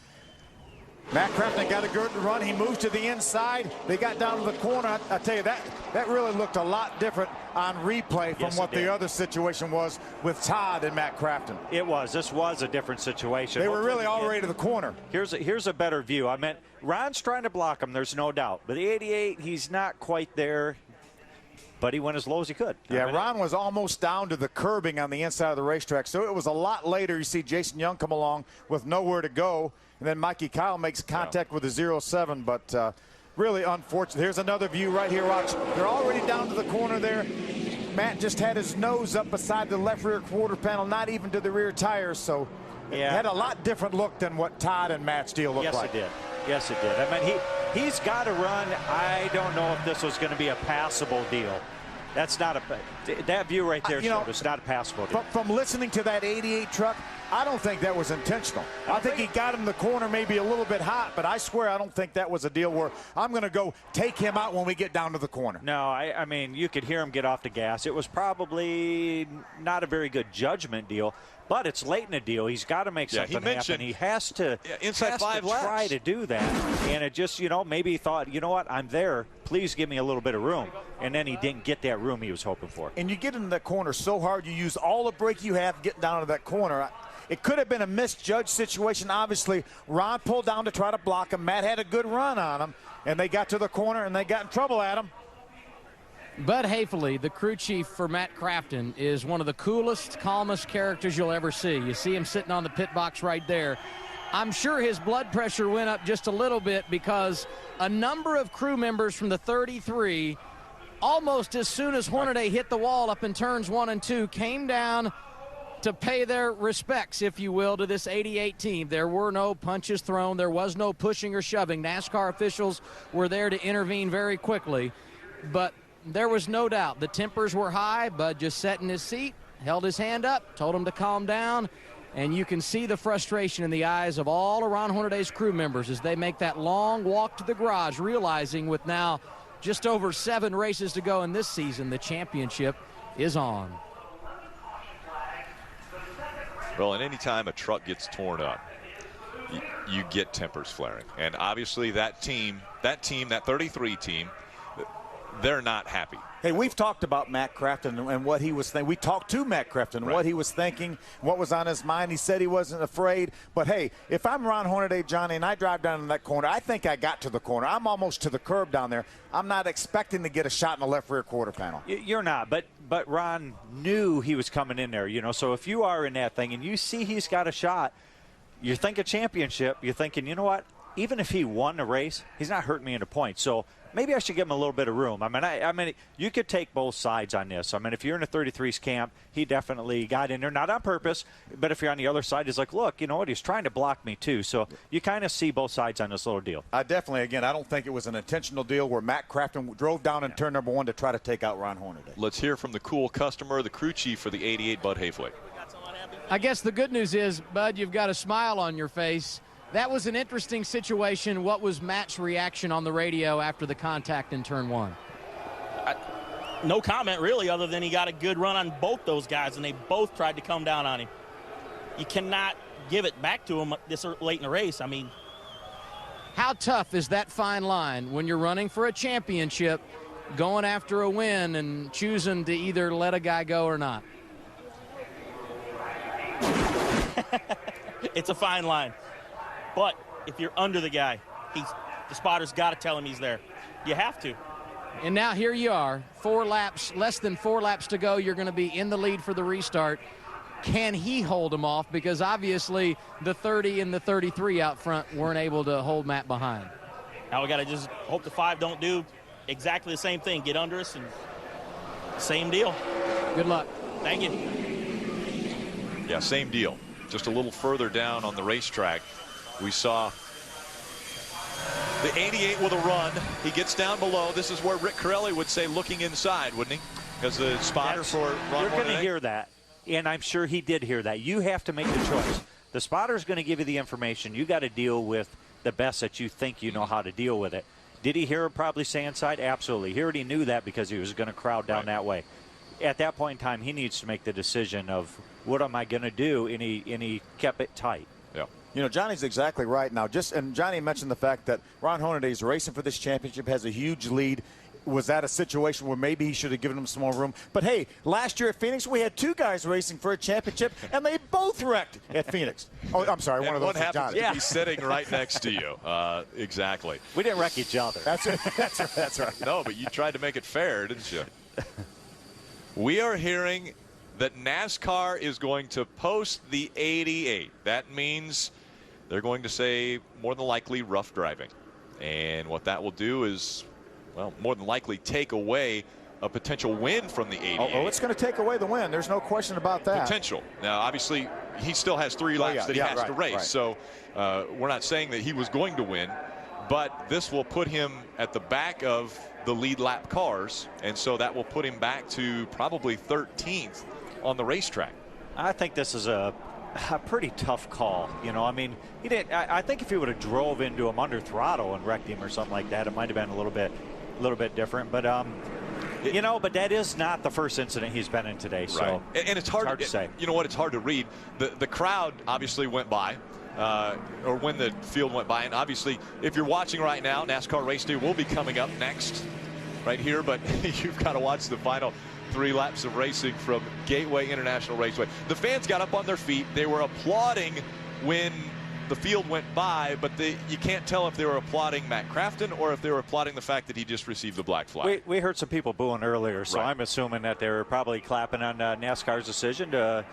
Matt Crafton got a good run. He moved to the inside. They got down to the corner. I tell you, that really looked a lot different on replay from what the other situation was with Todd and Matt Crafton. It was. This was a different situation. They were really all the way to the corner. Here's a better view. I mean, Ron's trying to block him. There's no doubt. But the 88, he's not quite there. But he went as low as he could. Yeah, Ron was almost down to the curbing on the inside of the racetrack. So it was a lot later. You see Jason Young come along with nowhere to go. And then Mikey Kyle makes contact with the 07. But really unfortunate. Here's another view right here. Watch. They're already down to the corner there. Matt just had his nose up beside the left rear quarter panel, not even to the rear tires. So it had a lot different look than what Todd and Matt's deal looked like. Yes, it did. I mean, he's got to run. I don't know if this was going to be a passable deal. That's not that view right there. It's not a passable deal. From listening to that 88 truck, I don't think that was intentional. I think he got him the corner maybe a little bit hot, but I swear I don't think that was a deal where I'm going to go take him out when we get down to the corner. No, I mean, you could hear him get off the gas. It was probably not a very good judgment deal, but it's late in the deal. He's got to make something happen. He has to, inside 5 laps. Try to do that. And it just, maybe he thought, you know what, I'm there. Please give me a little bit of room. And then he didn't get that room he was hoping for. And you get into that corner so hard, you use all the brake you have getting down to that corner. It could have been a misjudged situation. Obviously, Ron pulled down to try to block him. Matt had a good run on him, and they got to the corner, and they got in trouble at him. Bud Haefele, the crew chief for Matt Crafton, is one of the coolest, calmest characters you'll ever see. You see him sitting on the pit box right there. I'm sure his blood pressure went up just a little bit because a number of crew members from the 33, almost as soon as Hornaday hit the wall up in turns 1 and 2, came down to pay their respects, if you will, to this 88 team. There were no punches thrown. There was no pushing or shoving. NASCAR officials were there to intervene very quickly. But there was no doubt the tempers were high. Bud just sat in his seat, held his hand up, told him to calm down. And you can see the frustration in the eyes of all of Ron Hornaday's crew members as they make that long walk to the garage, realizing with now just over 7 races to go in this season, the championship is on. Well, and any time a truck gets torn up, you get tempers flaring. And obviously that 33 team, they're not happy. Hey, we've talked about Matt Crafton and what he was thinking. We talked to Matt Crafton, what he was thinking, what was on his mind. He said he wasn't afraid. But, hey, if I'm Ron Hornaday, Johnny, and I drive down in that corner, I think I got to the corner. I'm almost to the curb down there. I'm not expecting to get a shot in the left rear quarter panel. You're not, but Ron knew he was coming in there, So if you are in that thing and you see he's got a shot, you're thinking championship. You're thinking, you know what? Even if he won the race, he's not hurting me into points. So maybe I should give him a little bit of room. I mean, you could take both sides on this. I mean, if you're in the 33's camp, he definitely got in there, not on purpose. But if you're on the other side, he's like, look, you know what? He's trying to block me too. So you kind of see both sides on this little deal. I don't think it was an intentional deal where Matt Crafton drove down in turn number 1 to try to take out Ron Hornaday. Let's hear from the cool customer, the crew chief for the 88, Bud Haefele. I guess the good news is, Bud, you've got a smile on your face. That was an interesting situation. What was Matt's reaction on the radio after the contact in turn 1? No comment, really, other than he got a good run on both those guys, and they both tried to come down on him. You cannot give it back to him this late in the race. I mean, How tough is that fine line when you're running for a championship, going after a win and choosing to either let a guy go or not? It's a fine line. But if you're under the guy, the spotter's got to tell him he's there. You have to. And now here you are, 4 laps, less than 4 laps to go. You're going to be in the lead for the restart. Can he hold him off? Because obviously the 30 and the 33 out front weren't able to hold Matt behind. Now we got to just hope the 5 don't do exactly the same thing. Get under us and same deal. Good luck. Thank you. Yeah, same deal. Just a little further down on the racetrack, we saw the 88 with a run. He gets down below. This is where Rick Corelli would say looking inside, wouldn't he? As the spotter for Ron. You're going to hear that, and I'm sure he did hear that. You have to make the choice. The spotter's going to give you the information. You got to deal with the best that you think you know how to deal with it. Did he hear him probably say inside? Absolutely. He already knew that because he was going to crowd down that way. At that point in time, he needs to make the decision of what am I going to do, and he kept it tight. Yeah. You know, Johnny's exactly right now. And Johnny mentioned the fact that Ron Hornaday is racing for this championship, has a huge lead. Was that a situation where maybe he should have given him some more room? But, hey, last year at Phoenix, we had 2 guys racing for a championship, and they both wrecked at Phoenix. Oh, I'm sorry. One of those was Johnny. To be sitting right next to you. Exactly. We didn't wreck each other. That's right. No, but you tried to make it fair, didn't you? We are hearing that NASCAR is going to post the 88. That means they're going to say more than likely rough driving. And what that will do is, well, more than likely take away a potential win from the 88. Oh, it's going to take away the win. There's no question about that. Potential. Now, obviously, he still has 3 laps that he has to race. Right. So we're not saying that he was going to win, but this will put him at the back of the lead lap cars, and so that will put him back to probably 13th on the racetrack. I think this is a pretty tough call. You know, I mean, he didn't. I think if he would have drove into him under throttle and wrecked him or something like that, it might have been a little bit different. But you know, but that is not the first incident he's been in today. So right. And it's hard to say. You know what? It's hard to read. The crowd obviously went by. Or when the field went by. And obviously, if you're watching right now, NASCAR Race Day will be coming up next right here. But you've got to watch the final 3 laps of racing from Gateway International Raceway. The fans got up on their feet. They were applauding when the field went by, but you can't tell if they were applauding Matt Crafton or if they were applauding the fact that he just received the black flag. We heard some people booing earlier, so I'm assuming that they were probably clapping on NASCAR's decision to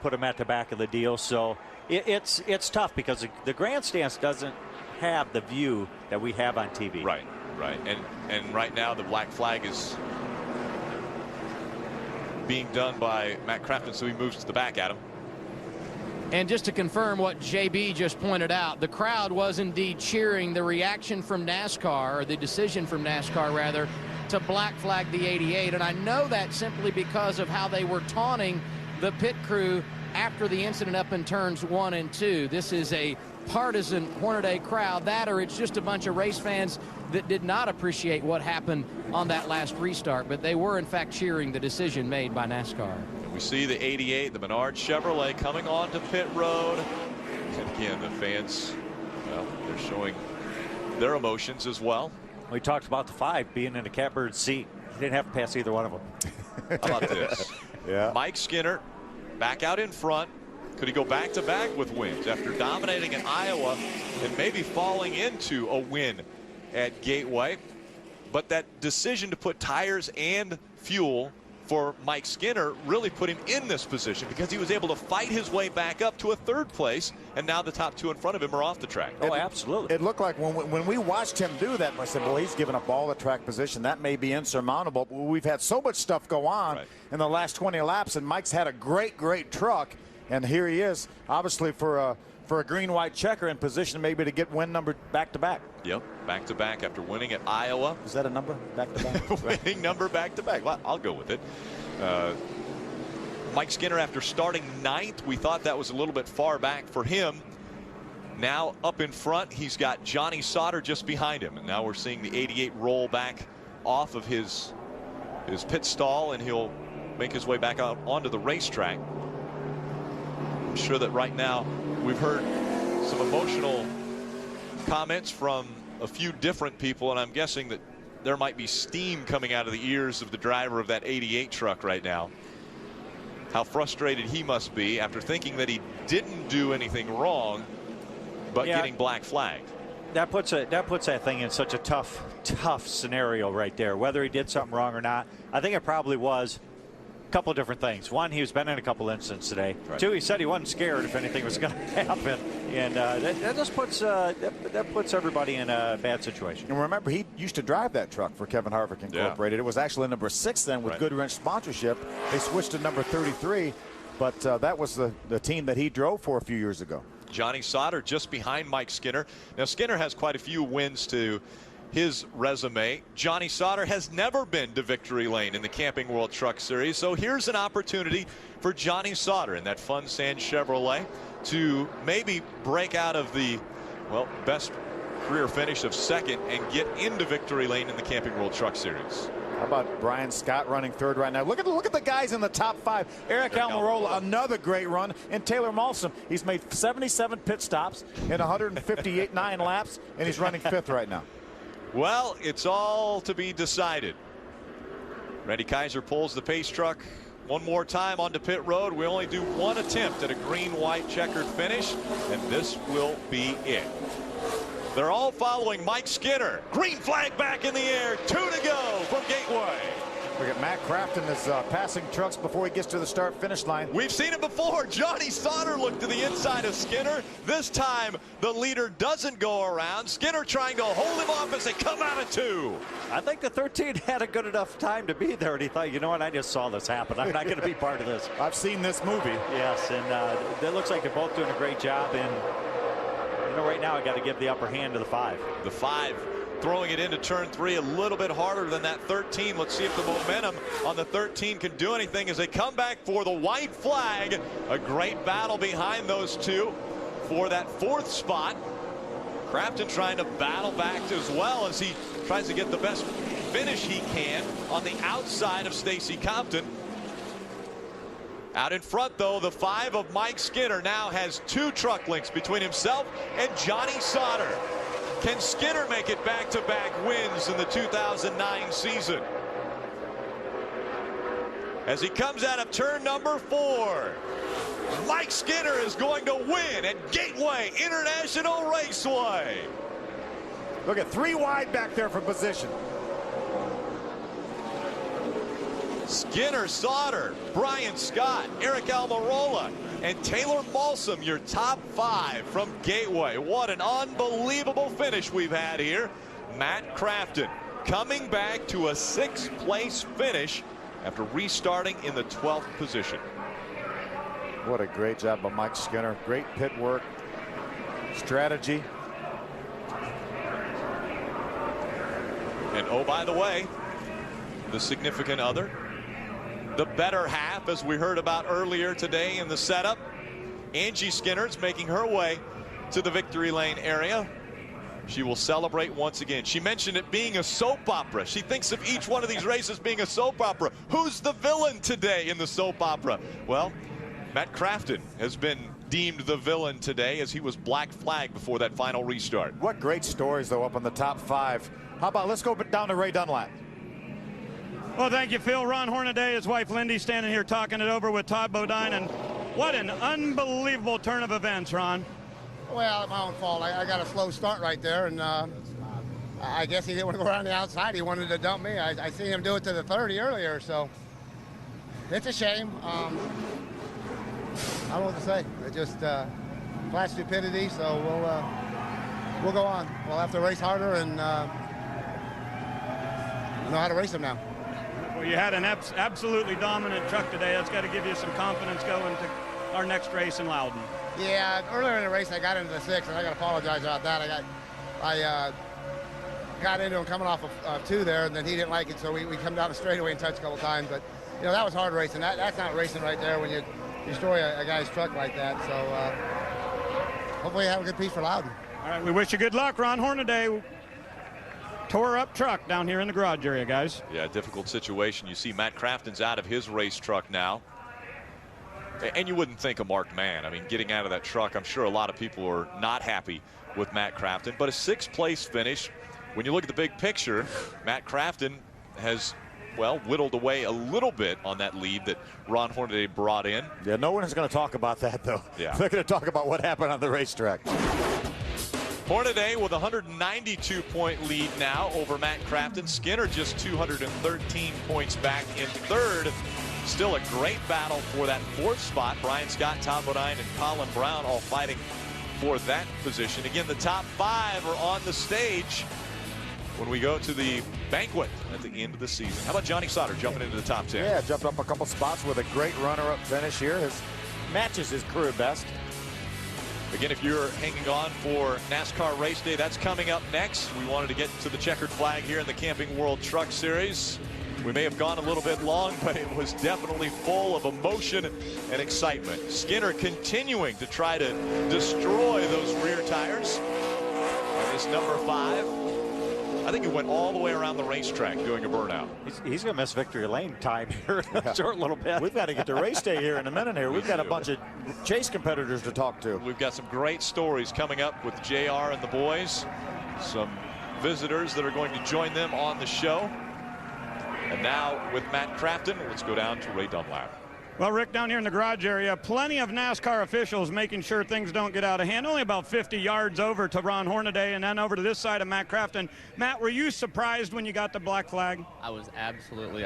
put him at the back of the deal. So it's tough because the grandstands doesn't have the view that we have on TV. Right. And right now the black flag is being done by Matt Crafton, so he moves to the back, Adam. And just to confirm what JB just pointed out, the crowd was indeed cheering the reaction from NASCAR, or the decision from NASCAR rather, to black flag the 88. And I know that simply because of how they were taunting the pit crew after the incident up in turns 1 and 2. This is a partisan Hornaday crowd, that or it's just a bunch of race fans that did not appreciate what happened on that last restart, but they were in fact cheering the decision made by NASCAR. And we see the 88, the Menard Chevrolet, coming onto pit road. And again, the fans, well, they're showing their emotions as well. We talked about the 5 being in a catbird seat. He didn't have to pass either one of them. How about this? Yeah. Mike Skinner back out in front. Could he go back-to-back with wins after dominating in Iowa and maybe falling into a win at Gateway? But that decision to put tires and fuel for Mike Skinner really put him in this position because he was able to fight his way back up to a 3rd place, and now the top 2 in front of him are off the track. Oh, absolutely. It looked like when we watched him do that, I said, well, he's given up all the track position. That may be insurmountable. But we've had so much stuff go on in the last 20 laps, and Mike's had a great truck. And here he is, obviously for a green-white checker in position maybe to get win number back-to-back. Yep, back-to-back after winning at Iowa. Is that a number, back-to-back? Winning number back-to-back. Well, I'll go with it. Mike Skinner, after starting 9th, we thought that was a little bit far back for him. Now up in front, he's got Johnny Sauter just behind him. And now we're seeing the 88 roll back off of his pit stall, and he'll make his way back out onto the racetrack. I'm sure that right now we've heard some emotional comments from a few different people, and I'm guessing that there might be steam coming out of the ears of the driver of that 88 truck right now. How frustrated he must be after thinking that he didn't do anything wrong, but getting black flagged. That puts that thing in such a tough scenario right there, whether he did something wrong or not. I think it probably was a couple of different things. One, he's been in a couple incidents today. Right. Two, he said he wasn't scared if anything was going to happen, and that just puts that puts everybody in a bad situation. And remember, he used to drive that truck for Kevin Harvick Incorporated. It was actually number 6 then with Good Wrench sponsorship. They switched to number 33, but that was the team that he drove for a few years ago. Johnny Sauter just behind Mike Skinner. Now, Skinner has quite a few wins to his resume. Johnny Sauter has never been to victory lane in the Camping World Truck Series. So here's an opportunity for Johnny Sauter in that Fun Sand Chevrolet to maybe break out of the, well, best career finish of 2nd and get into victory lane in the Camping World Truck Series. How about Brian Scott running 3rd right now? Look at the guys in the top 5. Eric Almirola, another great run, and Taylor Malsom. He's made 77 pit stops in 158.9 laps, and he's running 5th right now. Well, it's all to be decided. Randy Kaiser pulls the pace truck one more time onto pit road. We only do one attempt at a green-white checkered finish, and this will be it. They're all following Mike Skinner. Green flag back in the air. 2 to go from Gateway. Look at Matt Crafton is passing trucks before he gets to the start-finish line. We've seen it before. Johnny Sauter looked to the inside of Skinner. This time, the leader doesn't go around. Skinner trying to hold him off as they come out of 2. I think the 13 had a good enough time to be there, and he thought, you know what, I just saw this happen. I'm not going to be part of this. I've seen this movie. Yes, and it looks like they're both doing a great job, and right now I got to give the upper hand to the 5. The 5 throwing it into turn 3 a little bit harder than that 13. Let's see if the momentum on the 13 can do anything as they come back for the white flag. A great battle behind those two for that 4th spot. Crafton trying to battle back as well as he tries to get the best finish he can on the outside of Stacy Compton. Out in front, though, the 5 of Mike Skinner now has 2 truck links between himself and Johnny Sauter. Can Skinner make it back-to-back wins in the 2009 season? As he comes out of turn number 4, Mike Skinner is going to win at Gateway International Raceway. Look at 3 wide back there for position. Skinner, Sauter, Brian Scott, Eric Almirola, and Taylor Malsom, your top 5 from Gateway. What an unbelievable finish we've had here. Matt Crafton coming back to a 6th place finish after restarting in the 12th position. What a great job by Mike Skinner. Great pit work, strategy. And oh, by the way, the significant other, the better half, as we heard about earlier today in the setup, Angie Skinner's making her way to the victory lane area. She will celebrate once again. She mentioned it being a soap opera. She thinks of each one of these races being a soap opera. Who's the villain today in the soap opera? Well, Matt Crafton has been deemed the villain today as he was black flagged before that final restart. What great stories, though, up on the top 5. How about let's go down to Ray Dunlap. Well, thank you, Phil. Ron Hornaday, his wife Lindy, standing here talking it over with Todd Bodine, and what an unbelievable turn of events, Ron. Well, my own fault. I got a slow start right there, and I guess he didn't want to go around the outside. He wanted to dump me. I seen him do it to the 30 earlier, so it's a shame. I don't know what to say. It just flat stupidity, so we'll go on. We'll have to race harder and know how to race them now. Well, you had an absolutely dominant truck today. That's got to give you some confidence going to our next race in Loudon. Yeah, earlier in the race I got into the 6, and I got to apologize about that. I got into him coming off of 2 there, and then he didn't like it, so we come down the straightaway and touched a couple times. But you know, that was hard racing. That's not racing right there when you destroy a guy's truck like that. So hopefully you have a good piece for Loudon. All right, we wish you good luck, Ron Hornaday. Tore up truck down here in the garage area, guys. Yeah, difficult situation. You see Matt Crafton's out of his race truck now. And you wouldn't think a marked man. I mean, getting out of that truck, I'm sure a lot of people are not happy with Matt Crafton, but a 6th place finish. When you look at the big picture, Matt Crafton has, well, whittled away a little bit on that lead that Ron Hornaday brought in. Yeah, no one is going to talk about that, though. Yeah. They're going to talk about what happened on the racetrack. Hornaday with a 192-point lead now over Matt Crafton. Skinner just 213 points back in 3rd. Still a great battle for that 4th spot. Brian Scott, Tom Bodine, and Colin Brown all fighting for that position. Again, the top 5 are on the stage when we go to the banquet at the end of the season. How about Johnny Sauter jumping into the top 10? Yeah, jumped up a couple spots with a great runner-up finish here. His matches his career best. Again, if you're hanging on for NASCAR Race Day, that's coming up next. We wanted to get to the checkered flag here in the Camping World Truck Series. We may have gone a little bit long, but it was definitely full of emotion and excitement. Skinner continuing to try to destroy those rear tires. And this number 5, I think he went all the way around the racetrack doing a burnout. He's going to miss victory lane time here in a short little bit. We've got to get to race day here in a minute here. We've got a bunch of chase competitors to talk to. We've got some great stories coming up with JR and the boys. Some visitors that are going to join them on the show. And now with Matt Crafton, let's go down to Ray Dunlap. Well, Rick, down here in the garage area, plenty of NASCAR officials making sure things don't get out of hand. Only about 50 yards over to Ron Hornaday and then over to this side of Matt Crafton. Matt, were you surprised when you got the black flag? I was absolutely,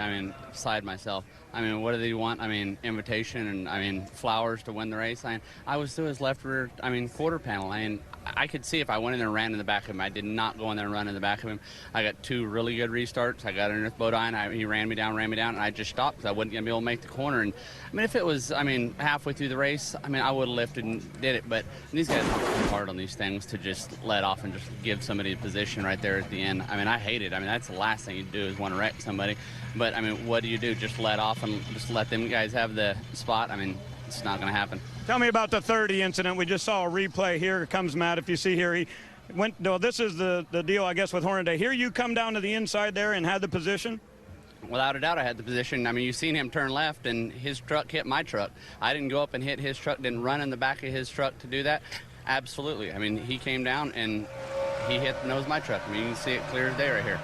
beside myself. What do they want? Invitation and, flowers to win the race. I was to his left rear, quarter panel. I could see if I went in there and ran in the back of him. I did not go in there and run in the back of him. I got 2 really good restarts. I got underneath Bodine. He ran me down, and I just stopped because I wasn't going to be able to make the corner. And, if it was, halfway through the race, I would have lifted and did it. But these guys work too hard on these things to just let off and just give somebody a position right there at the end. I hate it. That's the last thing you do is want to wreck somebody. But, what do you do? Just let off and just let them guys have the spot? It's not going to happen. Tell me about the 30 incident. We just saw a replay. Here comes Matt. If you see here, he went. No, this is the deal, I guess, with Hornaday. Here you come down to the inside there and had the position. Without a doubt, I had the position. You've seen him turn left, and his truck hit my truck. I didn't go up and hit his truck, didn't run in the back of his truck to do that. Absolutely. He came down, and he hit the nose of my truck. You can see it clear as day right here.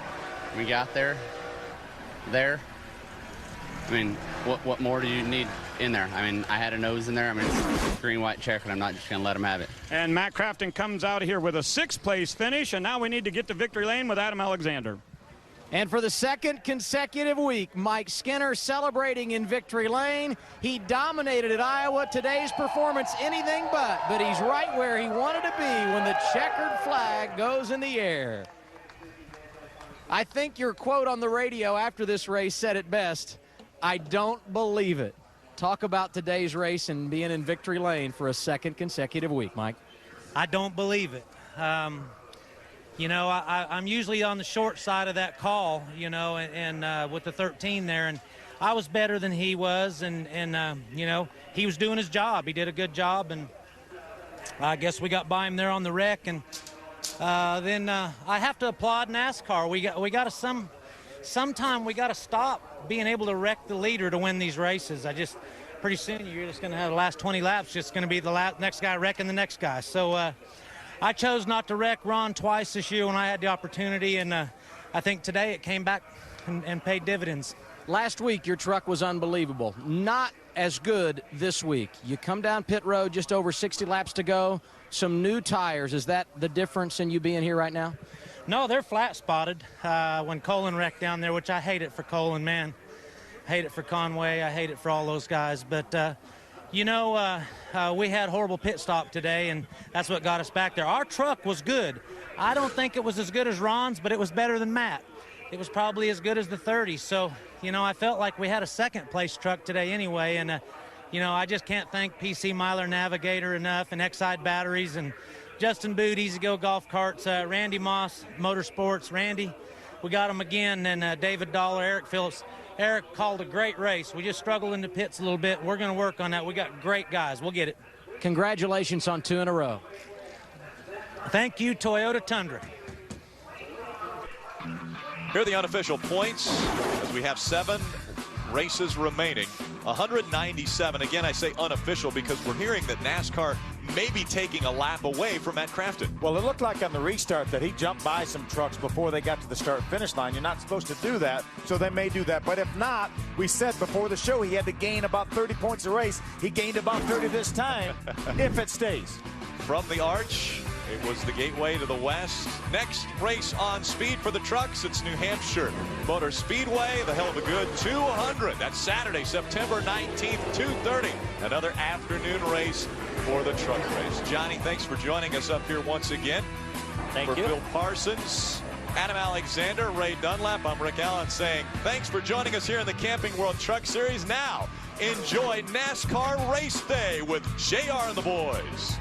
We got there. What more do you need in there? I had a nose in there. It's green, white check, and I'm not just going to let him have it. And Matt Crafton comes out of here with a 6th place finish, and now we need to get to victory lane with Adam Alexander. And for the 2nd consecutive week, Mike Skinner celebrating in victory lane. He dominated at Iowa. Today's performance, anything but he's right where he wanted to be when the checkered flag goes in the air. I think your quote on the radio after this race said it best. I don't believe it. Talk about today's race and being in victory lane for a 2nd consecutive week, Mike. I don't believe it. I'm usually on the short side of that call, and with the 13 there, and I was better than he was, and he was doing his job. He did a good job, and I guess we got by him there on the wreck, and then I have to applaud NASCAR. We got to sometime we got to stop being able to wreck the leader to win these races. Pretty soon you're just going to have the last 20 laps just going to be the next guy wrecking the next guy. So I chose not to wreck Ron twice this year when I had the opportunity, and I think today it came back and paid dividends. Last week your truck was unbelievable. Not as good this week. You come down pit road, just over 60 laps to go. Some new tires. Is that the difference in you being here right now? No, they're flat spotted when Colin wrecked down there, which I hate it for Colin, man. I hate it for Conway. I hate it for all those guys. But, we had horrible pit stop today, and that's what got us back there. Our truck was good. I don't think it was as good as Ron's, but it was better than Matt. It was probably as good as the 30. So, I felt like we had a 2nd place truck today anyway. And, I just can't thank PC Myler Navigator enough, and Exide Batteries, and Justin Boot, Easy Go Golf Carts, Randy Moss, Motorsports. Randy, we got him again, and David Dollar, Eric Phillips. Eric called a great race. We just struggled in the pits a little bit. We're going to work on that. We got great guys. We'll get it. Congratulations on 2 in a row. Thank you, Toyota Tundra. Here are the unofficial points as we have 7 races remaining. 197. Again, I say unofficial because we're hearing that NASCAR maybe taking a lap away from Matt Crafton. Well, it looked like on the restart that he jumped by some trucks before they got to the start-finish line. You're not supposed to do that, so they may do that. But if not, we said before the show he had to gain about 30 points a race. He gained about 30 this time, if it stays. From the arch, it was the gateway to the west. Next race on speed for the trucks, it's New Hampshire Motor Speedway, the hell of a good 200. That's Saturday, September 19th, 2:30. Another afternoon race for the truck race. Johnny, thanks for joining us up here once again. Thank you. For Bill Parsons, Adam Alexander, Ray Dunlap, I'm Rick Allen saying thanks for joining us here in the Camping World Truck Series. Now, enjoy NASCAR Race Day with JR and the boys.